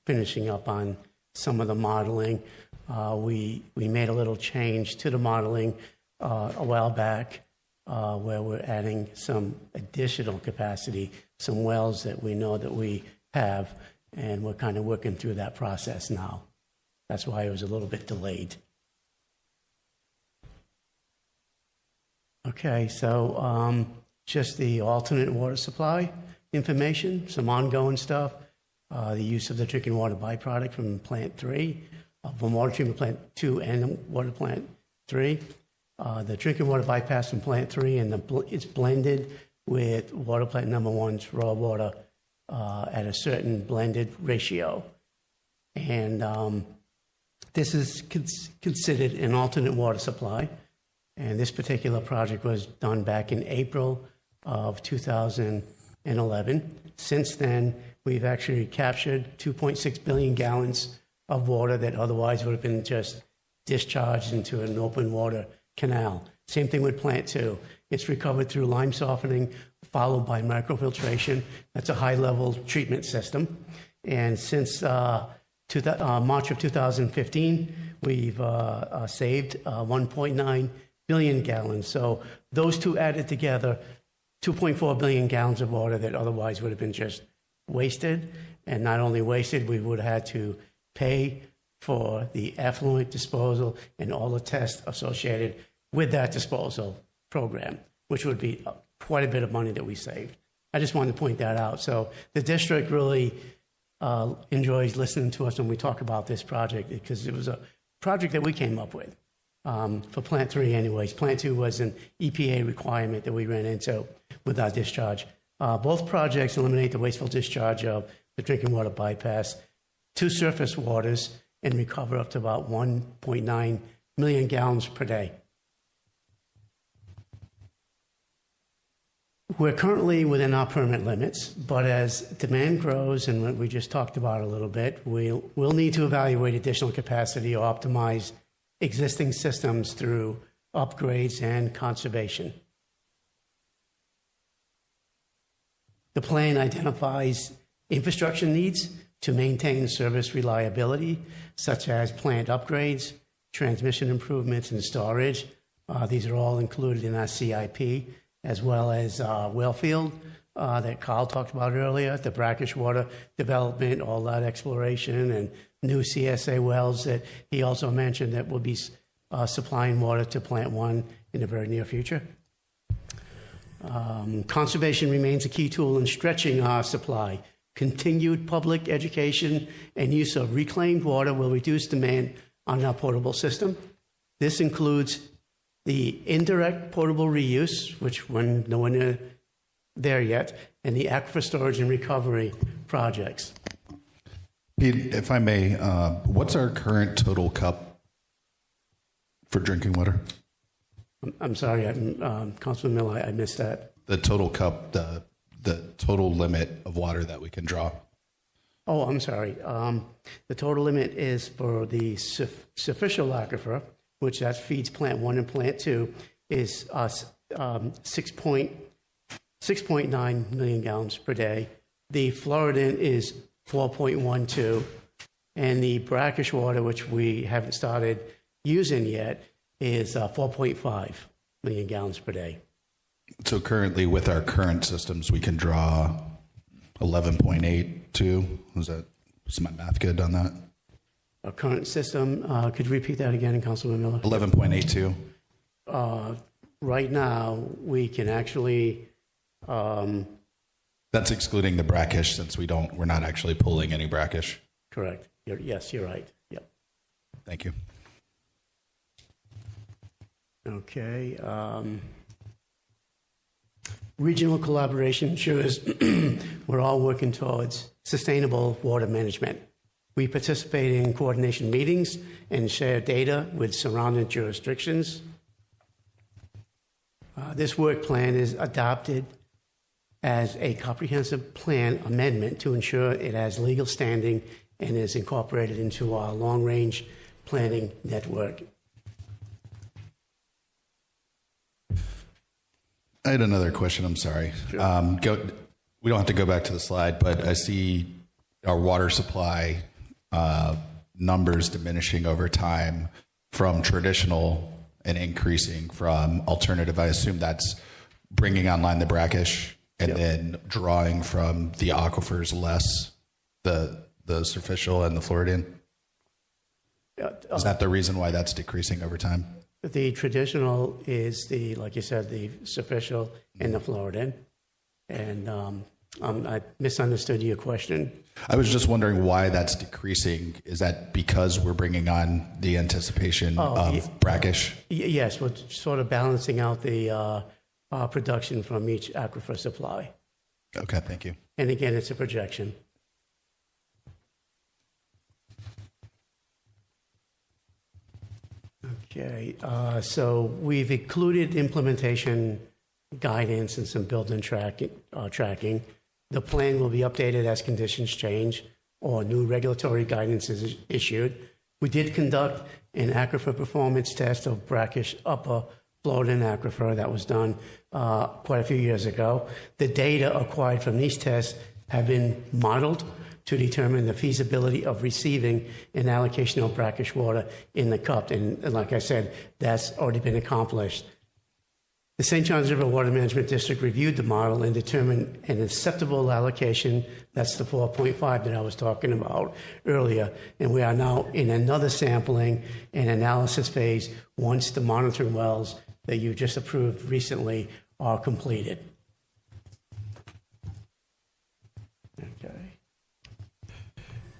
finishing up on some of the modeling. We made a little change to the modeling a while back where we're adding some additional capacity, some wells that we know that we have, and we're kind of working through that process now. That's why it was a little bit delayed. Okay, so just the alternate water supply information, some ongoing stuff, the use of the drinking water byproduct from Plant 3, from Water Treatment Plant 2 and Water Plant 3. The drinking water bypass from Plant 3, and it's blended with Water Plant number 1's raw water at a certain blended ratio. And this is considered an alternate water supply. And this particular project was done back in April of 2011. Since then, we've actually captured 2.6 billion gallons of water that otherwise would have been just discharged into an open water canal. Same thing with Plant 2. It's recovered through lime softening, followed by microfiltration. That's a high-level treatment system. And since March of 2015, we've saved 1.9 billion gallons. So those two added together, 2.4 billion gallons of water that otherwise would have been just wasted. And not only wasted, we would have had to pay for the effluent disposal and all the tests associated with that disposal program, which would be quite a bit of money that we saved. I just wanted to point that out. So the district really enjoys listening to us when we talk about this project, because it was a project that we came up with. For Plant 3 anyways. Plant 2 was an EPA requirement that we ran into with our discharge. Both projects eliminate the wasteful discharge of the drinking water bypass to surface waters and recover up to about 1.9 million gallons per day. We're currently within our permit limits, but as demand grows, and what we just talked about a little bit, we'll need to evaluate additional capacity or optimize existing systems through upgrades and conservation. The plan identifies infrastructure needs to maintain service reliability, such as plant upgrades, transmission improvements, and storage. These are all included in our CIP, as well as Wellfield that Carl talked about earlier, the brackish water development, all that exploration, and new CSA wells that he also mentioned that will be supplying water to Plant 1 in the very near future. Conservation remains a key tool in stretching our supply. Continued public education and use of reclaimed water will reduce demand on our potable system. This includes the indirect potable reuse, which we're nowhere there yet, and the aquifer storage and recovery projects. Pete, if I may, what's our current total cup for drinking water? I'm sorry, Councilman Miller, I missed that. The total cup, the total limit of water that we can draw. Oh, I'm sorry. The total limit is for the superficial aquifer, which that feeds Plant 1 and Plant 2, is 6.9 million gallons per day. The Floridan is 4.12, and the brackish water, which we haven't started using yet, is 4.5 million gallons per day. So currently, with our current systems, we can draw 11.82. Is my math good on that? Our current system, could you repeat that again, Councilman Miller? 11.82. Right now, we can actually. That's excluding the brackish, since we're not actually pulling any brackish. Correct. Yes, you're right. Yep. Thank you. Okay. Regional collaboration ensures we're all working towards sustainable water management. We participate in coordination meetings and share data with surrounding jurisdictions. This work plan is adopted as a comprehensive plan amendment to ensure it has legal standing and is incorporated into our long-range planning network. I had another question. I'm sorry. Sure. We don't have to go back to the slide, but I see our water supply numbers diminishing over time from traditional and increasing from alternative. I assume that's bringing online the brackish and then drawing from the aquifers less, the superficial and the Floridan. Is that the reason why that's decreasing over time? The traditional is like you said, the superficial and the Floridan. And I misunderstood your question. I was just wondering why that's decreasing. Is that because we're bringing on the anticipation of brackish? Yes, we're sort of balancing out the production from each aquifer supply. Okay, thank you. And again, it's a projection. Okay, so we've included implementation guidance and some built-in tracking. The plan will be updated as conditions change or new regulatory guidance is issued. We did conduct an aquifer performance test of brackish upper Floridan aquifer that was done quite a few years ago. The data acquired from these tests have been modeled to determine the feasibility of receiving an allocation of brackish water in the cup. And like I said, that's already been accomplished. The St. Johns River Water Management District reviewed the model and determined an acceptable allocation. That's the 4.5 that I was talking about earlier. And we are now in another sampling and analysis phase once the monitoring wells that you just approved recently are completed. Okay.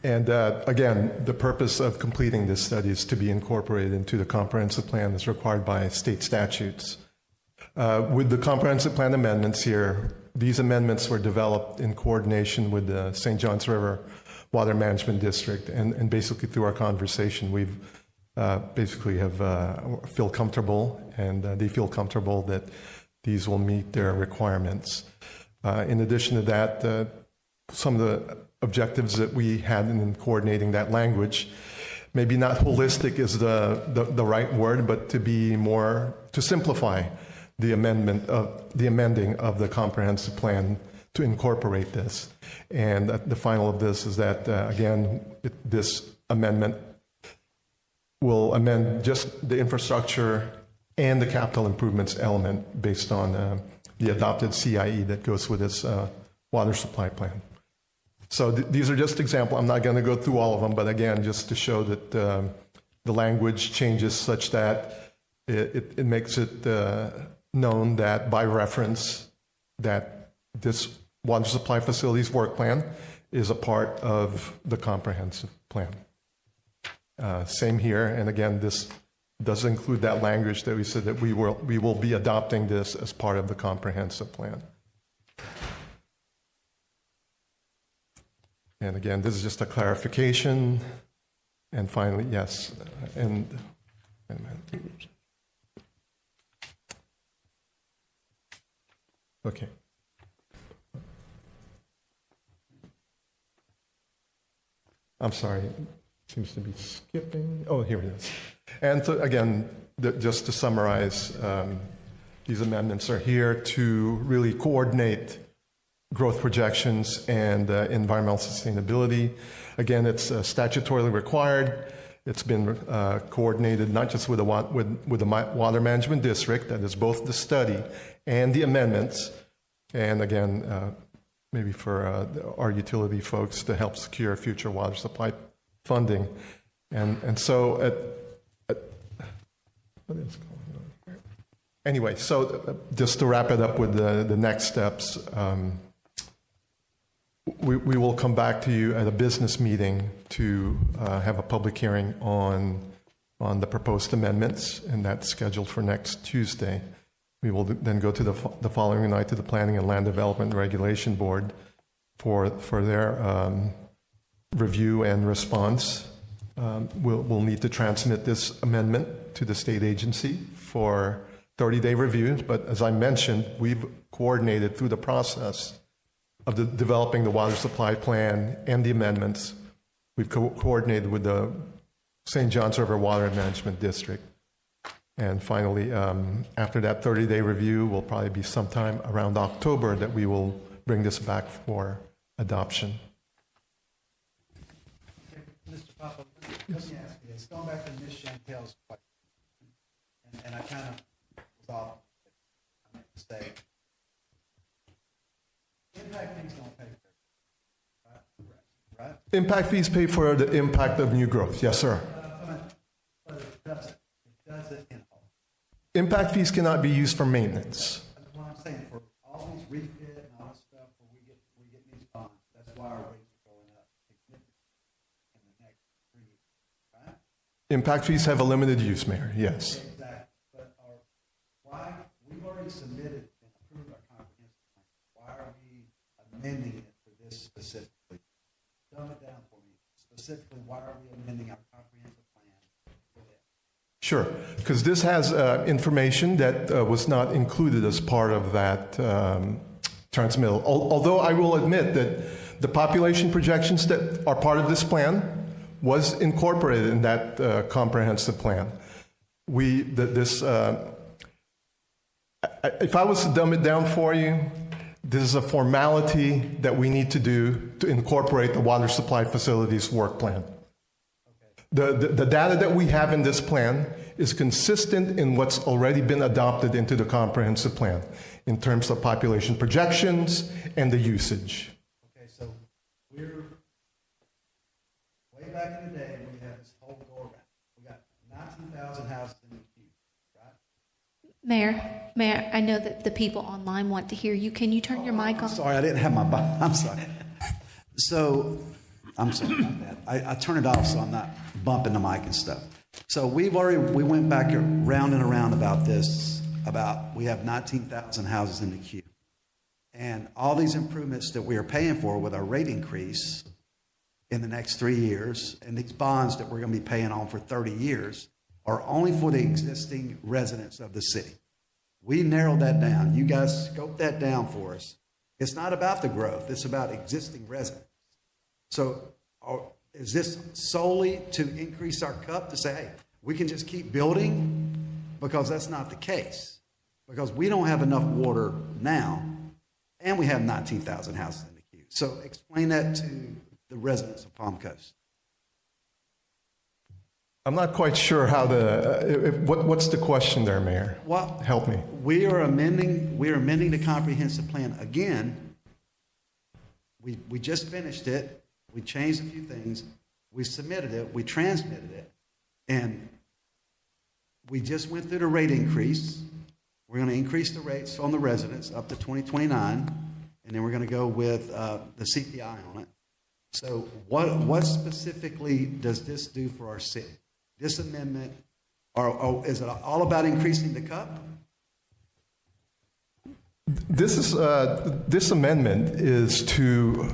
And again, the purpose of completing this study is to be incorporated into the comprehensive plan as required by state statutes. With the comprehensive plan amendments here, these amendments were developed in coordination with the St. Johns River Water Management District, and basically through our conversation, we've basically feel comfortable, and they feel comfortable that these will meet their requirements. In addition to that, some of the objectives that we had in coordinating that language, maybe not holistic is the right word, but to simplify the amending of the comprehensive plan to incorporate this. And the final of this is that, again, this amendment will amend just the infrastructure and the capital improvements element based on the adopted CIE that goes with this water supply plan. So these are just examples. I'm not going to go through all of them, but again, just to show that the language changes such that it makes it known that by reference that this water supply facilities work plan is a part of the comprehensive plan. Same here, and again, this does include that language that we said that we will be adopting this as part of the comprehensive plan. And again, this is just a clarification. And finally, yes, and wait a minute. Okay. I'm sorry, it seems to be skipping. Oh, here it is. And so again, just to summarize, these amendments are here to really coordinate growth projections and environmental sustainability. Again, it's statutorily required. It's been coordinated not just with the Water Management District, that is both the study and the amendments, and again, maybe for our utility folks to help secure future water supply funding. And so what is going on here? Anyway, so just to wrap it up with the next steps, we will come back to you at a business meeting to have a public hearing on the proposed amendments, and that's scheduled for next Tuesday. We will then go to the following night to the Planning and Land Development Regulation Board for their review and response. We'll need to transmit this amendment to the state agency for 30-day review, but as I mentioned, we've coordinated through the process of developing the water supply plan and the amendments. We've coordinated with the St. Johns River Water Management District. And finally, after that 30-day review, will probably be sometime around October that we will bring this back for adoption. Mr. Papa, let me ask you this. Going back to Ms. Chantel's question, and I kind of was off, I meant to say, impact fees don't pay for it, right? Impact fees pay for the impact of new growth. Yes, sir. But it doesn't. It doesn't in all. Impact fees cannot be used for maintenance. That's what I'm saying. For all these refit and all this stuff, where we get these bonds, that's why our rates are going up significantly in the next 3 years, right? Impact fees have a limited use, Mayor. Yes. Exactly. But why we've already submitted and approved our comprehensive plan. Why are we amending it for this specifically? Dumb it down for me. Specifically, why are we amending our comprehensive plan for this? Sure, because this has information that was not included as part of that transmittal. Although I will admit that the population projections that are part of this plan was incorporated in that comprehensive plan. If I was to dumb it down for you, this is a formality that we need to do to incorporate the water supply facilities work plan. The data that we have in this plan is consistent in what's already been adopted into the comprehensive plan in terms of population projections and the usage. Okay, so we're way back in the day when we had this whole go around. We got 19,000 houses in the queue, right? Mayor, I know that the people online want to hear you. Can you turn your mic on? Sorry, I didn't have my. I'm sorry. So, I'm sorry about that. I turned it off so I'm not bumping the mic and stuff. So we went back round and around about this. We have 19,000 houses in the queue, and all these improvements that we are paying for with our rate increase in the next 3 years, and these bonds that we're going to be paying on for 30 years, are only for the existing residents of the city. We narrowed that down. You guys scoped that down for us. It's not about the growth. It's about existing residents. So is this solely to increase our cup to say, hey, we can just keep building? Because that's not the case. Because we don't have enough water now, and we have 19,000 houses in the queue. So explain that to the residents of Palm Coast. I'm not quite sure how what's the question there, Mayor? Well, help me. We are amending the comprehensive plan again. We just finished it. We changed a few things. We submitted it. We transmitted it. And we just went through the rate increase. We're going to increase the rates on the residents up to 2029. And then we're going to go with the CPI on it. So what specifically does this do for our city? This amendment, or is it all about increasing the cup? This amendment is to,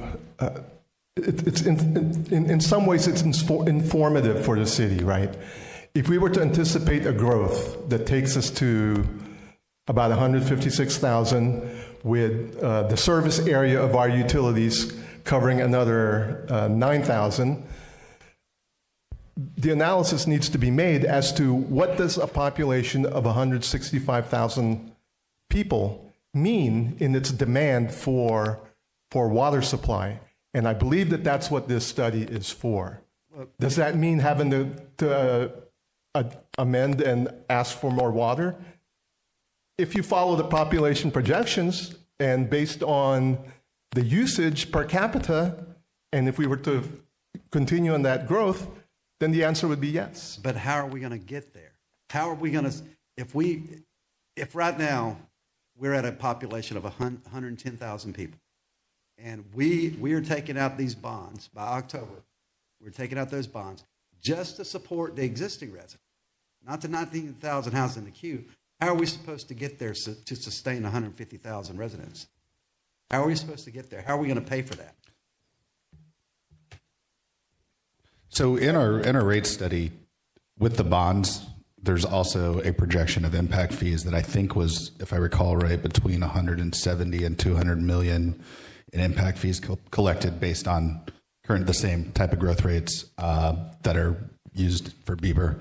it's in some ways it's informative for the city, right? If we were to anticipate a growth that takes us to about 156,000 with the service area of our utilities covering another 9,000, the analysis needs to be made as to what does a population of 165,000 people mean in its demand for water supply. And I believe that that's what this study is for. Does that mean having to amend and ask for more water? If you follow the population projections and based on the usage per capita, and if we were to continue on that growth, then the answer would be yes. But how are we going to get there? How are we going to, if right now we're at a population of 110,000 people, and we are taking out these bonds by October, we're taking out those bonds just to support the existing residents, not the 19,000 houses in the queue. How are we supposed to get there to sustain 150,000 residents? How are we supposed to get there? How are we going to pay for that? So in our rate study with the bonds, there's also a projection of impact fees that I think was, if I recall right, between 170 and 200 million in impact fees collected based on the same type of growth rates that are used for Beaver.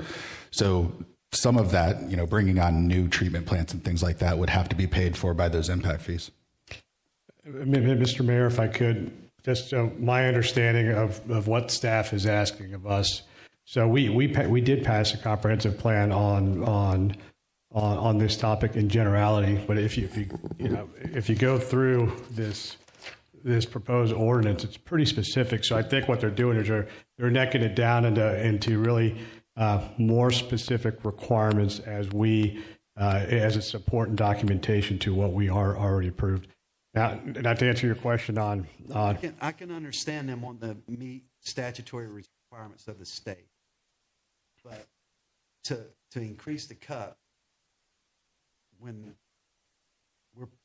So some of that, bringing on new treatment plants and things like that would have to be paid for by those impact fees. Mr. Mayor, if I could, just my understanding of what staff is asking of us. So we did pass a comprehensive plan on this topic in generality, but if you go through this proposed ordinance, it's pretty specific. So I think what they're doing is they're necking it down into really more specific requirements as a support and documentation to what we are already approved. Now, not to answer your question on I can understand them on the meet statutory requirements of the state, but to increase the cut when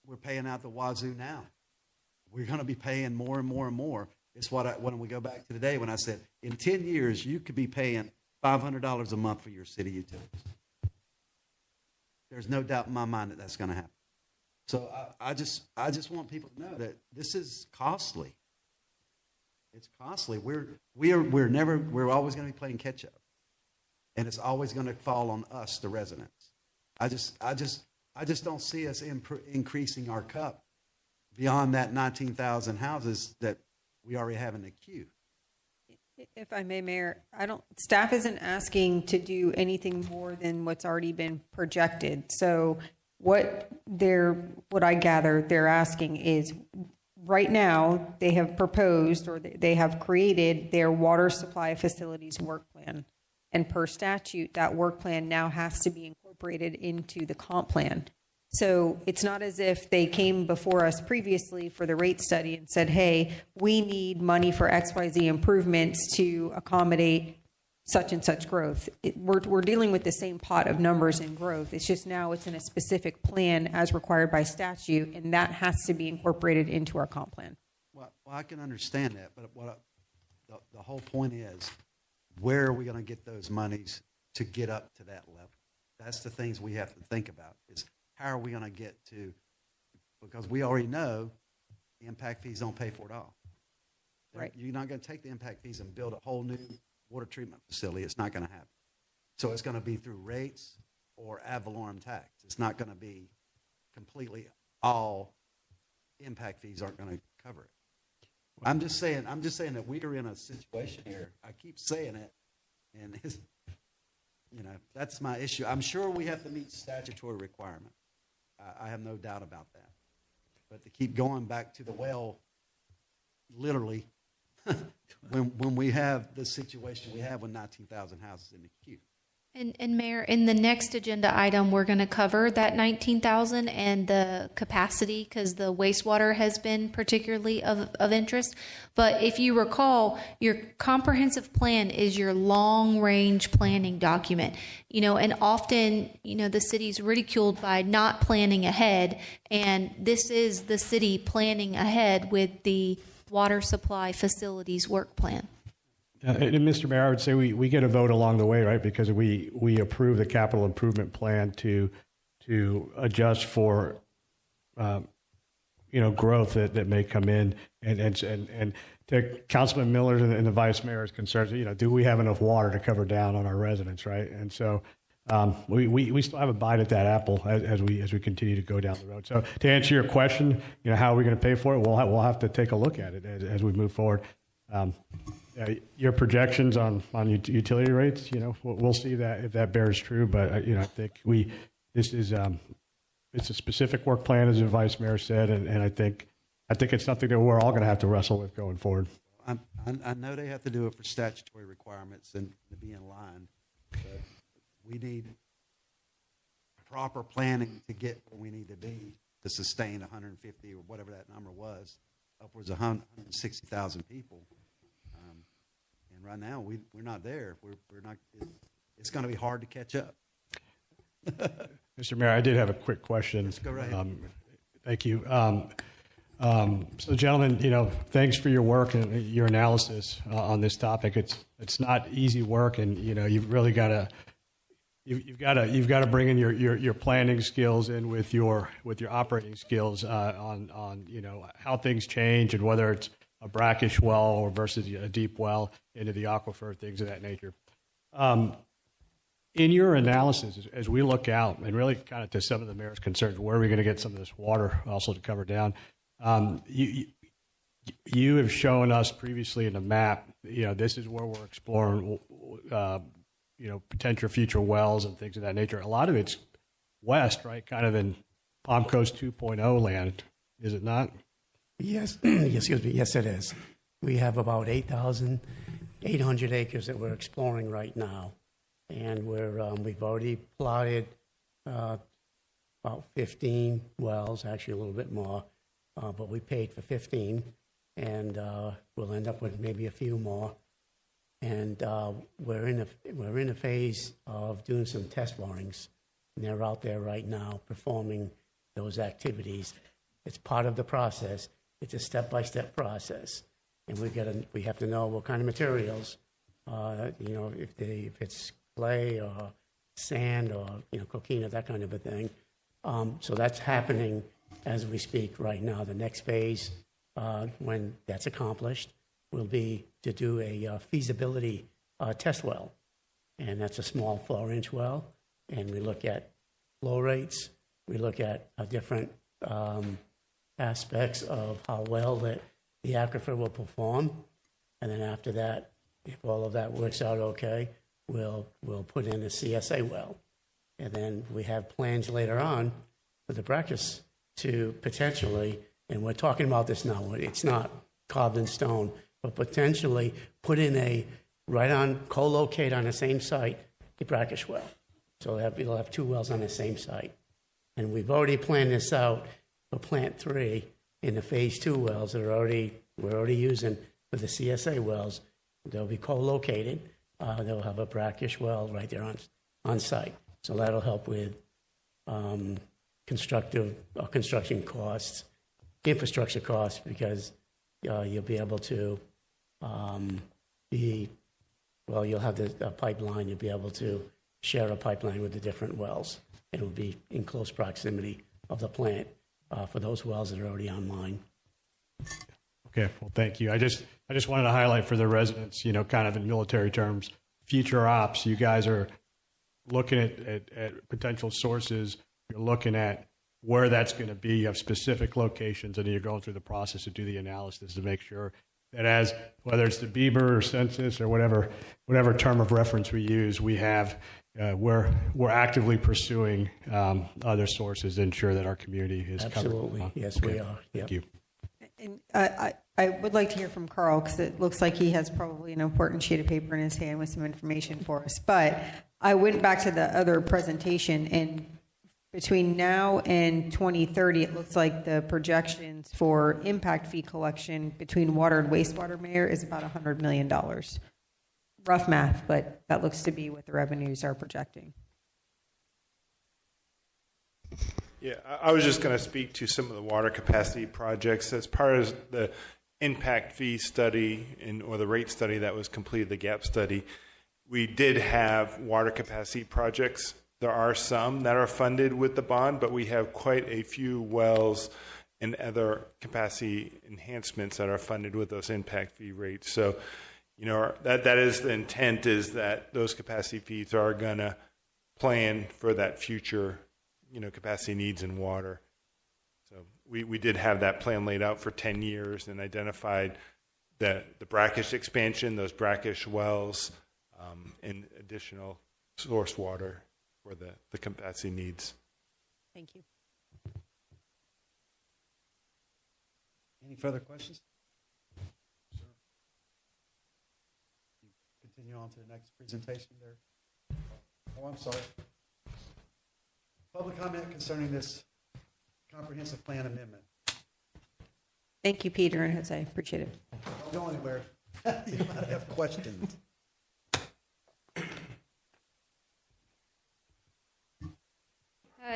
we're paying out the wazoo now, we're going to be paying more and more and more. It's when we go back to today when I said in 10 years you could be paying $500 a month for your city utilities. There's no doubt in my mind that that's going to happen. So I just want people to know that this is costly. It's costly. We're always going to be playing catch up, and it's always going to fall on us, the residents. I just don't see us increasing our cup beyond that 19,000 houses that we already have in the queue. If I may, Mayor, staff isn't asking to do anything more than what's already been projected. So what I gather they're asking is right now they have proposed or they have created their water supply facilities work plan. And per statute, that work plan now has to be incorporated into the comp plan. So it's not as if they came before us previously for the rate study and said, hey, we need money for XYZ improvements to accommodate such and such growth. We're dealing with the same pot of numbers and growth. It's just now it's in a specific plan as required by statute, and that has to be incorporated into our comp plan. Well, I can understand that, but the whole point is, where are we going to get those monies to get up to that level? That's the things we have to think about. Is how are we going to get to, because we already know the impact fees don't pay for it all. Right. You're not going to take the impact fees and build a whole new water treatment facility. It's not going to happen. So it's going to be through rates or ad valorem tax. It's not going to be completely all impact fees aren't going to cover it. I'm just saying that we are in a situation here. I keep saying it, and it's, that's my issue. I'm sure we have to meet statutory requirement. I have no doubt about that. But to keep going back to the well, literally, when we have the situation we have with 19,000 houses in the queue. And Mayor, in the next agenda item, we're going to cover that 19,000 and the capacity, because the wastewater has been particularly of interest. But if you recall, your comprehensive plan is your long-range planning document. And often, the city's ridiculed by not planning ahead, and this is the city planning ahead with the water supply facilities work plan. And Mr. Mayor, I would say we get a vote along the way, right? Because we approve the capital improvement plan to adjust for, growth that may come in, and to Councilman Miller and the Vice Mayor's concerns, do we have enough water to cover down on our residents, right? And so we still have a bite at that apple as we continue to go down the road. So to answer your question, how are we going to pay for it? We'll have to take a look at it as we move forward. Your projections on utility rates, we'll see that if that bears true. But I think it's a specific work plan, as the Vice Mayor said, and I think it's something that we're all going to have to wrestle with going forward. I know they have to do it for statutory requirements and to be in line, but we need proper planning to get where we need to be to sustain 150 or whatever that number was, upwards of 160,000 people. And right now, we're not there. We're not. It's going to be hard to catch up. Mr. Mayor, I did have a quick question. Let's go right ahead. Thank you. So, gentlemen, thanks for your work and your analysis on this topic. It's not easy work, and you've really got to. You've got to bring in your planning skills in with your operating skills on how things change and whether it's a brackish well or versus a deep well into the aquifer, things of that nature. In your analysis, as we look out and really kind of to some of the mayor's concerns, where are we going to get some of this water also to cover down? You have shown us previously in the map, this is where we're exploring, potential future wells and things of that nature. A lot of it's west, right? Kind of in Palm Coast 2.0 land, is it not? Yes, excuse me. Yes, it is. We have about 8,800 acres that we're exploring right now, and we've already plotted about 15 wells, actually a little bit more, but we paid for 15, and we'll end up with maybe a few more. And we're in a phase of doing some test borings, and they're out there right now performing those activities. It's part of the process. It's a step-by-step process, and we have to know what kind of materials, if it's clay or sand or coquina, that kind of a thing. So that's happening as we speak right now. The next phase, when that's accomplished, will be to do a feasibility test well, and that's a small 4-inch well, and we look at flow rates, we look at different aspects of how well that the aquifer will perform, and then after that, if all of that works out okay, we'll put in a CSA well, and then we have plans later on for the practice to potentially, and we're talking about this now, it's not carved in stone, but potentially put in co-locate on the same site a brackish well, so we'll have 2 wells on the same site, and we've already planned this out for Plant 3 in the Phase 2 wells that we're already using for the CSA wells. They'll be co-located. They'll have a brackish well right there on site. So that'll help with construction costs, infrastructure costs, because you'll be able to you'll have the pipeline. You'll be able to share a pipeline with the different wells. It'll be in close proximity of the plant for those wells that are already online. Okay, well, thank you. I just wanted to highlight for the residents, kind of in military terms, future ops. You guys are looking at potential sources. You're looking at where that's going to be. You have specific locations, and then you're going through the process to do the analysis to make sure that whether it's the Bieber or census or whatever term of reference we use, we have we're actively pursuing other sources to ensure that our community is Absolutely. covered. Yes, Okay. we are. Yep. Thank you. And I would like to hear from Carl because it looks like he has probably an important sheet of paper in his hand with some information for us. But I went back to the other presentation, and between now and 2030, it looks like the projections for impact fee collection between water and wastewater, Mayor, is about $100 million. Rough math, but that looks to be what the revenues are projecting. Yeah, I was just going to speak to some of the water capacity projects. As part of the impact fee study or the rate study that was completed, the GAP study, we did have water capacity projects. There are some that are funded with the bond, but we have quite a few wells and other capacity enhancements that are funded with those impact fee rates. So, that is the intent, is that those capacity fees are going to plan for that future capacity needs in water. So we did have that plan laid out for 10 years and identified the brackish expansion, those brackish wells, and additional source water for the capacity needs. Thank you. Any further questions? Continue on to the next presentation there. Oh, I'm sorry. Public comment concerning this comprehensive plan amendment. Thank you, Peter and Jose. Appreciate it. Don't go anywhere. You might have questions.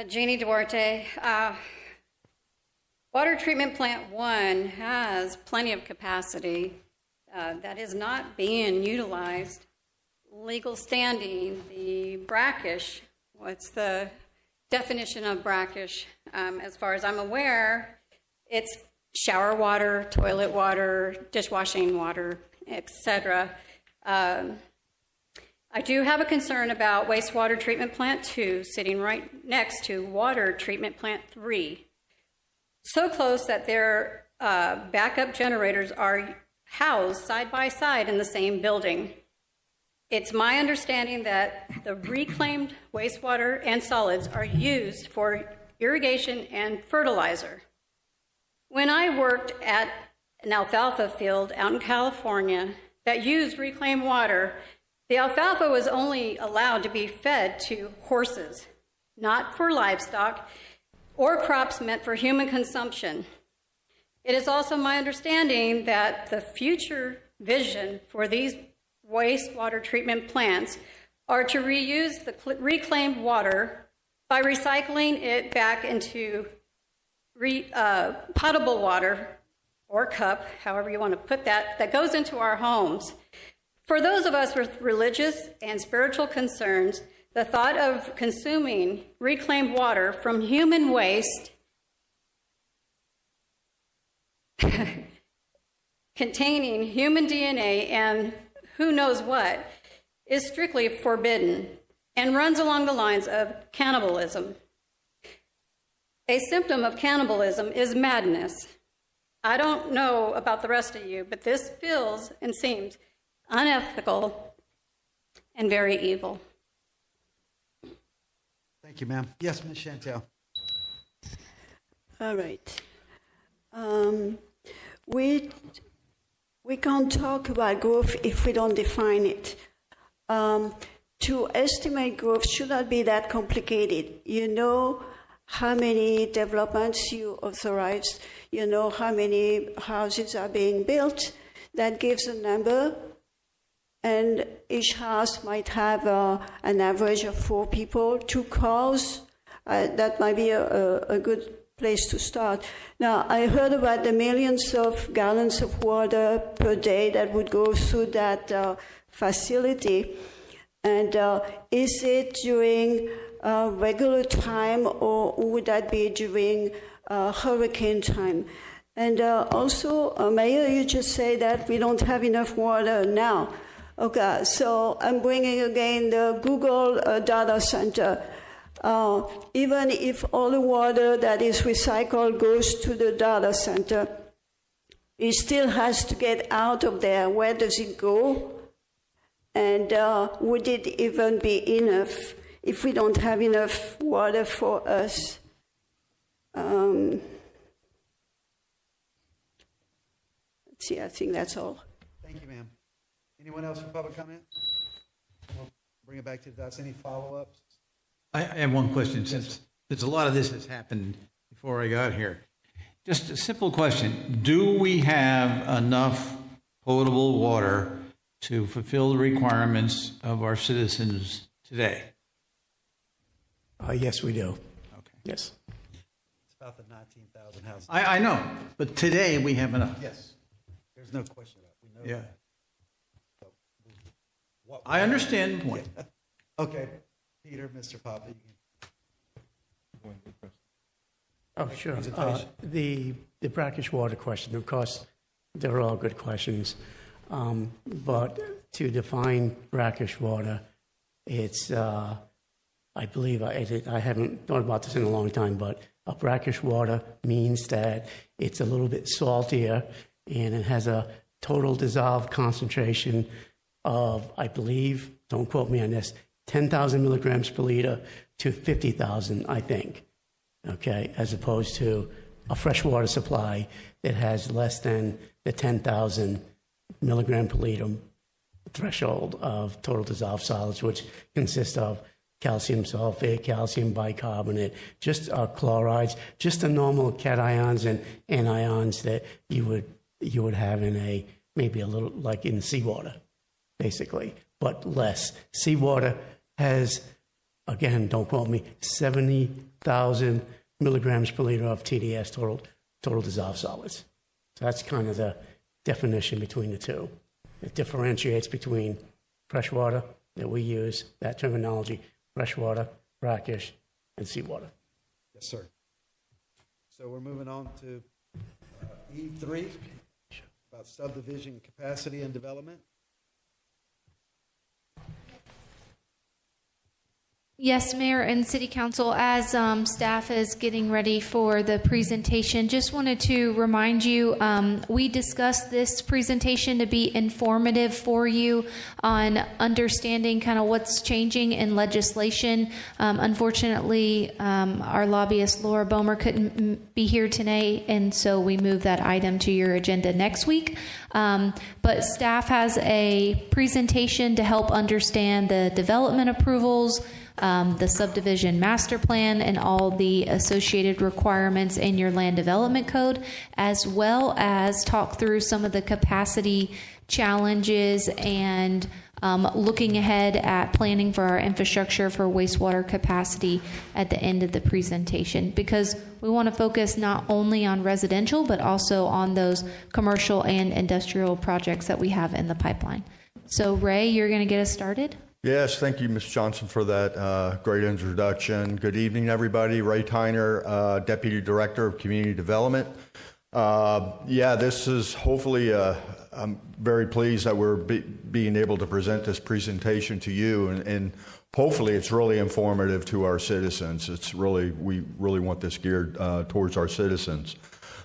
Jeannie Duarte. Water Treatment Plant 1 has plenty of capacity that is not being utilized. Legal standing, the brackish, what's the definition of brackish? As far as I'm aware, it's shower water, toilet water, dishwashing water, etc. I do have a concern about wastewater treatment plant 2 sitting right next to water treatment plant 3. So close that their backup generators are housed side by side in the same building. It's my understanding that the reclaimed wastewater and solids are used for irrigation and fertilizer. When I worked at an alfalfa field out in California that used reclaimed water, the alfalfa was only allowed to be fed to horses, not for livestock or crops meant for human consumption. It is also my understanding that the future vision for these wastewater treatment plants are to reuse the reclaimed water by recycling it back into potable water or cup, however you want to put that goes into our homes. For those of us with religious and spiritual concerns, the thought of consuming reclaimed water from human waste containing human DNA and who knows what is strictly forbidden and runs along the lines of cannibalism. A symptom of cannibalism is madness. I don't know about the rest of you, but this feels and seems unethical and very evil. Thank you, ma'am. Yes, Ms. Chantel. All right. We can't talk about growth if we don't define it. To estimate growth should not be that complicated. You know how many developments you authorized. You know how many houses are being built. That gives a number. And each house might have an average of 4 people, 2 cars. That might be a good place to start. Now, I heard about the millions of gallons of water per day that would go through that facility. And is it during regular time, or would that be during hurricane time? And also, Mayor, you just say that we don't have enough water now. Okay, so I'm bringing again the Google data center. Even if all the water that is recycled goes to the data center, it still has to get out of there. Where does it go? And would it even be enough if we don't have enough water for us? Let's see, I think that's all. Thank you, ma'am. Anyone else for public comment? We'll bring it back to us. Any follow-ups? I have one question, since a lot of this has happened before I got here. Just a simple question. Do we have enough potable water to fulfill the requirements of our citizens today? Yes, we do. Okay. Yes. It's about the 19,000 houses. I know, but today we have enough. Yes. There's no question about it. We know Yeah. that. So, I understand the point. Okay. Peter, Mr. Papa, you can. Oh, sure. The brackish water question, of course, they're all good questions. But to define brackish water, it's, I believe, I haven't thought about this in a long time, but a brackish water means that it's a little bit saltier and it has a total dissolved concentration of, I believe, don't quote me on this, 10,000 milligrams per liter to 50,000, I think, okay, as opposed to a freshwater supply that has less than the 10,000 milligram per liter threshold of total dissolved solids, which consists of calcium sulfate, calcium bicarbonate, just chlorides, just the normal cations and anions that you would have in a, maybe a little like in seawater, basically, but less. Seawater has, again, don't quote me, 70,000 milligrams per liter of TDS, total dissolved solids. So that's kind of the definition between the two. It differentiates between freshwater that we use, that terminology, freshwater, brackish, and seawater. Yes, sir. So we're moving on to E3, about subdivision capacity and development. Yes, Mayor and City Council, as staff is getting ready for the presentation, just wanted to remind you, we discussed this presentation to be informative for you on understanding kind of what's changing in legislation. Unfortunately, our lobbyist, Laura Bomer, couldn't be here today, and so we moved that item to your agenda next week. But staff has a presentation to help understand the development approvals, the subdivision master plan, and all the associated requirements in your land development code, as well as talk through some of the capacity challenges and looking ahead at planning for our infrastructure for wastewater capacity at the end of the presentation, because we want to focus not only on residential, but also on those commercial and industrial projects that we have in the pipeline. So Ray, you're going to get us started? Yes, thank you, Ms. Johnson, for that great introduction. Good evening, everybody. Ray Tyner, Deputy Director of Community Development. This is hopefully, I'm very pleased that we're being able to present this presentation to you, and hopefully it's really informative to our citizens. We really want this geared towards our citizens.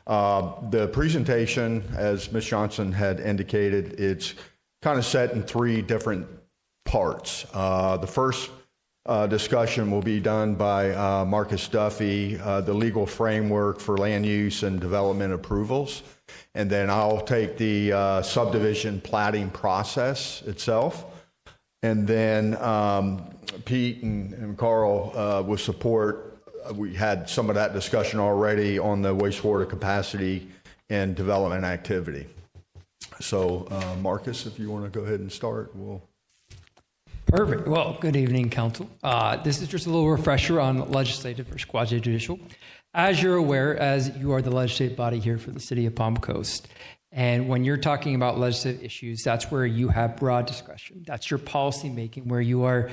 The presentation, as Ms. Johnson had indicated, it's kind of set in three different parts. The first discussion will be done by Marcus Duffy, the legal framework for land use and development approvals. And then I'll take the subdivision platting process itself. And then Pete and Carl will support. We had some of that discussion already on the wastewater capacity and development activity. So Marcus, if you want to go ahead and start, we'll. Perfect. Well, good evening, Council. This is just a little refresher on legislative versus quasi-judicial. As you're aware, as you are the legislative body here for the city of Palm Coast, And when you're talking about legislative issues, that's where you have broad discretion. That's your policy making, where you are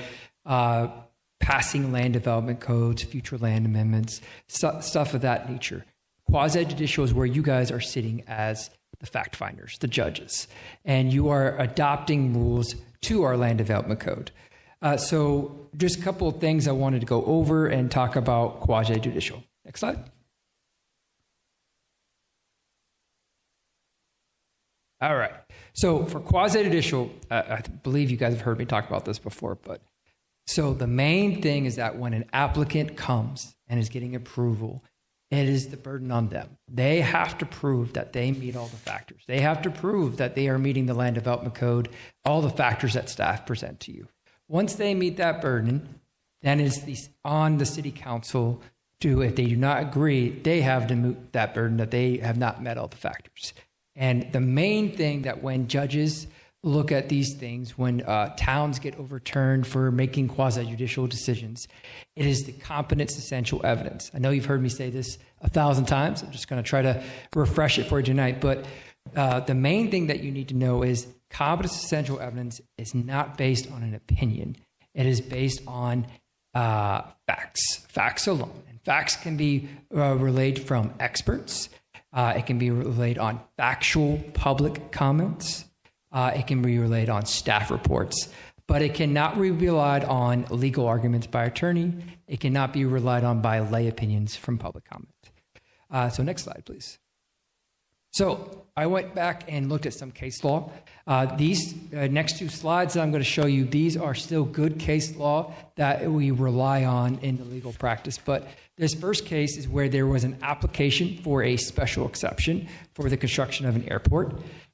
passing land development codes, future land amendments, stuff of that nature. Quasi-judicial is where you guys are sitting as the fact finders, the judges, and you are adopting rules to our land development code. So just a couple of things I wanted to go over and talk about quasi-judicial. Next slide. All right. So for quasi-judicial, I believe you guys have heard me talk about this before, but so the main thing is that when an applicant comes and is getting approval, it is the burden on them. They have to prove that they meet all the factors. They have to prove that they are meeting the land development code, all the factors that staff present to you. Once they meet that burden, then it's on the city council to, if they do not agree, they have to meet that burden that they have not met all the factors. And the main thing that when judges look at these things, when towns get overturned for making quasi-judicial decisions, it is the competent essential evidence. I know you've heard me say this 1,000 times. I'm just going to try to refresh it for you tonight. But the main thing that you need to know is competent essential evidence is not based on an opinion. It is based on facts alone. And facts can be relayed from experts. It can be relayed on factual public comments. It can be relayed on staff reports, but it cannot be relied on legal arguments by attorney. It cannot be relied on by lay opinions from public comment. So next slide, please. So I went back and looked at some case law. These next two slides that I'm going to show you, these are still good case law that we rely on in the legal practice. But this first case is where there was an application for a special exception for the construction of an airport.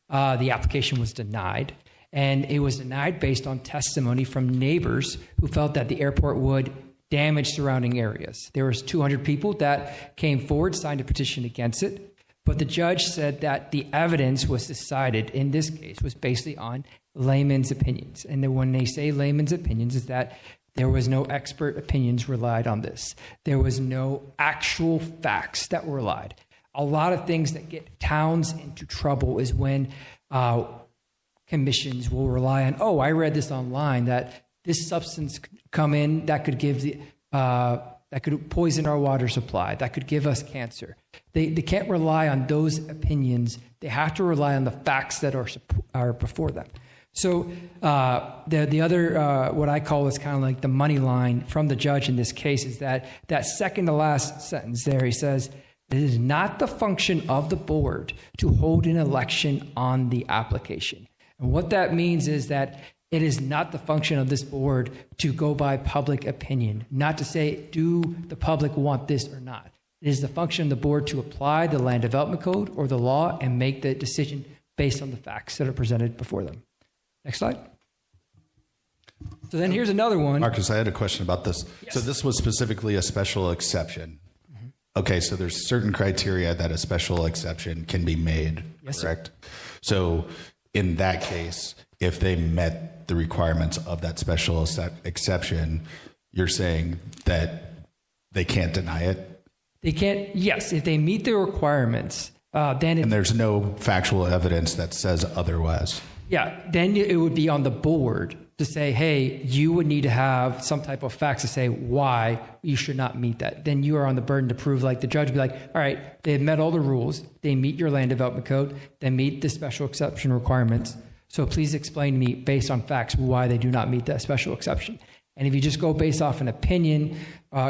The application was denied, and it was denied based on testimony from neighbors who felt that the airport would damage surrounding areas. There was 200 people that came forward, signed a petition against it. But the judge said that the evidence was decided in this case was basically on layman's opinions. And then when they say layman's opinions, is that there was no expert opinions relied on this. There was no actual facts that were relied. A lot of things that get towns into trouble is when commissions will rely on, oh, I read this online that this substance could come in that could give that could poison our water supply, that could give us cancer. They can't rely on those opinions. They have to rely on the facts that are before them. So the other, what I call is kind of like the money line from the judge in this case is that second to last sentence there, he says, it is not the function of the board to hold an election on the application. And what that means is that it is not the function of this board to go by public opinion, not to say, do the public want this or not. It is the function of the board to apply the land development code or the law and make the decision based on the facts that are presented before them. Next slide. So then here's another one. Marcus, I had a question about this. Yes. So this was specifically a special exception. Okay, so there's certain criteria that a special exception can be made, Yes, correct? So in that case, if they met the requirements of that special exception, you're saying that they can't deny it? They can't, yes, if they meet the requirements, then and there's no factual evidence that says otherwise. Yeah, then it would be on the board to say, hey, you would need to have some type of facts to say why you should not meet that. Then you are on the burden to prove, like the judge would be like, all right, they've met all the rules, they meet your land development code, they meet the special exception requirements. So please explain to me based on facts why they do not meet that special exception. And if you just go based off an opinion,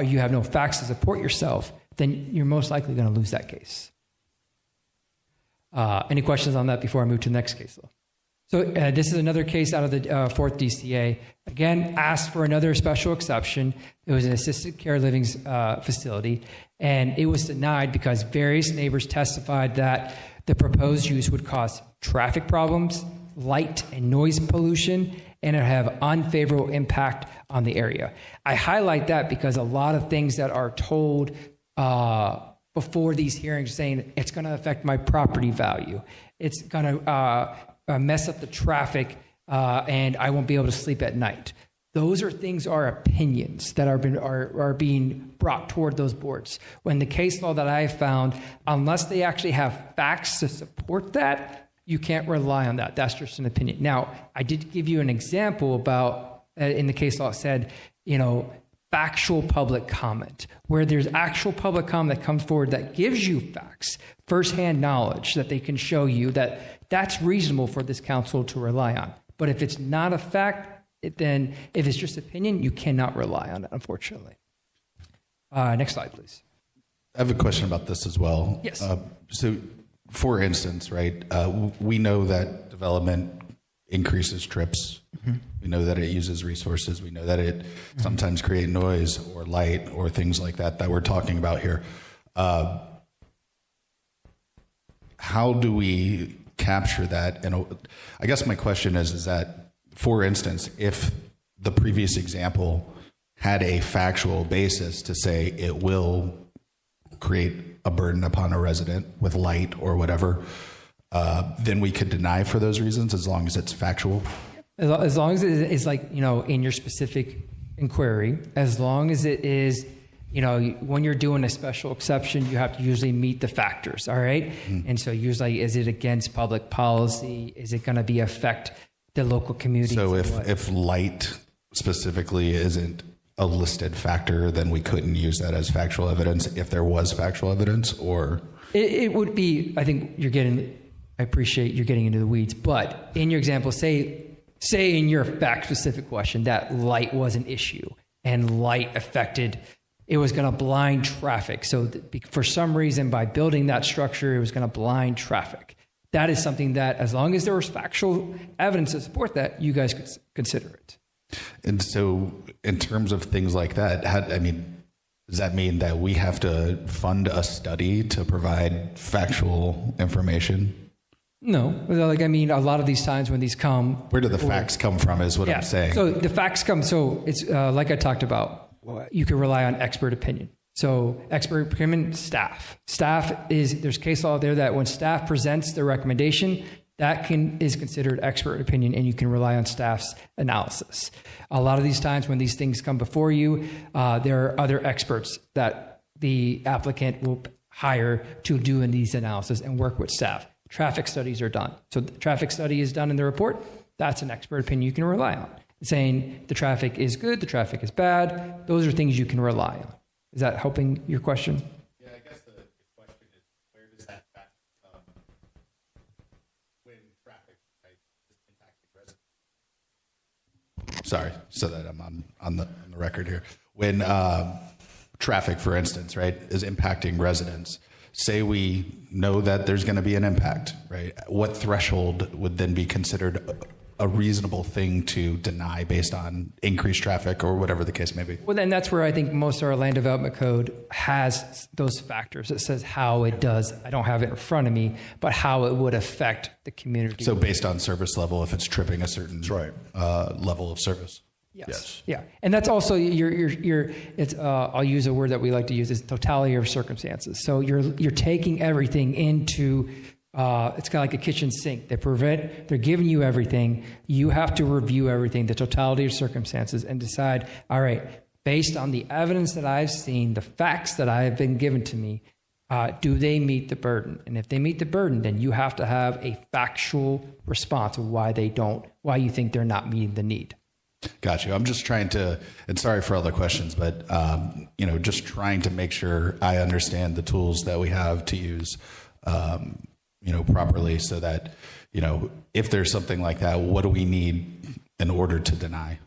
you have no facts to support yourself, then you're most likely going to lose that case. Any questions on that before I move to the next case, though? So this is another case out of the 4th DCA. Again, asked for another special exception. It was an assisted care living facility, and it was denied because various neighbors testified that the proposed use would cause traffic problems, light and noise pollution, and it have unfavorable impact on the area. I highlight that because a lot of things that are told before these hearings saying it's going to affect my property value, it's going to mess up the traffic, and I won't be able to sleep at night. Those are opinions that are being brought toward those boards. When the case law that I have found, unless they actually have facts to support that, you can't rely on that. That's just an opinion. Now, I did give you an example about, in the case law, it said, factual public comment, where there's actual public comment that comes forward that gives you facts, firsthand knowledge that they can show you that that's reasonable for this council to rely on. But if it's not a fact, then if it's just opinion, you cannot rely on it, unfortunately. Next slide, please. I have a question about this as well. Yes. So, for instance, right, we know that development increases trips. Mm-hmm. We know that it uses resources. We know that it sometimes creates noise or light or things like that we're talking about here. How do we capture that? And I guess my question is that, for instance, if the previous example had a factual basis to say it will create a burden upon a resident with light or whatever, then we could deny for those reasons as long as it's factual? As long as it is in your specific inquiry, as long as it is, when you're doing a special exception, you have to usually meet the factors, all right? Mm-hmm. And so usually, is it against public policy? Is it going to affect the local community? So if light specifically isn't a listed factor, then we couldn't use that as factual evidence if there was factual evidence, or? It would be, I think I appreciate you're getting into the weeds, but in your example, say in your fact specific question that light was an issue and light affected, it was going to blind traffic. So for some reason, by building that structure, it was going to blind traffic. That is something that, as long as there was factual evidence to support that, you guys could consider it. And so, in terms of things like that, does that mean that we have to fund a study to provide factual information? No. A lot of these times when these come... Where do the facts come from is what I'm saying. So the facts come... So it's like I talked about, you can rely on expert opinion. So expert opinion, staff. There's case law there that when staff presents their recommendation, that is considered expert opinion, and you can rely on staff's analysis. A lot of these times when these things come before you, there are other experts that the applicant will hire to do in these analysis and work with staff. Traffic studies are done. So the traffic study is done in the report. That's an expert opinion you can rely on. Saying the traffic is good, the traffic is bad, those are things you can rely on. Is that helping your question? Yeah, I guess the question is, where does that fact come when traffic is impacting residents? Sorry, so that I'm on the record here. When traffic, for instance, right, is impacting residents, say we know that there's going to be an impact, right? What threshold would then be considered a reasonable thing to deny based on increased traffic or whatever the case may be? Well, then that's where I think most of our land development code has those factors. It says how it does. I don't have it in front of me, but how it would affect the community. So based on service level, if it's tripping a certain level of service. Yes. Yeah. And that's also it's I'll use a word that we like to use is totality of circumstances. So you're taking everything into it's kind of like a kitchen sink. They're giving you everything. You have to review everything, the totality of circumstances, and decide, all right, based on the evidence that I've seen, the facts that I have been given to me, do they meet the burden? And if they meet the burden, then you have to have a factual response of why you think they're not meeting the need. Got you. I'm just trying to, and sorry for all the questions, but just trying to make sure I understand the tools that we have to use, properly, so that, if there's something like that, what do we need in order to deny?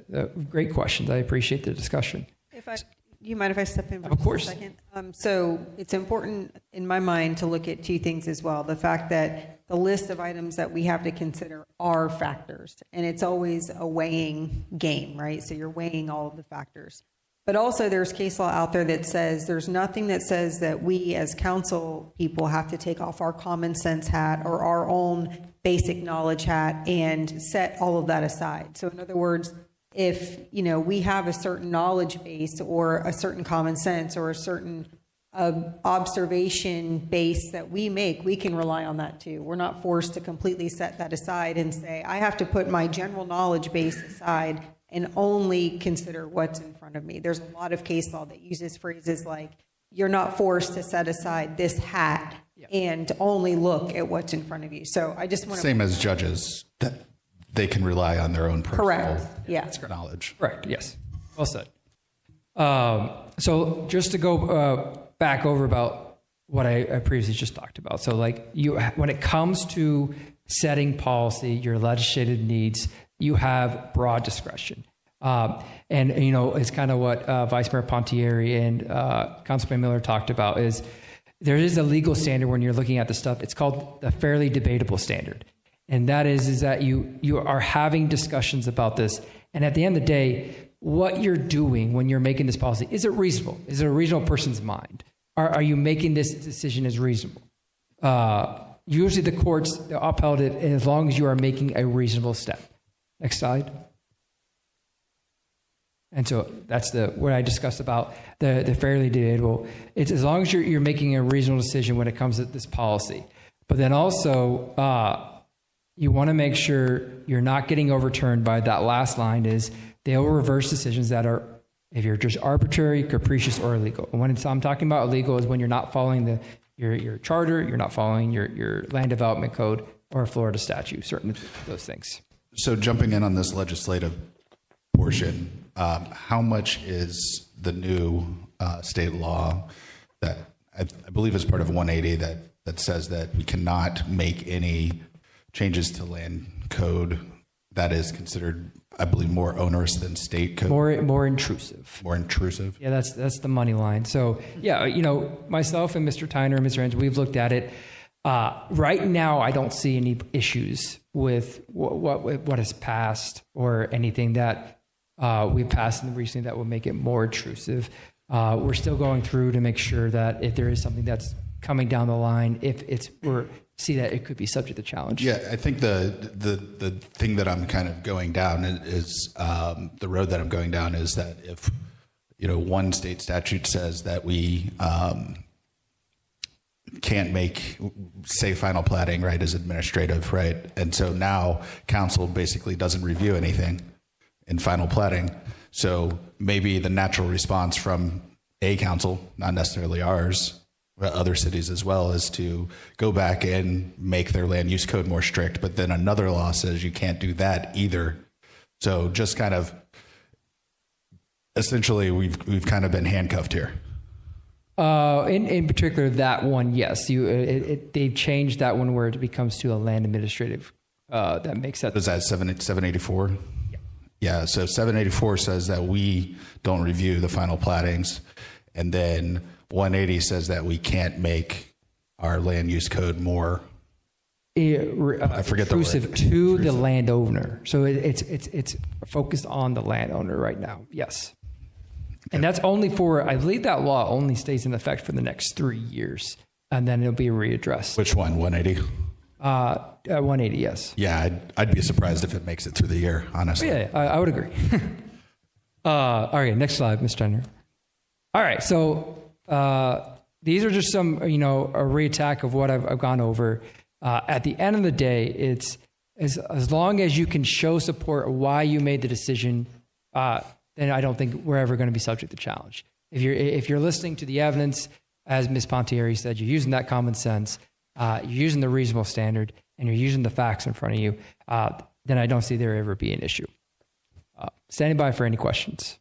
No, great questions. I appreciate the discussion. Do you mind if I step in for Of course. just a second? So it's important in my mind to look at two things as well. The fact that the list of items that we have to consider are factors, and it's always a weighing game, right? So you're weighing all of the factors. But also there's case law out there that says there's nothing that says that we as council people have to take off our common sense hat or our own basic knowledge hat and set all of that aside. So in other words, if we have a certain knowledge base or a certain common sense or a certain observation base that we make, we can rely on that too. We're not forced to completely set that aside and say, I have to put my general knowledge base aside and only consider what's in front of me. There's a lot of case law that uses phrases like, you're not forced to set aside this hat and only look at what's in front of you. So I just want to... Same as judges, that they can rely on their own personal knowledge. Correct, yes. Well said. So just to go back over about what I previously just talked about. So like when it comes to setting policy, your legislative needs, you have broad discretion. And it's kind of what Vice Mayor Pontieri and Councilman Miller talked about is there is a legal standard when you're looking at the stuff. It's called the fairly debatable standard. And that is that you are having discussions about this. And at the end of the day, what you're doing when you're making this policy, is it reasonable? Is it a reasonable person's mind? Are you making this decision as reasonable? Usually the courts upheld it as long as you are making a reasonable step. Next slide. And so that's what I discussed about the fairly debatable. It's as long as you're making a reasonable decision when it comes to this policy. But then also, you want to make sure you're not getting overturned by that last line is they will reverse decisions that are, if you're just arbitrary, capricious, or illegal. And when I'm talking about illegal is when you're not following your charter, you're not following your land development code or a Florida statute, certain those things. So jumping in on this legislative portion, how much is the new state law that I believe is part of 180 that says that we cannot make any changes to land code that is considered, I believe, more onerous than state code? More intrusive. More intrusive? Yeah, that's the money line. So yeah, myself and Mr. Tyner and Mr. Enns, we've looked at it. Right now, I don't see any issues with what has passed or anything that we've passed recently that will make it more intrusive. We're still going through to make sure that if there is something that's coming down the line, we're see that it could be subject to challenge. Yeah, I think the thing that I'm kind of going down is the road that I'm going down is that if one state statute says that we can't make, say, final plating, right, as administrative, right, and so now council basically doesn't review anything in final plating. So maybe the natural response from a council, not necessarily ours, but other cities as well, is to go back and make their land use code more strict. But then another law says you can't do that either. So just kind of essentially we've kind of been handcuffed here. In particular, that one, yes, they've changed that one where it becomes to a land administrative. That makes that. Is that 784? Yeah. So 784 says that we don't review the final plattings, and then 180 says that we can't make our land use code more. I forget the word. To the landowner. So it's focused on the landowner right now. Yes. And that's only I believe that law only stays in effect for the next 3 years, and then it'll be readdressed. Which one? 180? 180, yes. Yeah, I'd be surprised if it makes it through the year, honestly. Yeah, I would agree. All right, next slide, Mr. Turner. All right, so these are just some, a reattack of what I've gone over. At the end of the day, it's as long as you can show support why you made the decision, then I don't think we're ever going to be subject to challenge. If you're listening to the evidence, as Ms. Pontieri said, you're using that common sense, you're using the reasonable standard, and you're using the facts in front of you, then I don't see there ever be an issue. Standing by for any questions.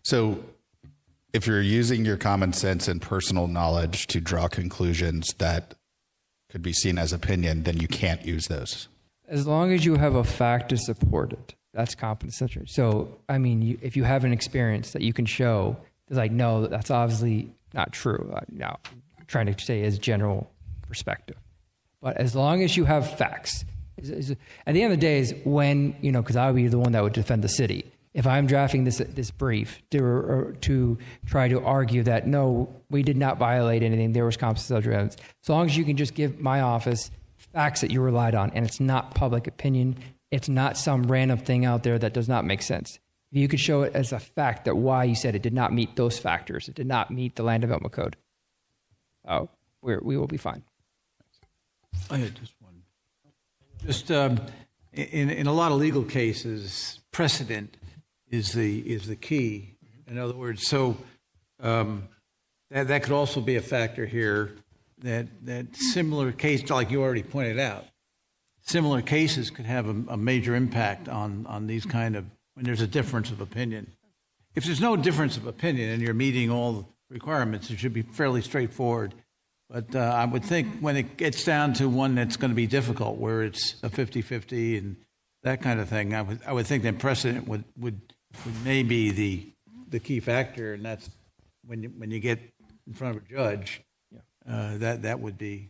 So if you're using your common sense and personal knowledge to draw conclusions that could be seen as opinion, then you can't use those. As long as you have a fact to support it, that's compensatory. So, I mean, if you have an experience that you can show, it's like, no, that's obviously not true. Now, I'm trying to say as general perspective. But as long as you have facts, at the end of the day is when, because I would be the one that would defend the city. If I'm drafting this brief to try to argue that, no, we did not violate anything, there was compensatory evidence, as long as you can just give my office facts that you relied on, and it's not public opinion, it's not some random thing out there that does not make sense. If you could show it as a fact that why you said it did not meet those factors, it did not meet the land development code, we will be fine. I had just one. Just in a lot of legal cases, precedent is the key. In other words, so that could also be a factor here. That similar case, like you already pointed out, similar cases could have a major impact on these kind of when there's a difference of opinion. If there's no difference of opinion and you're meeting all the requirements, it should be fairly straightforward. But I would think when it gets down to one that's going to be difficult, where it's a 50-50 and that kind of thing, I would think that precedent would maybe the key factor, and that's when you get in front of a judge, that would be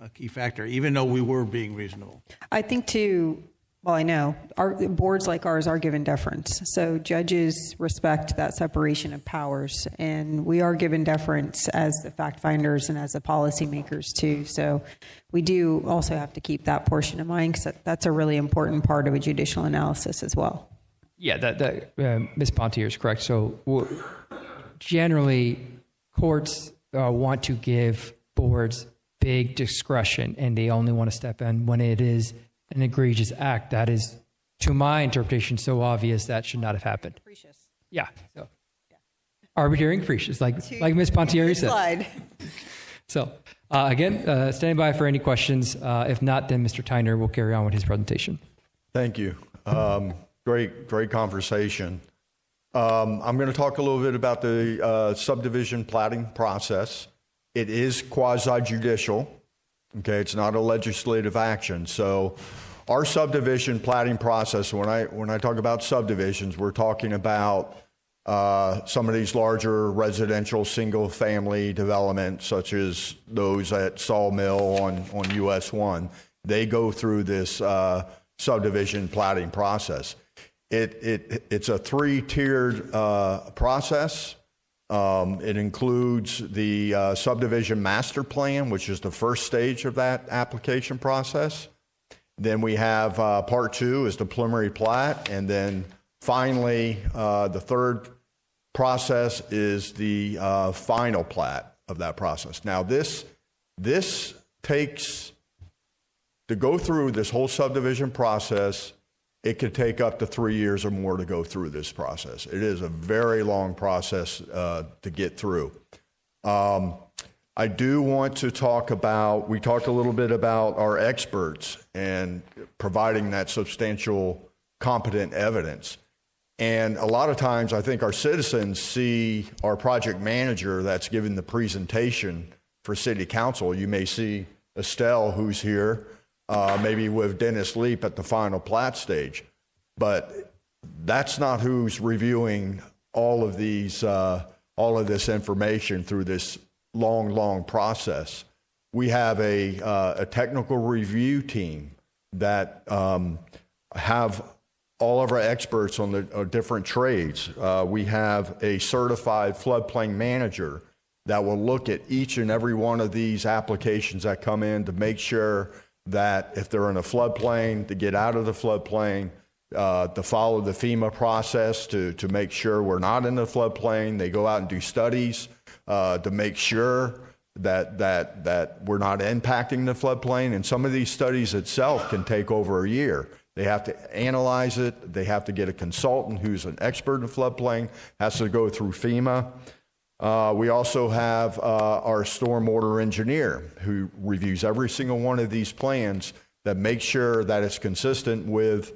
a key factor, even though we were being reasonable. I think too. Well, I know our boards like ours are given deference, so judges respect that separation of powers, and we are given deference as the fact finders and as the policymakers too. So we do also have to keep that portion in mind, because that's a really important part of a judicial analysis as well. Yeah, that Ms. Pontier is correct. So generally, courts want to give boards big discretion, and they only want to step in when it is an egregious act that is, to my interpretation, so obvious that should not have happened. Capricious. Yeah. So, arbitrary and capricious, like Ms. Pontieri said. Slide. So, again, standing by for any questions. If not, then Mr. Tyner will carry on with his presentation. Thank you. Great conversation. I'm going to talk a little bit about the subdivision platting process. It is quasi-judicial. Okay, it's not a legislative action. So our subdivision platting process, when I talk about subdivisions, we're talking about some of these larger residential single-family developments, such as those at Sawmill on US 1. They go through this subdivision platting process. It's a three-tiered process. It includes the subdivision master plan, which is the first stage of that application process. Then we have part two is the preliminary plat. And then finally, the third process is the final plat of that process. Now, this takes, to go through this whole subdivision process, it could take up to 3 years or more to go through this process. It is a very long process to get through. I do want to talk about, we talked a little bit about our experts and providing that substantial, competent evidence. And a lot of times I think our citizens see our project manager that's giving the presentation for city council. You may see Estelle, who's here, maybe with Dennis Leap at the final plat stage. But that's not who's reviewing all of these, all of this information through this long process. We have a technical review team that have all of our experts on the different trades. We have a certified floodplain manager that will look at each and every one of these applications that come in to make sure that if they're in a floodplain, to get out of the floodplain, to follow the FEMA process to make sure we're not in the floodplain. They go out and do studies to make sure that we're not impacting the floodplain. And some of these studies itself can take over a year. They have to analyze it. They have to get a consultant who's an expert in floodplain, has to go through FEMA. We also have our stormwater engineer who reviews every single one of these plans that makes sure that it's consistent with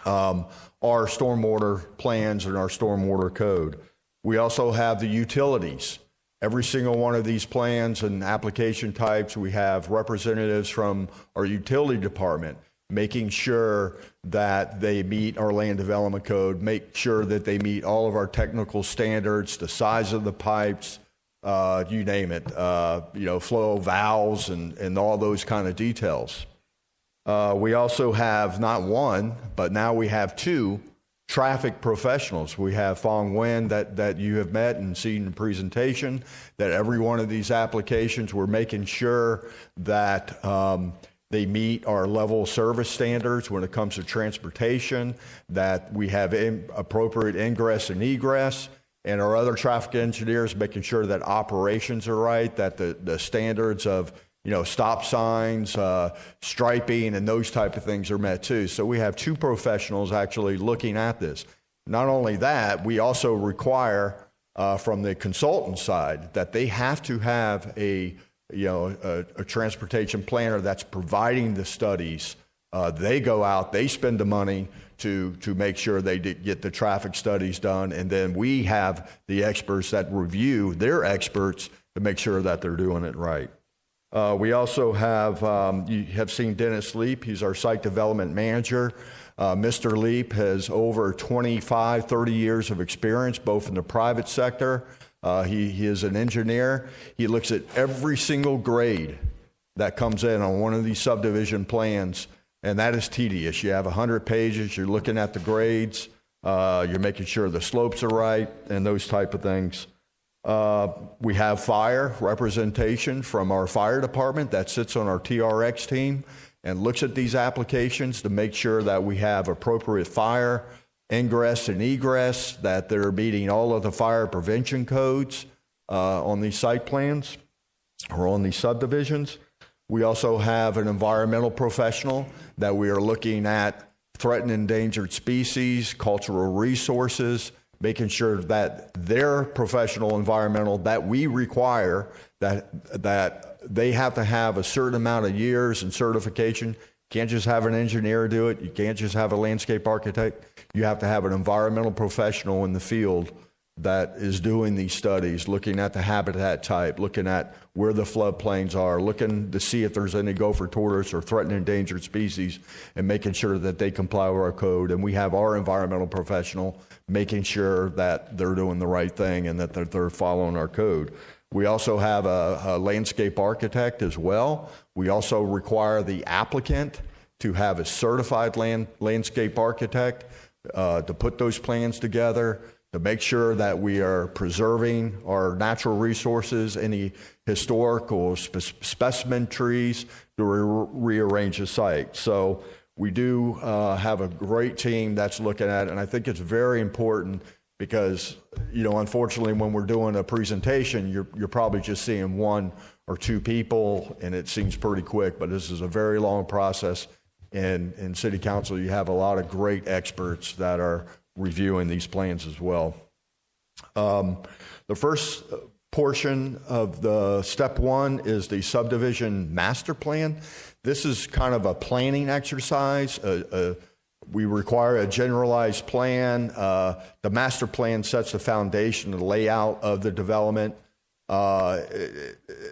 our stormwater plans and our stormwater code. We also have the utilities. Every single one of these plans and application types, we have representatives from our utility department making sure that they meet our land development code, make sure that they meet all of our technical standards, the size of the pipes, you name it, flow valves and all those kind of details. We also have not one, but now we have two traffic professionals. We have Fong Nguyen that you have met and seen in the presentation, that every one of these applications, we're making sure that they meet our level of service standards when it comes to transportation, that we have appropriate ingress and egress, and our other traffic engineers making sure that operations are right, that the standards of stop signs, striping, and those type of things are met too. So we have 2 professionals actually looking at this. Not only that, we also require from the consultant side that they have to have a transportation planner that's providing the studies. They go out, they spend the money to make sure they get the traffic studies done, and then we have the experts that review their experts to make sure that they're doing it right. We also have, you have seen Dennis Leap, he's our site development manager. Mr. Leap has over 25, 30 years of experience, both in the private sector. He is an engineer. He looks at every single grade that comes in on one of these subdivision plans, and that is tedious. You have 100 pages, you're looking at the grades, you're making sure the slopes are right, and those type of things. We have fire representation from our fire department that sits on our TRX team and looks at these applications to make sure that we have appropriate fire ingress and egress, that they're meeting all of the fire prevention codes on these site plans or on these subdivisions. We also have an environmental professional that we are looking at threatened endangered species, cultural resources, making sure that their professional environmental that we require, that they have to have a certain amount of years and certification. You can't just have an engineer do it. You can't just have a landscape architect. You have to have an environmental professional in the field that is doing these studies, looking at the habitat type, looking at where the floodplains are, looking to see if there's any gopher tortoise or threatened endangered species, and making sure that they comply with our code. And we have our environmental professional making sure that they're doing the right thing and that they're following our code. We also have a landscape architect as well. We also require the applicant to have a certified landscape architect to put those plans together, to make sure that we are preserving our natural resources, any historical specimen trees, to rearrange the site. So we do have a great team that's looking at it, and I think it's very important because, unfortunately, when we're doing a presentation, you're probably just seeing 1 or 2 people, and it seems pretty quick, but this is a very long process. And in City Council, you have a lot of great experts that are reviewing these plans as well. The first portion of the step 1 is the subdivision master plan. This is kind of a planning exercise. We require a generalized plan. The master plan sets the foundation, the layout of the development,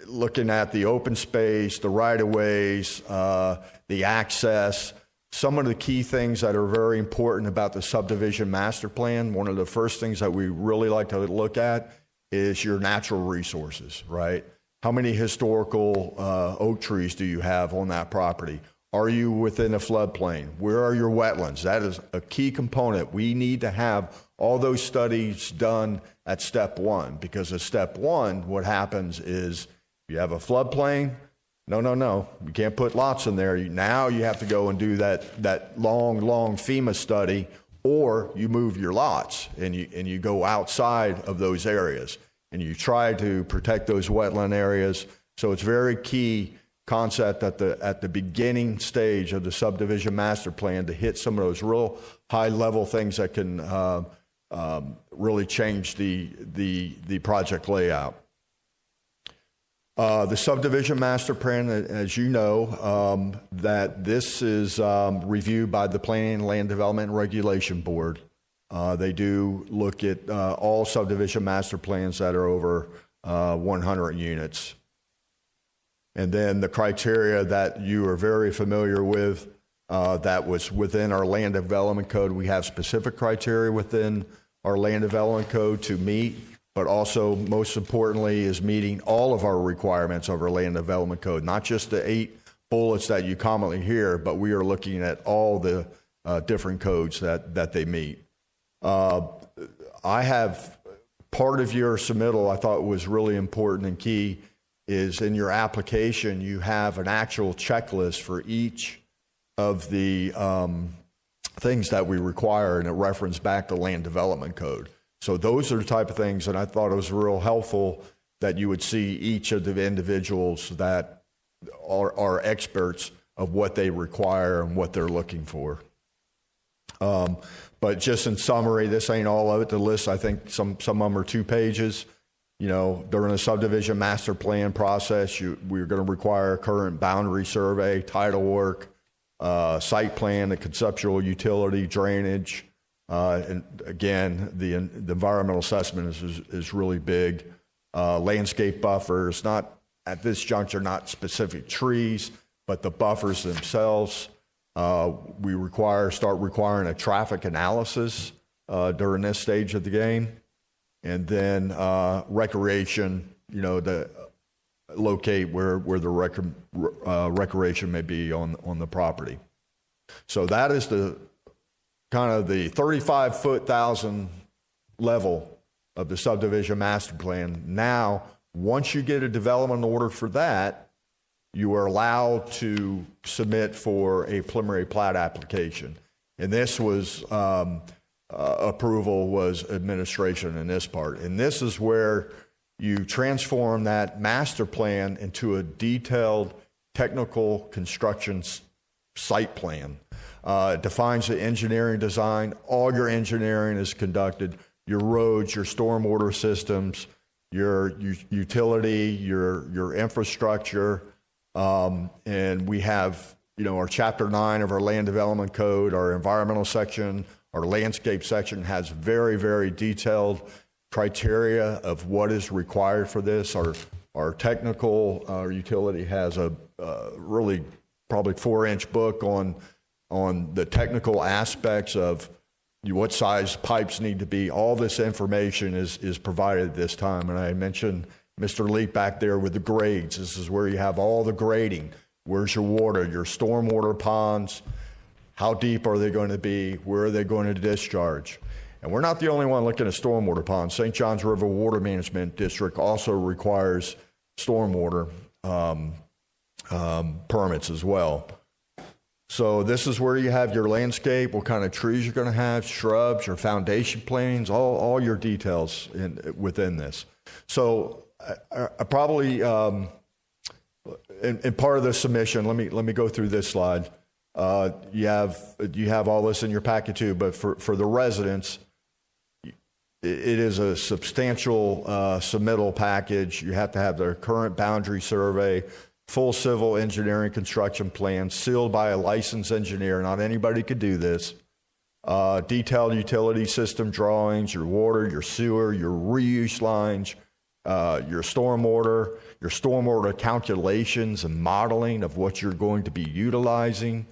looking at the open space, the right-of-ways, the access. Some of the key things that are very important about the subdivision master plan, one of the first things that we really like to look at is your natural resources, right? How many historical oak trees do you have on that property? Are you within a floodplain? Where are your wetlands? That is a key component. We need to have all those studies done at step 1, because at step 1, what happens is you have a floodplain. No. You can't put lots in there. Now you have to go and do that long FEMA study, or you move your lots and you go outside of those areas and you try to protect those wetland areas. So it's very key concept at the beginning stage of the subdivision master plan to hit some of those real high level things that can really change the project layout. The subdivision master plan, as you know, that this is reviewed by the Planning and Land Development Regulation Board. They do look at all subdivision master plans that are over 100 units. And then the criteria that you are very familiar with, that was within our land development code. We have specific criteria within our land development code to meet, but also most importantly is meeting all of our requirements of our land development code, not just the 8 bullets that you commonly hear, but we are looking at all the different codes that they meet. I have part of your submittal I thought was really important and key is in your application, you have an actual checklist for each of the things that we require, and it references back to land development code. So those are the type of things, and I thought it was real helpful that you would see each of the individuals that are experts of what they require and what they're looking for. But just in summary, this ain't all of it. The list, I think some of them are 2 pages. You know, during the subdivision master plan process, we're going to require a current boundary survey, title work, site plan, the conceptual utility, drainage. And again, the environmental assessment is really big. Landscape buffers, not at this juncture, not specific trees, but the buffers themselves. We start requiring a traffic analysis during this stage of the game. And then recreation, you know, to locate where the recreation may be on the property. So that is the kind of the 35,000 level of the subdivision master plan. Now, once you get a development order for that, you are allowed to submit for a preliminary plat application. And this was approval was administration in this part. And this is where you transform that master plan into a detailed technical construction site plan. It defines the engineering design. All your engineering is conducted. Your roads, your stormwater systems, your utility, your infrastructure. And we have, you know, our Chapter 9 of our Land Development Code, our environmental section, our landscape section has very, very detailed criteria of what is required for this. Our technical, our utility has a really probably 4-inch book on the technical aspects of what size pipes need to be. All this information is provided at this time. And I mentioned Mr. Leak back there with the grades. This is where you have all the grading. Where's your water, your stormwater ponds? How deep are they going to be? Where are they going to discharge? And we're not the only one looking at stormwater ponds. St. Johns River Water Management District also requires stormwater permits as well. So this is where you have your landscape, what kind of trees you're going to have, shrubs, your foundation planes, all your details within this. So I probably, in part of the submission, let me go through this slide. You have all this in your packet too, but for the residents, it is a substantial submittal package. You have to have their current boundary survey, full civil engineering construction plan, sealed by a licensed engineer. Not anybody could do this. Detailed utility system drawings, your water, your sewer, your reuse lines, your stormwater calculations and modeling of what you're going to be utilizing,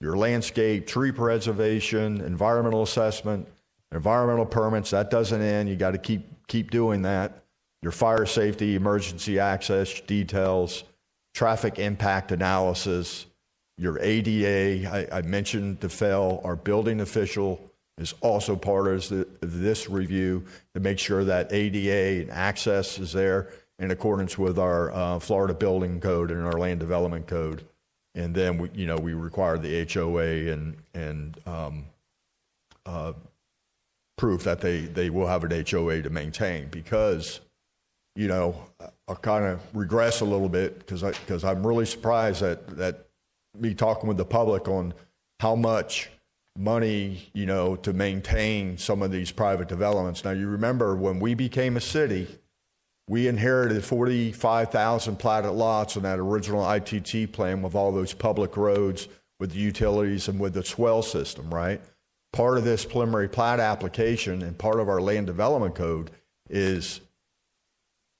your landscape, tree preservation, environmental assessment, environmental permits. That doesn't end. You got to keep doing that. Your fire safety, emergency access details, traffic impact analysis, your ADA. I mentioned DeFell, our building official, is also part of this review to make sure that ADA and access is there in accordance with our Florida Building Code and our Land Development Code. And then we require the HOA and proof that they will have an HOA to maintain, because I'll kind of regress a little bit because I'm really surprised that me talking with the public on how much money, to maintain some of these private developments. Now, you remember when we became a city, we inherited 45,000 platted lots in that original ITT plan with all those public roads, with the utilities and with the swell system, right? Part of this preliminary plat application and part of our land development code is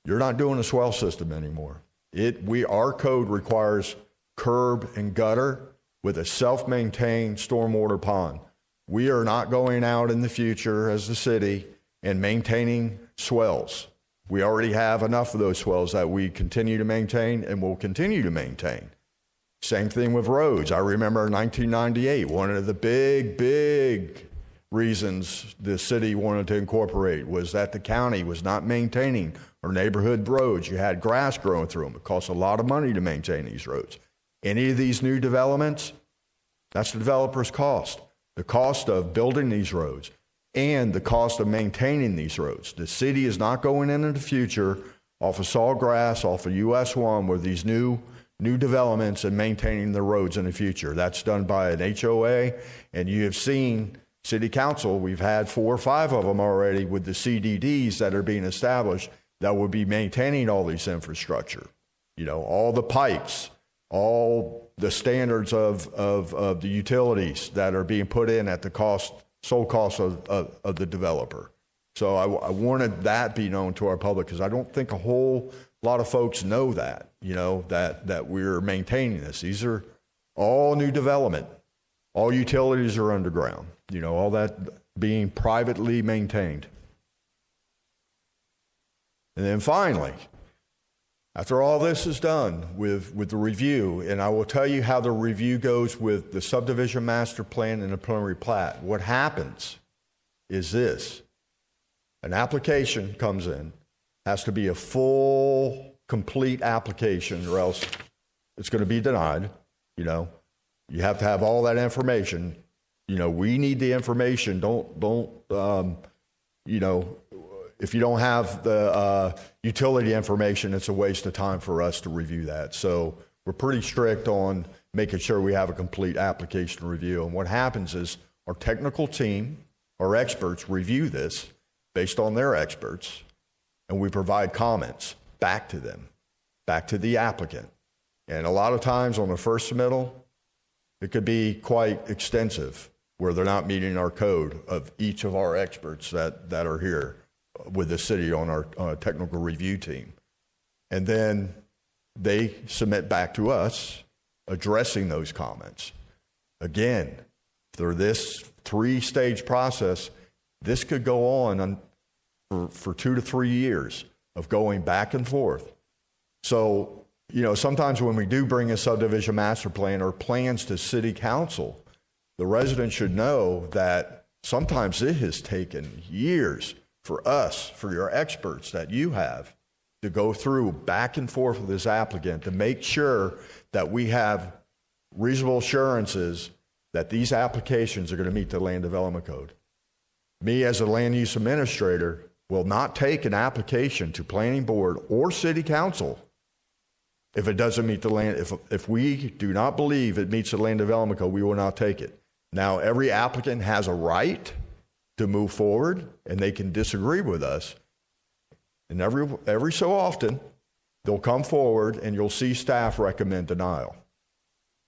you're not doing a swell system anymore. Our code requires curb and gutter with a self-maintained stormwater pond. We are not going out in the future as the city and maintaining swells. We already have enough of those swells that we continue to maintain and will continue to maintain. Same thing with roads. I remember in 1998, one of the big reasons the city wanted to incorporate was that the county was not maintaining our neighborhood roads. You had grass growing through them. It costs a lot of money to maintain these roads. Any of these new developments, that's the developer's cost. The cost of building these roads. and the cost of maintaining these roads. The city is not going into the future off of Sawgrass, off of US 1 with these new developments and maintaining the roads in the future. That's done by an HOA, and you have seen City Council, we've had 4 or 5 of them already with the CDDs that are being established that will be maintaining all these infrastructure. You know, all the pipes, all the standards of the utilities that are being put in at the sole cost of the developer. So I wanted that be known to our public because I don't think a whole lot of folks know that, you know, that we're maintaining this. These are all new development. All utilities are underground, you know, all that being privately maintained. And then finally, after all this is done with the review, and I will tell you how the review goes with the subdivision master plan and the preliminary plat, what happens is this. An application comes in, has to be a full, complete application or else it's going to be denied, you know. You have to have all that information. You know, we need the information. Don't you know, if you don't have the utility information, it's a waste of time for us to review that. So we're pretty strict on making sure we have a complete application review. And what happens is our technical team, our experts review this based on their experts, and we provide comments back to them, back to the applicant. And a lot of times on the first submittal, it could be quite extensive where they're not meeting our code of each of our experts that are here with the city on our technical review team. And then they submit back to us addressing those comments. Again, through this 3-stage process, this could go on for 2 to 3 years of going back and forth. So, you know, sometimes when we do bring a subdivision master plan or plans to city council, the residents should know that sometimes it has taken years for us, for your experts that you have, to go through back and forth with this applicant to make sure that we have reasonable assurances that these applications are going to meet the land development code. Me as a land use administrator will not take an application to planning board or city council if it doesn't meet the land. If we do not believe it meets the land development code, we will not take it. Now, every applicant has a right to move forward, and they can disagree with us. And every so often, they'll come forward, and you'll see staff recommend denial.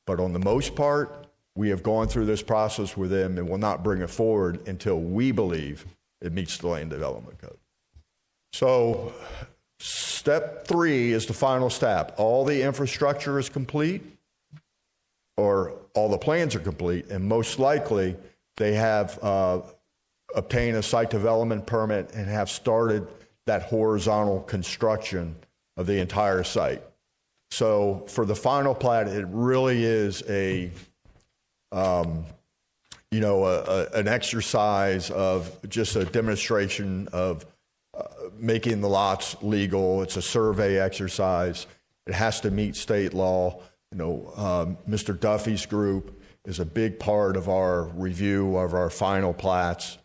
But on the most part, we have gone through this process with them and will not bring it forward until we believe it meets the land development code. So step 3 is the final step. All the infrastructure is complete, or all the plans are complete, and most likely they have obtained a site development permit and have started that horizontal construction of the entire site. So for the final plat, it really is an exercise of just a demonstration of making the lots legal. It's a survey exercise. It has to meet state law. You know, Mr. Duffy's group is a big part of our review of our final plats.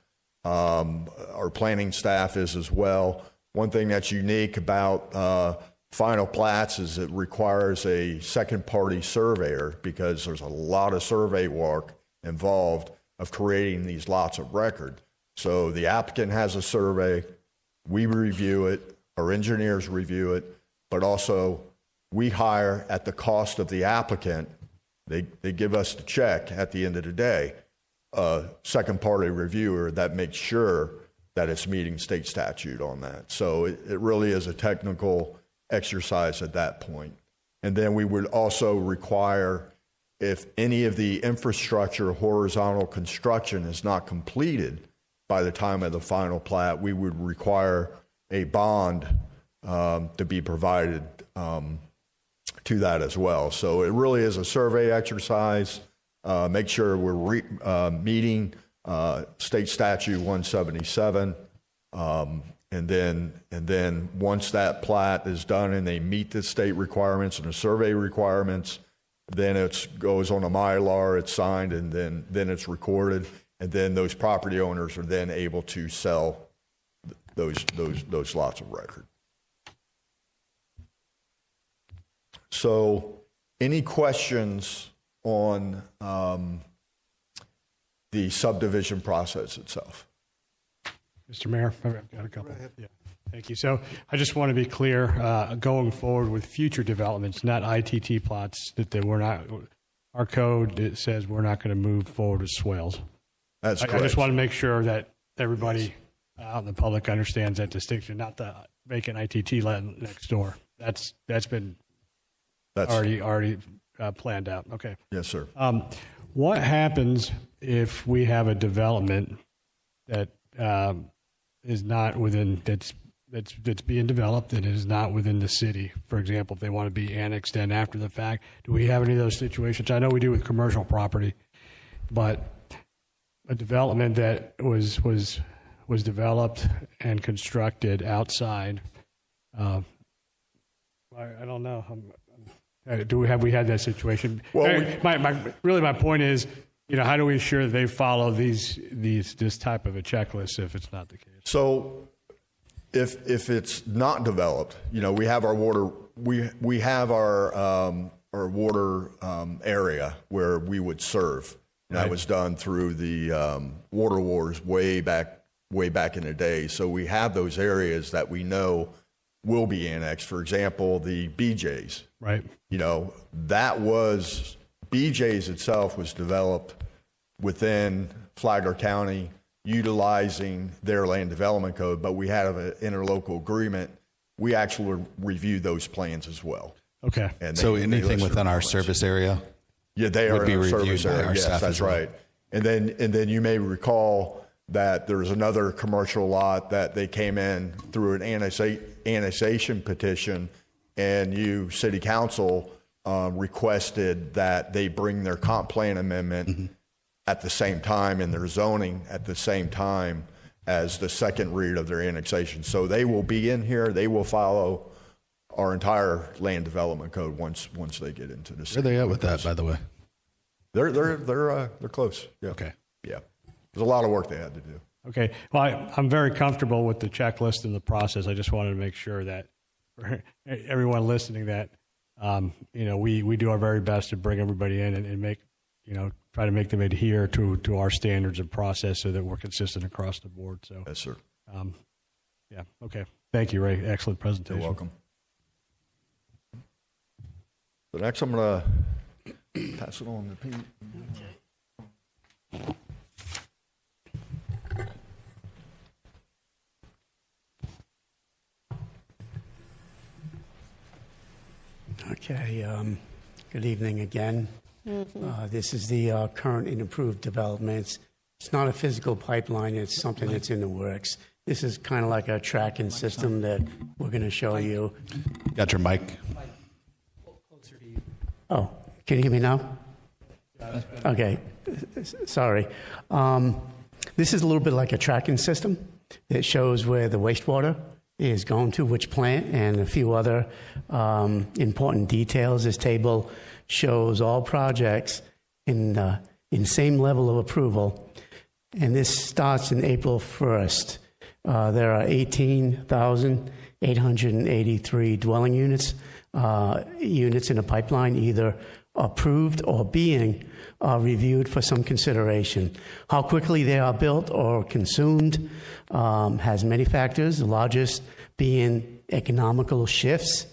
Our planning staff is as well. One thing that's unique about final plats is it requires a second-party surveyor because there's a lot of survey work involved of creating these lots of record. So the applicant has a survey, we review it, our engineers review it, but also we hire at the cost of the applicant. They give us the check at the end of the day, a second-party reviewer that makes sure that it's meeting state statute on that. So it really is a technical exercise at that point. And then we would also require, if any of the infrastructure horizontal construction is not completed by the time of the final plat, we would require a bond to be provided to that as well. So it really is a survey exercise. Make sure we're meeting state statute 177. And then once that plat is done and they meet the state requirements and the survey requirements, then it goes on a Mylar, it's signed, and then it's recorded. and then those property owners are then able to sell those lots of record. So, any questions on the subdivision process itself? Mr. Mayor, I've got a couple. Yeah. Thank you. So I just want to be clear, going forward with future developments, not ITT plots, that we're not, our code, it says we're not going to move forward with swales. That's correct. I just want to make sure that everybody out in the public understands that distinction, not the vacant ITT land next door. That's been already planned out. Okay. Yes, sir. What happens if we have a development that is not within that's being developed and is not within the city? For example, if they want to be annexed in after the fact, do we have any of those situations? I know we do with commercial property, but a development that was developed and constructed outside. I don't know. Have we had that situation? Well, my point is, how do we ensure that they follow this type of a checklist if it's not the case? So, if it's not developed, we have our water. We have our water area where we would serve. And that was done through the water wars way back in the day. So we have those areas that we know will be annexed. For example, the BJ's. Right. BJ's itself was developed within Flagler County, utilizing their land development code, but we had an interlocal agreement. We actually reviewed those plans as well. Okay. And so anything within our service area? Yeah, they are in our service area. Yes, staff that's right. And then you may recall that there's another commercial lot that they came in through an annexation petition, and you, City Council, requested that they bring their comp plan amendment at the same time and their zoning at the same time as the second read of their annexation. So they will be in here. They will follow our entire land development code once they get into the city. Where are they at with that, by the way? They're close. Yeah. Okay. Yeah. There's a lot of work they had to do. Okay. Well, I'm very comfortable with the checklist and the process. I just wanted to make sure that for everyone listening that we do our very best to bring everybody in and make try to make them adhere to our standards of process so that we're consistent across the board. So yes, sir. Yeah. Okay. Thank you, Ray. Excellent presentation. You're welcome. So next, I'm going to pass it on to Pete. Okay. Good evening again. This is the current and improved developments. It's not a physical pipeline. It's something that's in the works. This is kind of like a tracking system that we're going to show you. Got your mic? Oh, can you hear me now? Okay, sorry. This is a little bit like a tracking system that shows where the wastewater is going to, which plant, and a few other important details. This table shows all projects in same level of approval, and this starts in April 1st. There are 18,883 dwelling units in a pipeline, either approved or being reviewed for some consideration. How quickly they are built or consumed has many factors, the largest being economical shifts.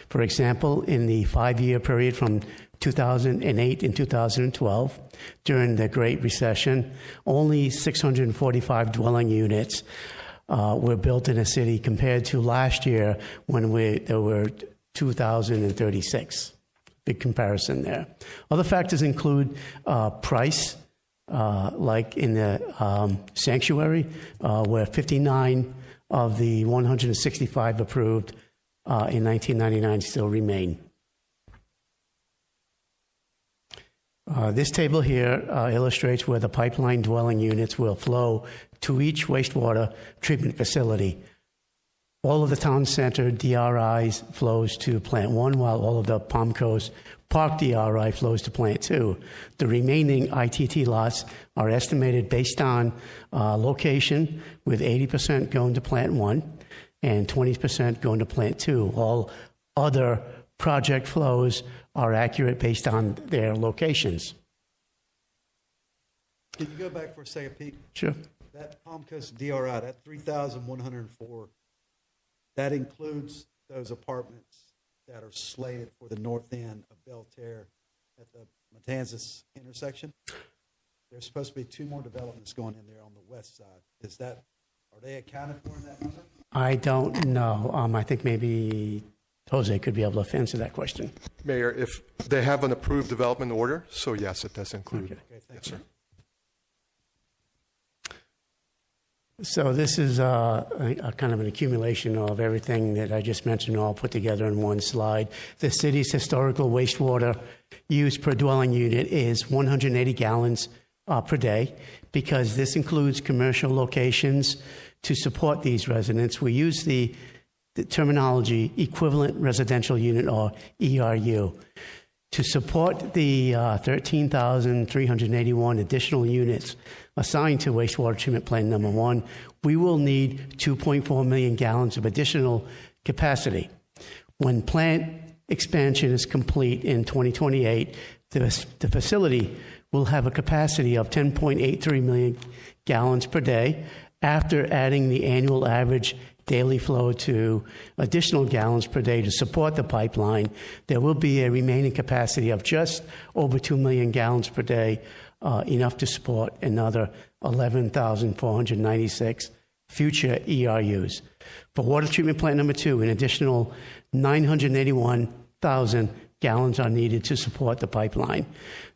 For example, in the 5-year period from 2008 and 2012, during the Great Recession, only 645 dwelling units were built in a city compared to last year when there were 2,036. Big comparison there. Other factors include price, like in the sanctuary, where 59 of the 165 approved in 1999 still remain. This table here illustrates where the pipeline dwelling units will flow to each wastewater treatment facility. All of the town center DRIs flows to Plant 1, while all of the Palm Coast Park DRI flows to Plant 2. The remaining ITT lots are estimated based on location, with 80% going to Plant 1 and 20% going to Plant 2. All other project flows are accurate based on their locations. Can you go back for a second, Pete? Sure. That Palm Coast DRI, that 3,104, that includes those apartments that are slated for the north end of Belterre at the Matanzas intersection. There's supposed to be 2 more developments going in there on the west side. Are they accounted for in that number? I don't know. I think maybe Jose could be able to answer that question. Mayor, if they have an approved development order, so yes, it does include. Okay. Yes, sir. So this is a kind of an accumulation of everything that I just mentioned, all put together in one slide. The city's historical wastewater use per dwelling unit is 180 gallons per day, because this includes commercial locations to support these residents. We use the terminology equivalent residential unit, or ERU. To support the 13,381 additional units assigned to wastewater treatment plant number 1, we will need 2.4 million gallons of additional capacity. When plant expansion is complete in 2028, the facility will have a capacity of 10.83 million gallons per day. After adding the annual average daily flow to additional gallons per day to support the pipeline, there will be a remaining capacity of just over 2 million gallons per day, enough to support another 11,496 future ERUs. For water treatment plant number 2, an additional 981,000 gallons are needed to support the pipeline.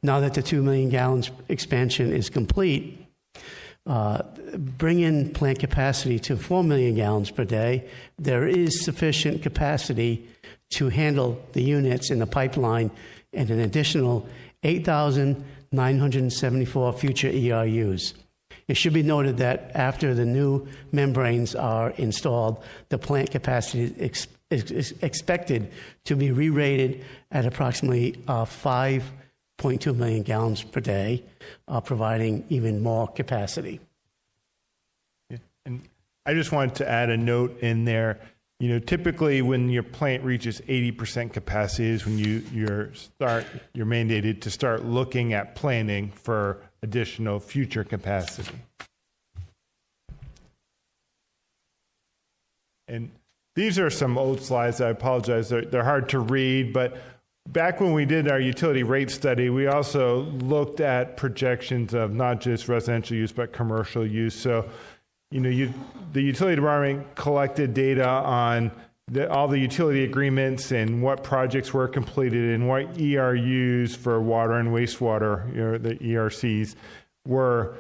Now that the 2 million gallons expansion is complete, bring in plant capacity to 4 million gallons per day. There is sufficient capacity to handle the units in the pipeline and an additional 8,974 future ERUs. It should be noted that after the new membranes are installed, the plant capacity is expected to be re-rated at approximately 5.2 million gallons per day, providing even more capacity. Yeah. And I just wanted to add a note in there. You know, typically when your plant reaches 80% capacity is when you're mandated to start looking at planning for additional future capacity. And these are some old slides. I apologize. They're hard to read, but back when we did our utility rate study, we also looked at projections of not just residential use, but commercial use. So, you know, the utility department collected data on all the utility agreements and what projects were completed and what ERUs for water and wastewater, you know, the ERCs, were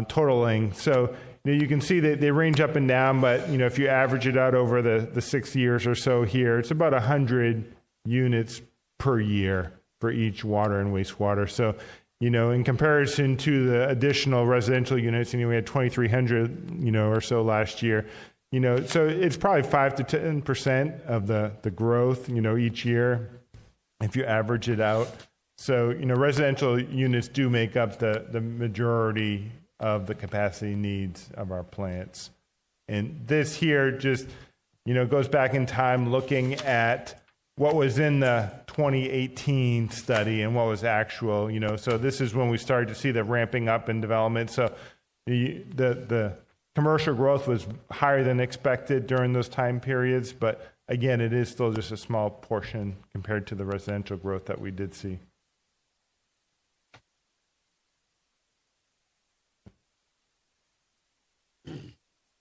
totaling. So, you know, you can see that they range up and down, but, you know, if you average it out over the 6 years or so here, it's about 100 units per year for each water and wastewater. So, you know, in comparison to the additional residential units, you know, we had 2,300, you know, or so last year. You know, so it's probably 5 to 10% of the growth, you know, each year, if you average it out. So, you know, residential units do make up the majority of the capacity needs of our plants. And this here just, you know, goes back in time looking at what was in the 2018 study and what was actual, you know. So this is when we started to see the ramping up in development. So the commercial growth was higher than expected during those time periods, but again, it is still just a small portion compared to the residential growth that we did see.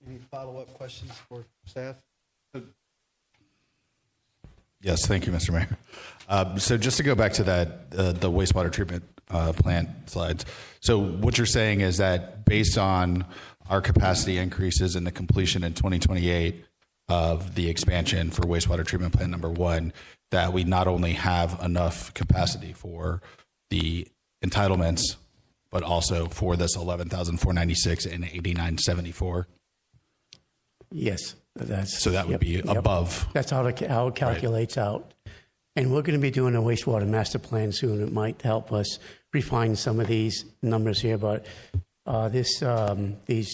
Any follow-up questions for staff? Yes, thank you, Mr. Mayor. So just to go back to that, the wastewater treatment plant slides. So what you're saying is that based on our capacity increases and the completion in 2028 of the expansion for wastewater treatment plant number 1, that we not only have enough capacity for the entitlements, but also for this 11,496 and 8,974. Yes. So that would be above. That's how it calculates out. And we're going to be doing a wastewater master plan soon. It might help us refine some of these numbers here, but these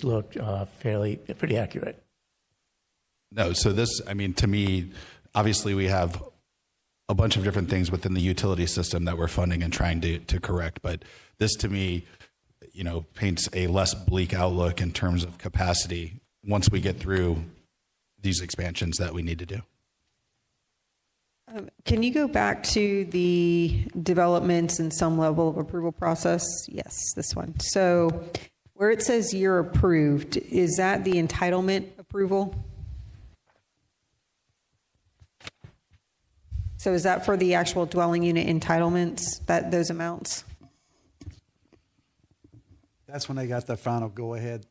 look pretty accurate. No, so this, I mean, to me, obviously we have a bunch of different things within the utility system that we're funding and trying to correct, but this to me, you know, paints a less bleak outlook in terms of capacity once we get through these expansions that we need to do. Can you go back to the developments and some level of approval process? Yes, this one. So where it says you're approved, is that the entitlement approval? So is that for the actual dwelling unit entitlements, those amounts? That's when they got the final go-ahead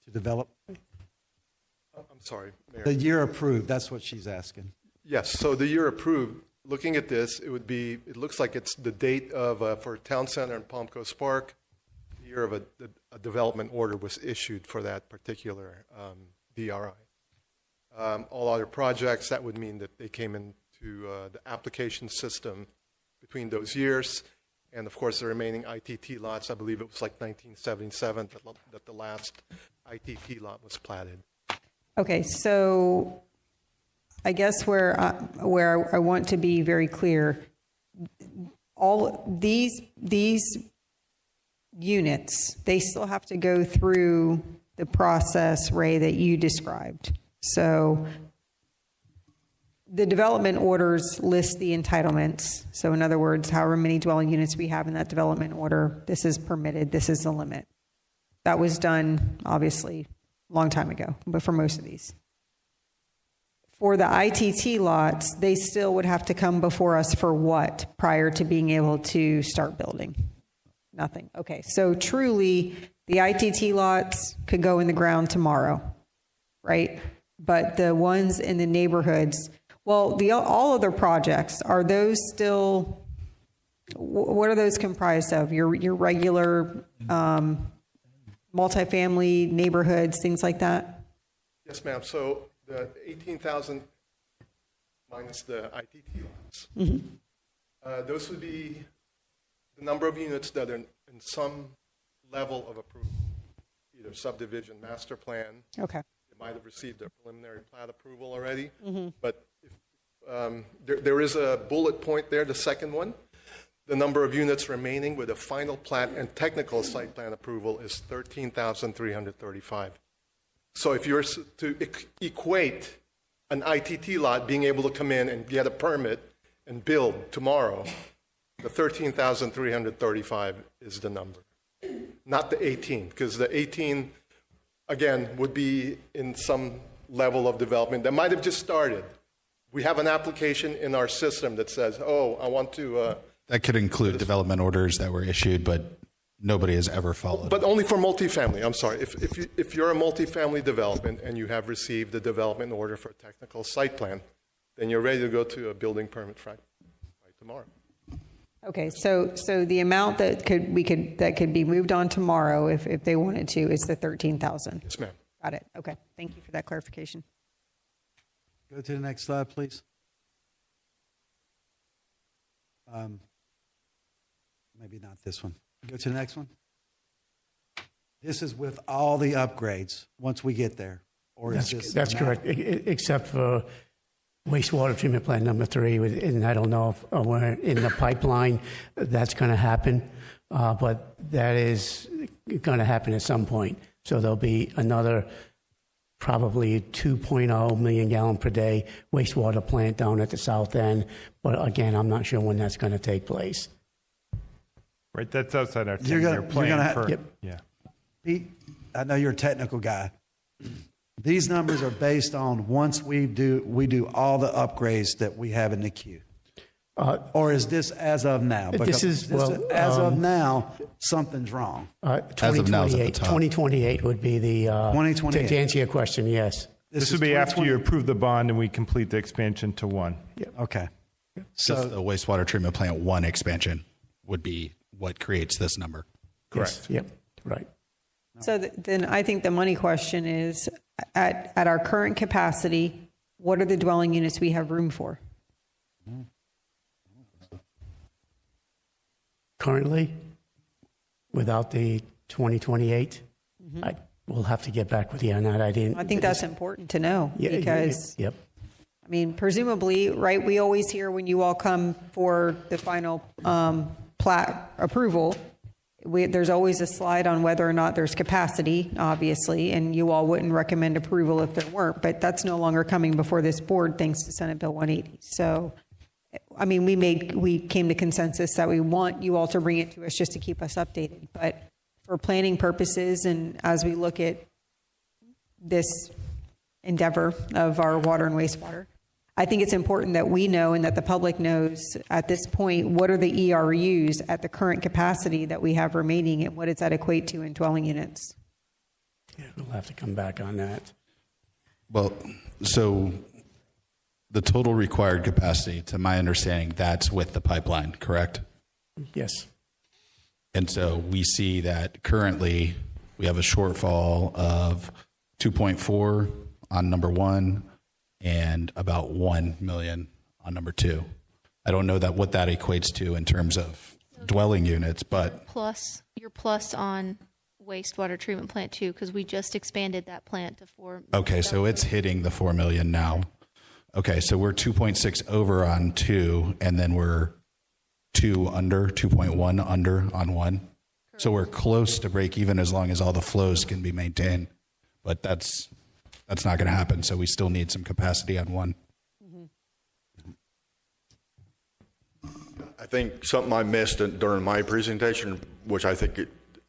to develop? I'm sorry, Mayor. The year approved, that's what she's asking. Yes, so the year approved, looking at this, it looks like it's the date of, for Town Center and Palm Coast Park, the year of a development order was issued for that particular DRI. All other projects, that would mean that they came into the application system between those years. And of course, the remaining ITT lots, I believe it was like 1977 that the last ITT lot was platted. Okay, so I guess where I want to be very clear, all these units, they still have to go through the process, Ray, that you described. So the development orders list the entitlements. So in other words, however many dwelling units we have in that development order, this is permitted, this is the limit. That was done, obviously, a long time ago, but for most of these. For the ITT lots, they still would have to come before us for what prior to being able to start building? Nothing. Okay, so truly, the ITT lots could go in the ground tomorrow, right? But the ones in the neighborhoods, well, all other projects, are those still, what are those comprised of? Your regular multifamily neighborhoods, things like that? Yes, ma'am. So the 18,000 minus the ITT lots, those would be the number of units that are in some level of approval, either subdivision, master plan. Okay. They might have received their preliminary plat approval already, but there is a bullet point there, the second one. The number of units remaining with a final plat and technical site plan approval is 13,335. So if you're to equate an ITT lot being able to come in and get a permit and build tomorrow, the 13,335 is the number, not the 18, because the 18, again, would be in some level of development that might have just started. We have an application in our system that says, oh, I want to... that could include development orders that were issued, but nobody has ever followed. But only for multifamily. I'm sorry. If you're a multifamily development and you have received a development order for a technical site plan, then you're ready to go to a building permit by tomorrow. Okay, so the amount that could be moved on tomorrow if they wanted to is the 13,000. Yes, ma'am. Got it. Okay. Thank you for that clarification. Go to the next slide, please. Maybe not this one. Go to the next one. This is with all the upgrades once we get there. Or is this That's correct, except for wastewater treatment plant number 3, and I don't know if we're in the pipeline that's going to happen, but that is going to happen at some point. So there'll be another probably 2.0 million gallon per day wastewater plant down at the south end. But again, I'm not sure when that's going to take place. Right, that's outside our 10-year plan. Yeah. Pete, I know you're a technical guy. These numbers are based on once we do all the upgrades that we have in the queue. Or is this as of now? Because as of now, something's wrong. As of now, it's at the top. 2028 would be the 2028. To answer your question, yes. This would be after you approve the bond and we complete the expansion to 1. Yep. Okay. So the wastewater treatment plant 1 expansion would be what creates this number. Correct. Yes. Yep. Right. So then I think the money question is, at our current capacity, what are the dwelling units we have room for? currently without the 2028. We'll have to get back with you on that. I think that's important to know because, Yep. I mean, presumably, right, we always hear when you all come for the final plat approval, there's always a slide on whether or not there's capacity, obviously, and you all wouldn't recommend approval if there weren't, but that's no longer coming before this board thanks to Senate Bill 180. So, I mean, we came to consensus that we want you all to bring it to us just to keep us updated, but for planning purposes and as we look at this endeavor of our water and wastewater, I think it's important that we know and that the public knows at this point what are the ERUs at the current capacity that we have remaining and what does that equate to in dwelling units? Yeah, we'll have to come back on that. Well, so the total required capacity, to my understanding, that's with the pipeline, correct? Yes. And so we see that currently we have a shortfall of 2.4 on number 1 and about 1 million on number 2. I don't know what that equates to in terms of dwelling units, but You're plus on wastewater treatment plant 2 because we just expanded that plant to 4. okay, so it's hitting the 4 million now. Okay, so we're 2.6 over on 2, and then we're 2.1 under on 1. Correct. So we're close to break even as long as all the flows can be maintained. But that's not going to happen. So we still need some capacity on 1. I think something I missed during my presentation, which I think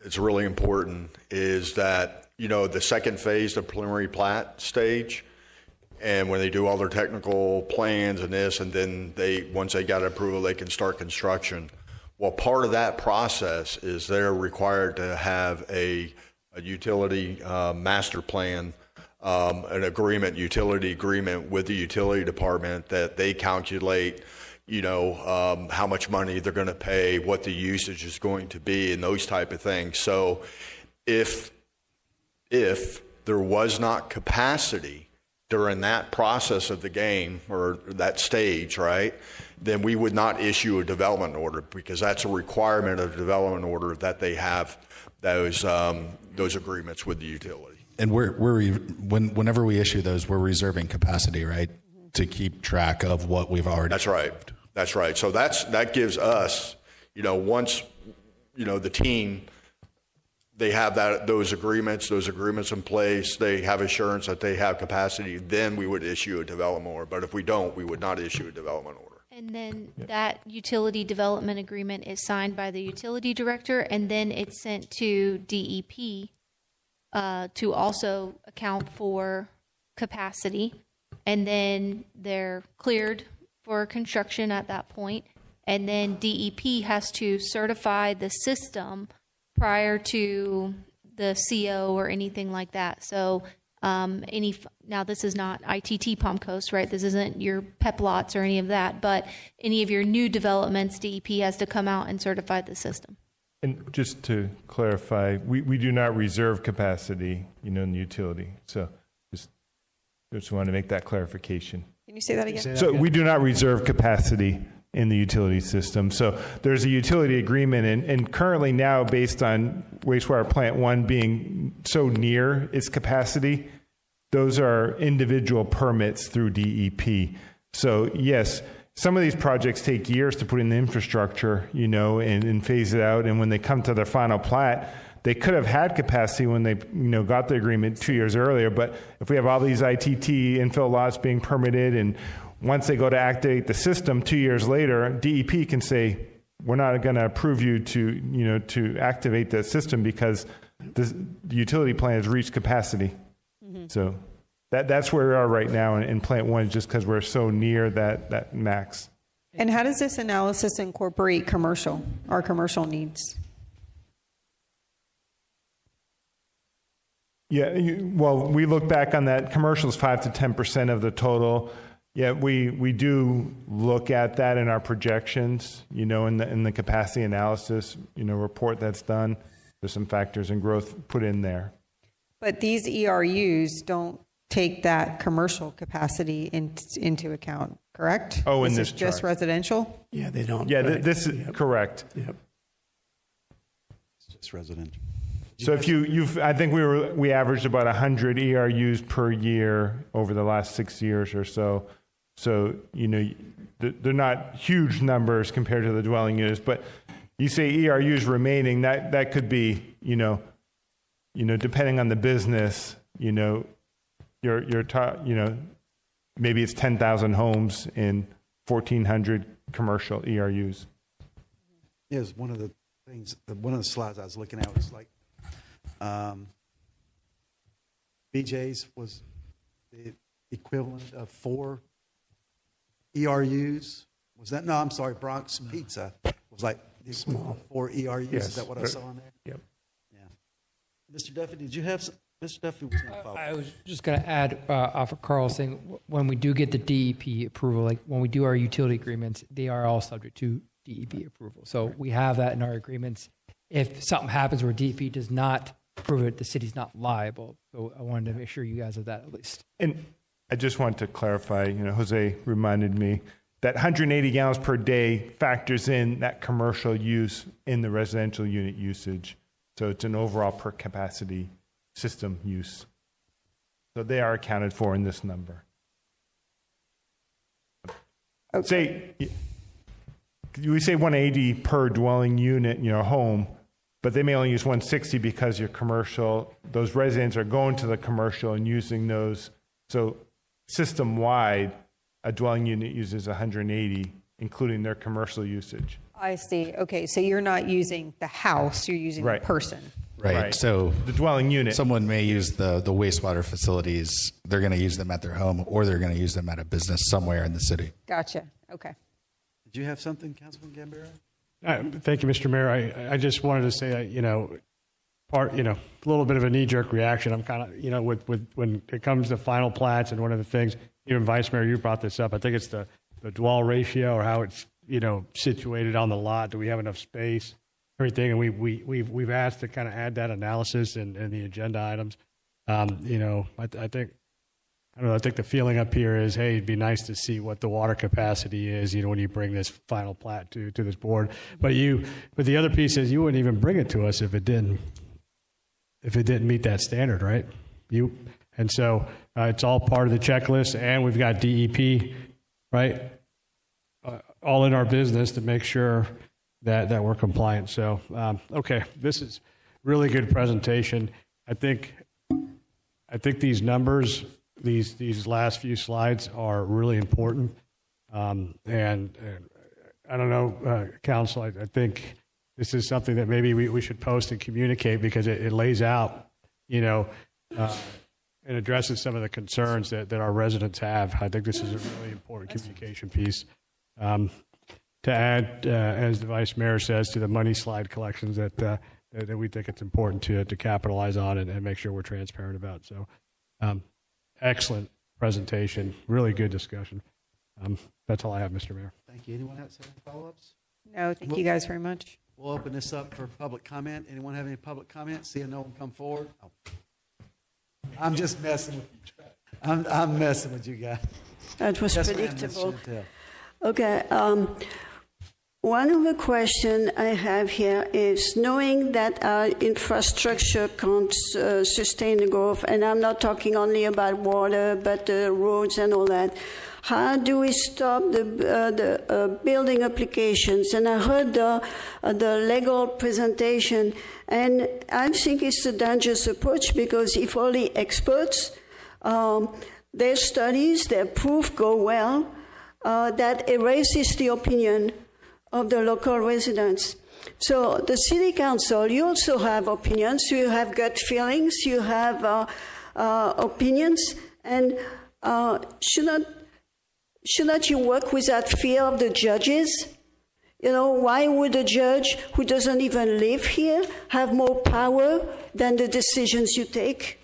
it's really important, is that, the second phase, the preliminary plat stage, and when they do all their technical plans and this, and then once they got approval, they can start construction. Well, part of that process is they're required to have a utility master plan, an utility agreement with the utility department that they calculate, how much money they're going to pay, what the usage is going to be, and those type of things. So if there was not capacity during that process of the game or that stage, right, then we would not issue a development order because that's a requirement of the development order that they have those agreements with the utility. And whenever we issue those, we're reserving capacity, right, to keep track of what we've already. That's right. That's right. So that gives us, once, the team, they have those agreements in place, they have assurance that they have capacity, then we would issue a development order. But if we don't, we would not issue a development order. And then that utility development agreement is signed by the utility director, and then it's sent to DEP to also account for capacity. And then they're cleared for construction at that point. And then DEP has to certify the system prior to the CO or anything like that. So now this is not ITT Palmcoast, right? This isn't your PEP lots or any of that, but any of your new developments, DEP has to come out and certify the system. And just to clarify, we do not reserve capacity, in the utility. So just want to make that clarification. Can you say that again? So we do not reserve capacity in the utility system. So there's a utility agreement, and currently now, based on wastewater plant 1 being so near its capacity, those are individual permits through DEP. So yes, some of these projects take years to put in the infrastructure, and phase it out. And when they come to their final plat, they could have had capacity when they, got the agreement 2 years earlier. But if we have all these ITT infill lots being permitted, and once they go to activate the system 2 years later, DEP can say, we're not going to approve you to activate the system because the utility plan has reached capacity. So that's where we are right now in plant 1, just because we're so near that max. And how does this analysis incorporate our commercial needs? Yeah, we look back on that. Commercial is 5 to 10% of the total. Yeah, we do look at that in our projections, in the capacity analysis, report that's done. There's some factors and growth put in there. But these ERUs don't take that commercial capacity into account, correct? Oh, in this is just chart. residential? Yeah, they don't. Yeah, this is correct. Yep. Just residential. So if I think we averaged about 100 ERUs per year over the last 6 years or so. So, they're not huge numbers compared to the dwelling units, but you say ERUs remaining, that could be, depending on the business, maybe it's 10,000 homes in 1,400 commercial ERUs. Yes, one of the slides I was looking at was like, BJ's was the equivalent of 4 ERUs. Was that? No, I'm sorry. Bronx Pizza was like small 4 ERUs. Yes. Is that what I saw on there? Yep. Yeah. Mr. Duffy, did you have some? Mr. Duffy was going to follow. I was just going to add off of Carl's thing, when we do get the DEP approval, like when we do our utility agreements, they are all subject to DEP approval. So we have that in our agreements. If something happens where DEP does not approve it, the city's not liable. So I wanted to make sure you guys have that at least. And I just want to clarify, Jose reminded me that 180 gallons per day factors in that commercial use in the residential unit usage. So it's an overall per capacity system use. So they are accounted for in this number. Okay. We say 180 per dwelling unit in your home, but they may only use 160 because your commercial, those residents are going to the commercial and using those. So system-wide, a dwelling unit uses 180, including their commercial usage. I see. Okay, so you're not using the house, you're using Right. the person. Right. So the dwelling unit. Someone may use the wastewater facilities. They're going to use them at their home, or they're going to use them at a business somewhere in the city. Gotcha. Okay. Did you have something, Councilman Gambaro? Thank you, Mr. Mayor. I just wanted to say, a little bit of a knee-jerk reaction. I'm kind of, with when it comes to final plats, and one of the things, even Vice Mayor, you brought this up. I think it's the dwell ratio, or how it's situated on the lot. Do we have enough space? Everything, and we've asked to kind of add that analysis in the agenda items. I think the feeling up here is, hey, it'd be nice to see what the water capacity is, when you bring this final plat to this board. But the other piece is, you wouldn't even bring it to us if it didn't meet that standard, right? And so it's all part of the checklist, and we've got DEP, right, all in our business to make sure that we're compliant. So, okay, this is really good presentation. I think these numbers, these last few slides are really important. And I don't know, Council, I think this is something that maybe we should post and communicate, because it lays out, and addresses some of the concerns that our residents have. I think this is a really important communication piece. To add, as the Vice Mayor says, to the money slide collections that we think it's important to capitalize on and make sure we're transparent about. So, excellent presentation, really good discussion. That's all I have, Mr. Mayor. Thank you. Anyone else have any follow-ups? No, thank you guys very much. We'll open this up for public comment. Anyone have any public comments? Seeing no one come forward? Oh. I'm just messing with you. I'm messing with you guys. That was Yes, ma'am, predictable. Ms. Chantel. Okay. One of the questions I have here is, knowing that our infrastructure can't sustain the growth, and I'm not talking only about water, but the roads and all that, how do we stop the building applications? And I heard the legal presentation, and I think it's a dangerous approach, because if only experts, their studies, their proof go well, that erases the opinion of the local residents. So the city council, you also have opinions, you have gut feelings, you have opinions, and shouldn't you work without fear of the judges? Why would a judge who doesn't even live here have more power than the decisions you take?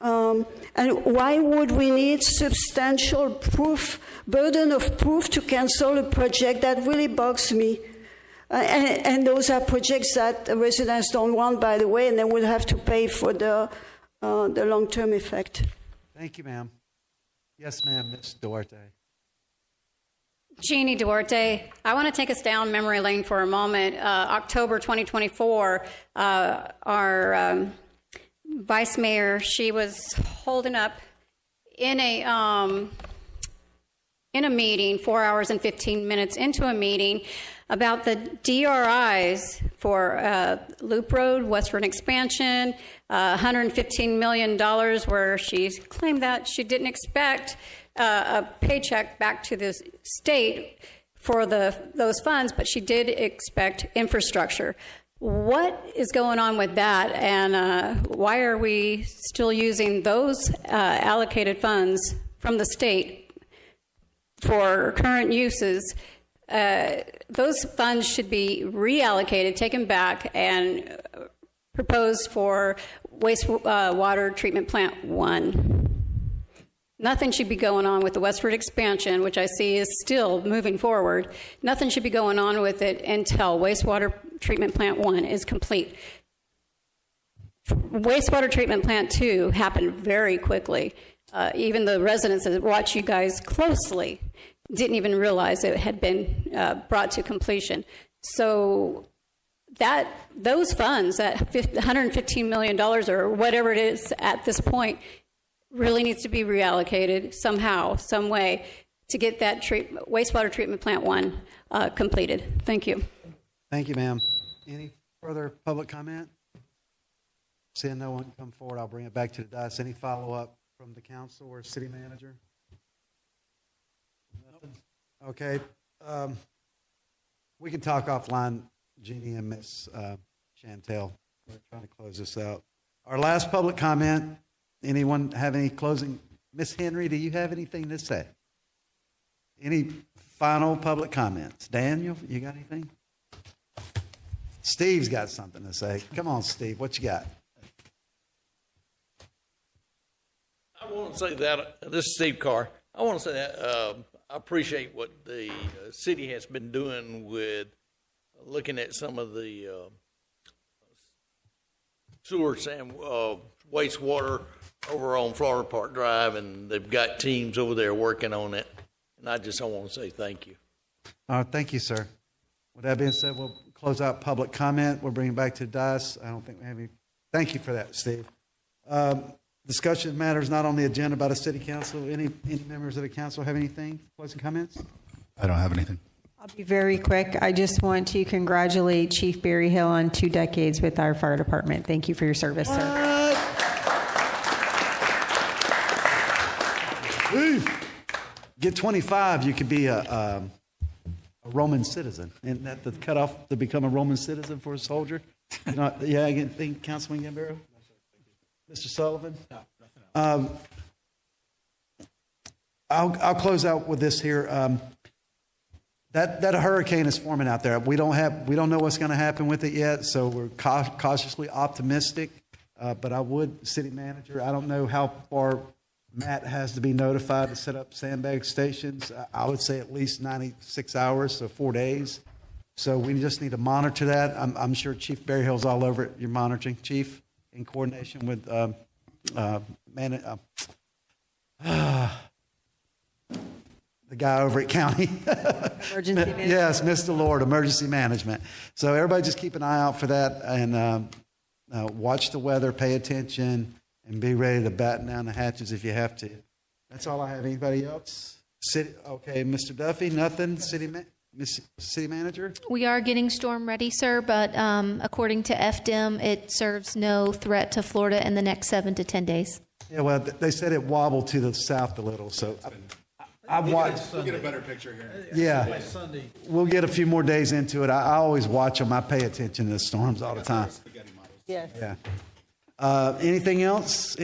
And why would we need substantial burden of proof to cancel a project? That really bugs me. And those are projects that residents don't want, by the way, and they will have to pay for the long-term effect. Thank you, ma'am. Yes, ma'am, Ms. Duarte. Jeannie Duarte, I want to take us down memory lane for a moment. October 2024, our vice mayor, she was holding up in a meeting, 4 hours and 15 minutes into a meeting, about the DRIs for Loop Road, Western Expansion, $115 million, where she claimed that she didn't expect a paycheck back to the state for those funds, but she did expect infrastructure. What is going on with that, and why are we still using those allocated funds from the state for current uses? Those funds should be reallocated, taken back, and proposed for wastewater treatment plant 1. Nothing should be going on with the westward expansion, which I see is still moving forward. Nothing should be going on with it until wastewater treatment plant 1 is complete. Wastewater treatment plant 2 happened very quickly. Even the residents that watch you guys closely didn't even realize it had been brought to completion. So those funds, that $115 million or whatever it is at this point, really needs to be reallocated somehow, some way, to get that wastewater treatment plant 1 completed. Thank you. Thank you, ma'am. Any further public comment? Seeing no one come forward, I'll bring it back to the dais. Any follow-up from the council or city manager? Nothing? Okay. We can talk offline, Jeannie and Miss Chantel. We're trying to close this out. Our last public comment. Anyone have any closing? Miss Henry, do you have anything to say? Any final public comments? Daniel, you got anything? Steve's got something to say. Come on, Steve, what you got? I want to say that, this is Steve Carr. I want to say that I appreciate what the city has been doing with looking at some of the sewers and wastewater over on Florida Park Drive, and they've got teams over there working on it. And I just want to say thank you. Thank you, sir. With that being said, we'll close out public comment. We'll bring it back to the dais. I don't think we have any. Thank you for that, Steve. Discussion matters not on the agenda by the city council. Any members of the council have anything? Closing comments? I don't have anything. I'll be very quick. I just want to congratulate Chief Barry Hill on 2 decades with our fire department. Thank you for your service, sir. Get 25, you could be a Roman citizen. Isn't that the cutoff to become a Roman citizen for a soldier? Yeah, I think, Councilman Gambaro? Mr. Sullivan? No, nothing else. I'll close out with this here. That hurricane is forming out there. We don't know what's going to happen with it yet, so we're cautiously optimistic. But I would, city manager, I don't know how far Matt has to be notified to set up sandbag stations. I would say at least 96 hours, so 4 days. So we just need to monitor that. I'm sure Chief Barry Hill's all over it. You're monitoring, Chief, in coordination with the guy over at county. Emergency management. Yes, Mr. Lord, emergency management. So everybody just keep an eye out for that and watch the weather, pay attention, and be ready to batten down the hatches if you have to. That's all I have. Anybody else? Okay, Mr. Duffy, nothing? City manager? We are getting storm ready, sir, but according to FDIM, it serves no threat to Florida in the next 7 to 10 days. Yeah, well, they said it wobbled to the south a little, so I watched. We'll get a better picture here. Yeah, we'll get a few more days into it. I always watch them. I pay attention to the storms all the time. Yes. Yeah. Anything else?